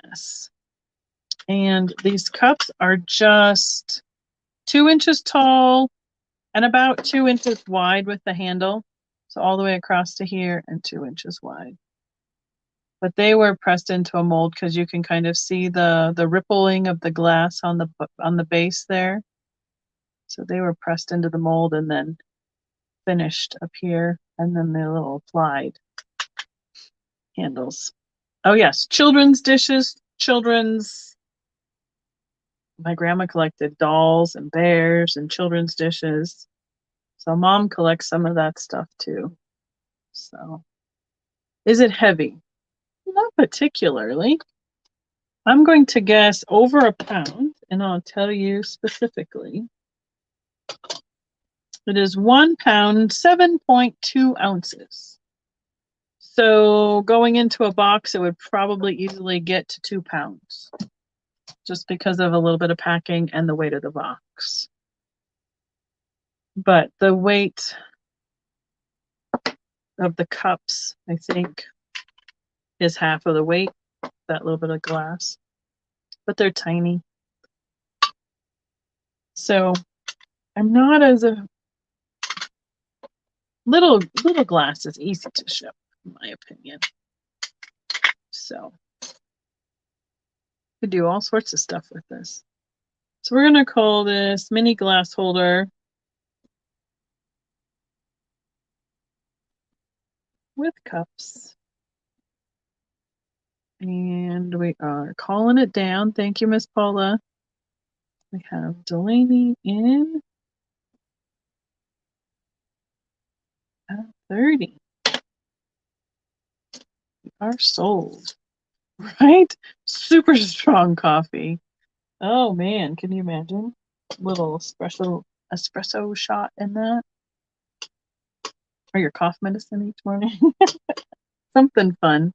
Yes. And these cups are just 2 inches tall and about 2 inches wide with the handle. So all the way across to here and 2 inches wide. But they were pressed into a mold because you can kind of see the rippling of the glass on the base there. So they were pressed into the mold and then finished up here, and then the little applied handles. Oh yes, children's dishes, my grandma collected dolls and bears and children's dishes. So mom collects some of that stuff too. So is it heavy? Not particularly. I'm going to guess over a pound, and I'll tell you specifically. It is 1 pound, 7.2 ounces. So going into a box, it would probably easily get to 2 pounds, just because of a little bit of packing and the weight of the box. But the weight of the cups, I think, is half of the weight, that little bit of glass. But they're tiny. So I'm not as a little glass is easy to ship, in my opinion. So could do all sorts of stuff with this. So we're going to call this mini glass holder with cups. And we are calling it down. Thank you, Miss Paula. We have Delaney in at 30. We are sold. Right? Super strong coffee. Oh man, can you imagine? Little espresso shot in that. Or your cough medicine each morning. Something fun.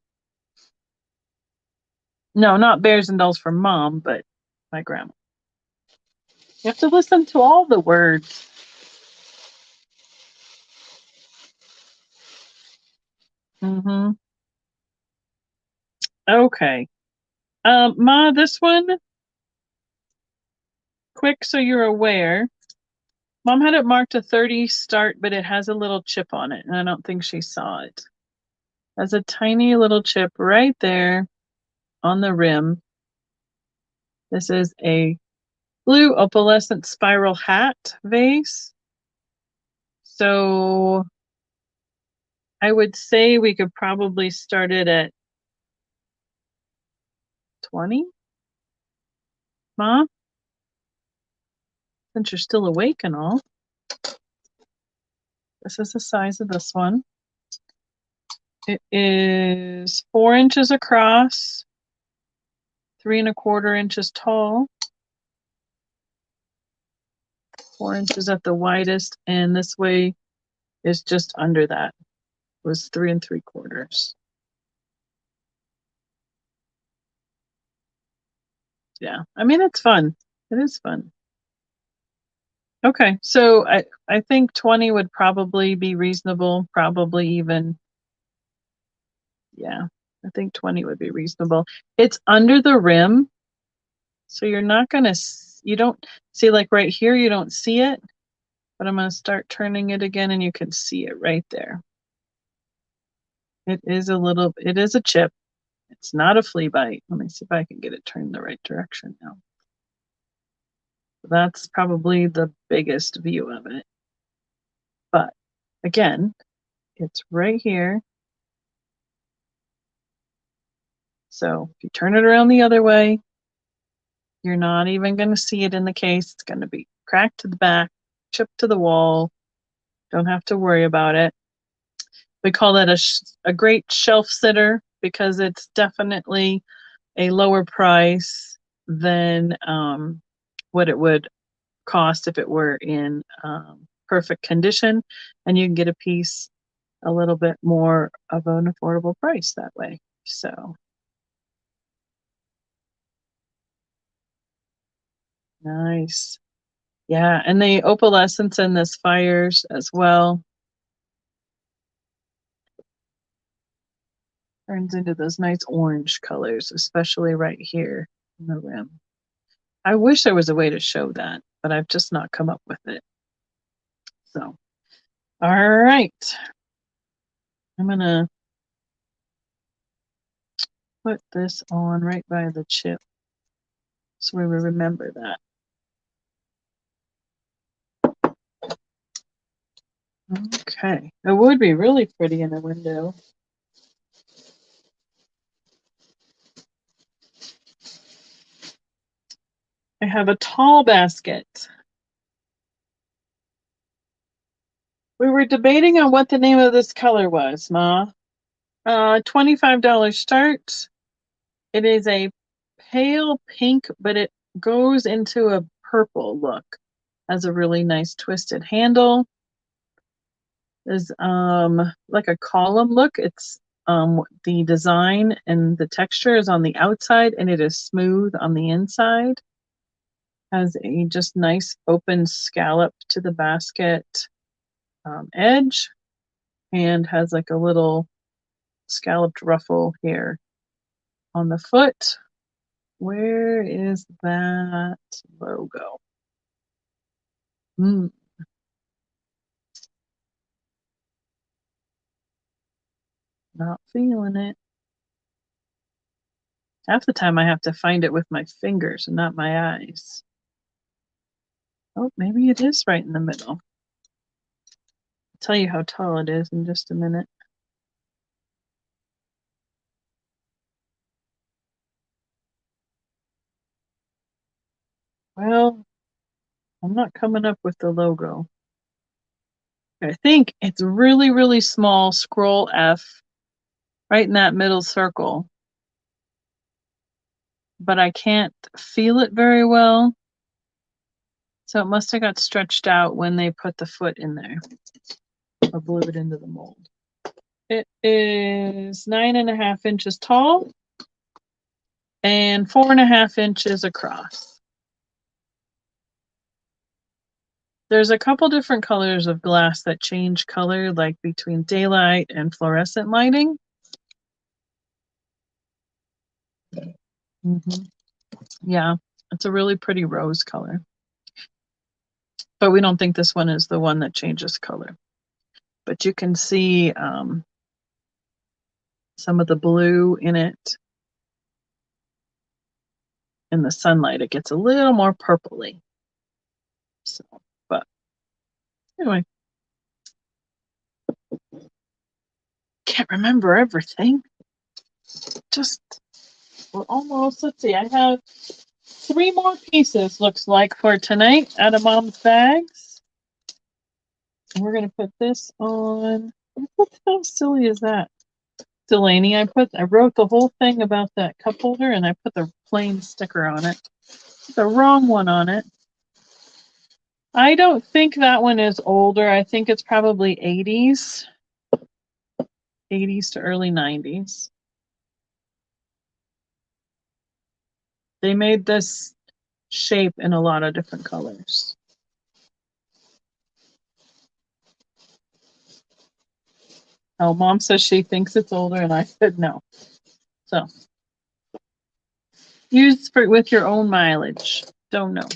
No, not bears and dolls for mom, but my grandma. You have to listen to all the words. Mm-hmm. Okay. Ma, this one, quick so you're aware. Mom had it marked a 30 start, but it has a little chip on it, and I don't think she saw it. It has a tiny little chip right there on the rim. This is a blue opalescent spiral hat vase. So I would say we could probably start it at 20. Ma, since you're still awake and all. This is the size of this one. It is 4 inches across, 3¼ inches tall, 4 inches at the widest, and this way is just under that. It was 3¾ Yeah, I mean, it's fun. It is fun. Okay, so I think 20 would probably be reasonable, probably even, yeah, I think 20 would be reasonable. It's under the rim, so you're not gonna, you don't see, like right here, you don't see it, but I'm gonna start turning it again and you can see it right there. It is a chip. It's not a flea bite. Let me see if I can get it turned the right direction now. That's probably the biggest view of it. But again, it's right here. So if you turn it around the other way, you're not even going to see it in the case. It's going to be cracked to the back, chipped to the wall. Don't have to worry about it. We call that a great shelf sitter because it's definitely a lower price than what it would cost if it were in perfect condition. And you can get a piece a little bit more of an affordable price that way. So nice. Yeah, and the opalescence in this fires as well. Turns into those nice orange colors, especially right here in the rim. I wish there was a way to show that, but I've just not come up with it. So, all right. I'm gonna put this on right by the chip so we remember that. Okay, it would be really pretty in a window. I have a tall basket. We were debating on what the name of this color was, Ma. $25 start. It is a pale pink, but it goes into a purple look. Has a really nice twisted handle. Is like a column look. It's the design and the texture is on the outside and it is smooth on the inside. Has a just nice open scallop to the basket edge and has like a little scalloped ruffle here on the foot. Where is that logo? Not feeling it. Half the time I have to find it with my fingers and not my eyes. Oh, maybe it is right in the middle. I'll tell you how tall it is in just a minute. Well, I'm not coming up with the logo. I think it's really, really small, scroll F, right in that middle circle. But I can't feel it very well. So it must have got stretched out when they put the foot in there or blew it into the mold. It is 9.5 inches tall and 4.5 inches across. There's a couple different colors of glass that change color, like between daylight and fluorescent lighting. Yeah, it's a really pretty rose color. But we don't think this one is the one that changes color. But you can see some of the blue in it. In the sunlight, it gets a little more purpley. So, but anyway, can't remember everything. Just, we're almost, let's see, I have 3 more pieces, looks like, for tonight out of Mom's bags. And we're going to put this on. How silly is that? Delaney, I wrote the whole thing about that cup holder and I put the plain sticker on it. The wrong one on it. I don't think that one is older. I think it's probably 80s. 80s to early 90s. They made this shape in a lot of different colors. Oh, Mom says she thinks it's older, and I said no. So, use with your own mileage. Don't know.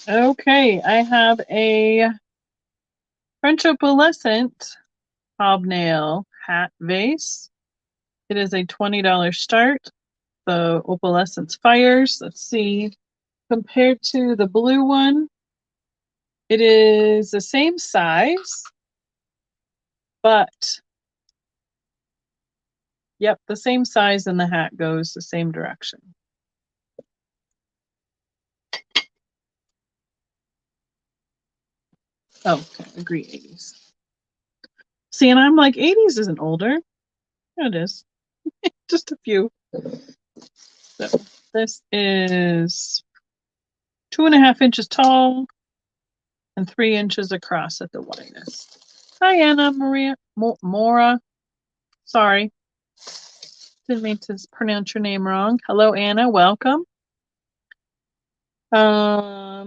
Okay, I have a French opalescent hobnail hat vase. It is a $20 start. The opalescence fires. Let's see. Compared to the blue one, It is the same size, but yep, the same size, and the hat goes the same direction. Oh, okay, agree 80s. See, and I'm like, 80s isn't older. Yeah, it is. Just a few. So this is 2.5 inches tall and 3 inches across at the widest. Hi, Anna Maria Mora. Sorry. Didn't mean to pronounce your name wrong. Hello, Anna. Welcome. I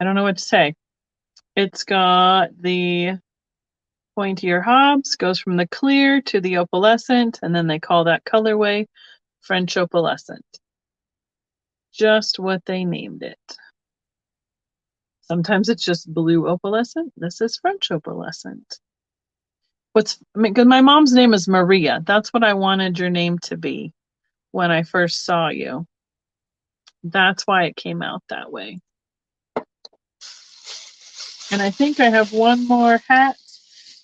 don't know what to say. It's got the pointier hobs, goes from the clear to the opalescent, and then they call that colorway French opalescent. Just what they named it. Sometimes it's just blue opalescent. This is French opalescent. Because my mom's name is Maria. That's what I wanted your name to be when I first saw you. That's why it came out that way. And I think I have one more hat,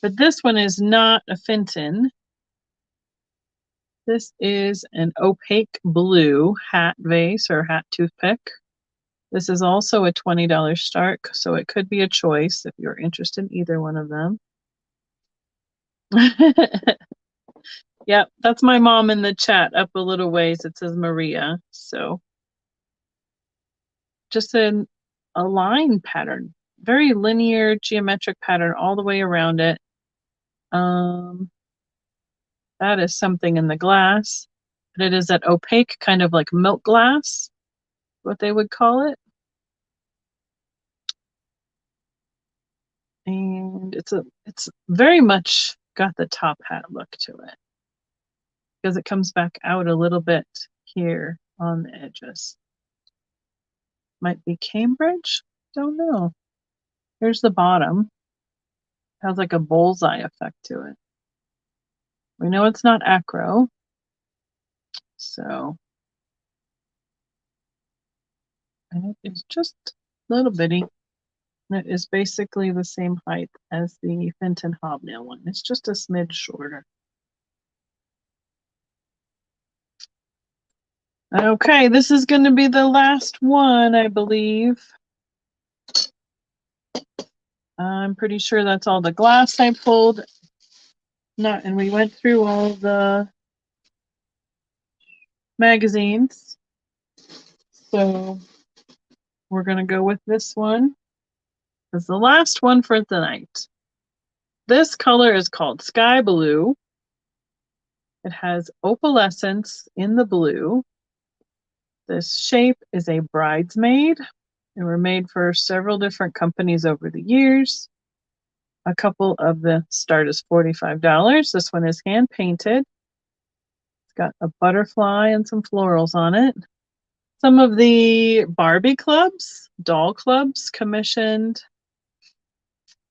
but this one is not a Fenton. This is an opaque blue hat vase or hat toothpick. This is also a $20 start, so it could be a choice if you're interested in either one of them. Yep, that's my mom in the chat up a little ways. It says Maria. So just a line pattern, very linear geometric pattern all the way around it. That is something in the glass. And it is that opaque kind of like milk glass, what they would call it. And it's very much got the top hat look to it, because it comes back out a little bit here on the edges. Might be Cambridge, don't know. Here's the bottom. Has like a bullseye effect to it. We know it's not acro, so, and it is just a little bitty. And it is basically the same height as the Fenton hobnail one. It's just a smidge shorter. Okay, this is going to be the last one, I believe. I'm pretty sure that's all the glass I pulled. And we went through all the magazines. So we're going to go with this one as the last one for the night. This color is called Sky Blue. It has opalescence in the blue. This shape is a bridesmaid. They were made for several different companies over the years. A couple of the start is $45. This one is hand painted. It's got a butterfly and some florals on it. Some of the Barbie clubs, doll clubs, commissioned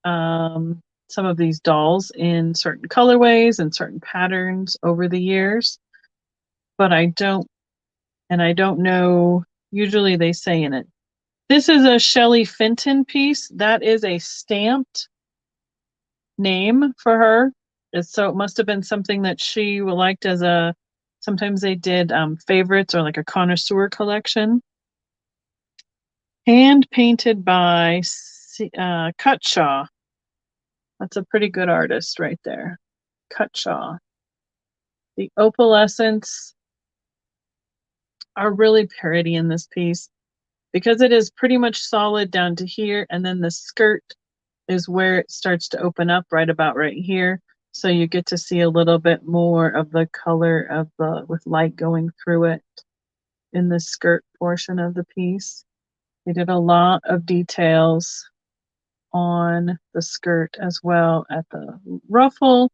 some of these dolls in certain colorways and certain patterns over the years. But I don't know, usually they say in it. This is a Shelley Fenton piece. That is a stamped name for her. So it must have been something that she liked as a, sometimes they did favorites or like a connoisseur collection. Hand painted by Cutshaw. That's a pretty good artist right there. Cutshaw. The opalescents are really pretty in this piece because it is pretty much solid down to here, and then the skirt is where it starts to open up right about right here. So you get to see a little bit more of the color of the, with light going through it in the skirt portion of the piece. They did a lot of details on the skirt as well at the ruffle,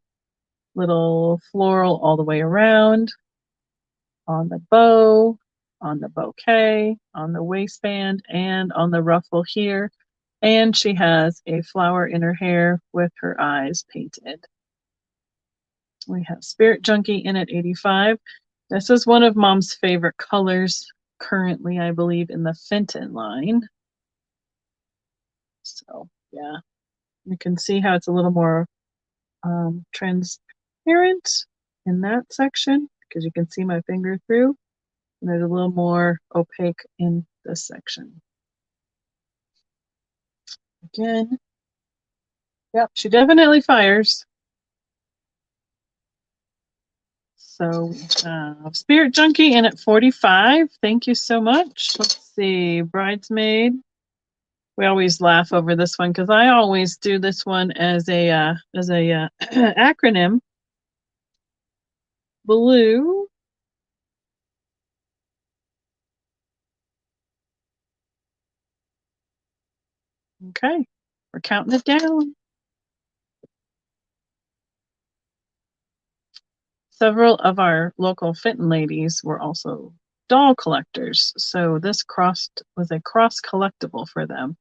little floral all the way around, on the bow, on the bouquet, on the waistband, and on the ruffle here. And she has a flower in her hair with her eyes painted. We have Spirit Junkie in at 85. This is one of Mom's favorite colors currently, I believe, in the Fenton line. So yeah, you can see how it's a little more transparent in that section because you can see my finger through. And there's a little more opaque in this section. Again, yep, she definitely fires. So we have Spirit Junkie in at 45. Thank you so much. Let's see, Bridesmaid. We always laugh over this one because I always do this one as a acronym. Blue. Okay, we're counting it down. Several of our local Fenton ladies were also doll collectors, so this was a cross collectible for them.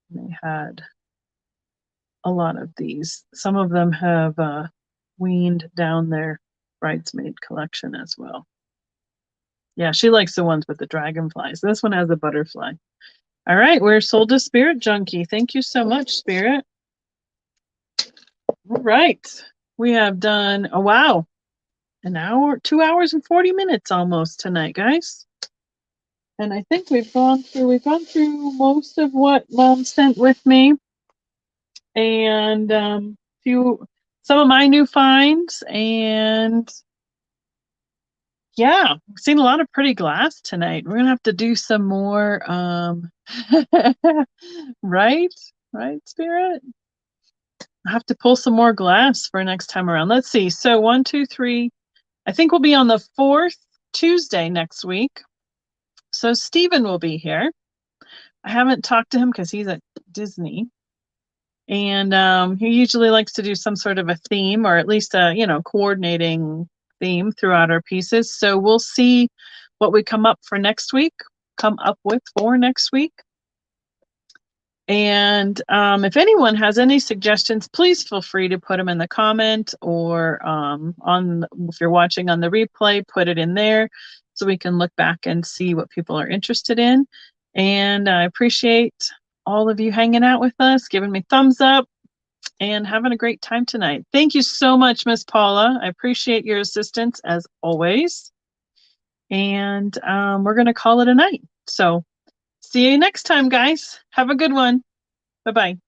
They had a lot of these. Some of them have weaned down their bridesmaid collection as well. Yeah, she likes the ones with the dragonflies. This one has a butterfly. All right, we're sold to Spirit Junkie. Thank you so much, Spirit. All right, we have done, oh wow, an hour, 2 hours and 40 minutes almost tonight, guys. And I think we've gone through most of what Mom sent with me, and some of my new finds, and yeah, we've seen a lot of pretty glass tonight. We're gonna have to do some more, right, Spirit. I have to pull some more glass for next time around. Let's see. So 1, 2, 3. I think we'll be on the 4th Tuesday next week. So Stephen will be here. I haven't talked to him because he's at Disney. And he usually likes to do some sort of a theme, or at least a coordinating theme throughout our pieces. So we'll see what we come up with for next week. And if anyone has any suggestions, please feel free to put them in the comment, or if you're watching on the replay, put it in there so we can look back and see what people are interested in. And I appreciate all of you hanging out with us, giving me thumbs up, and having a great time tonight. Thank you so much, Miss Paula. I appreciate your assistance as always. And we're going to call it a night. So see you next time, guys. Have a good one. Bye-bye.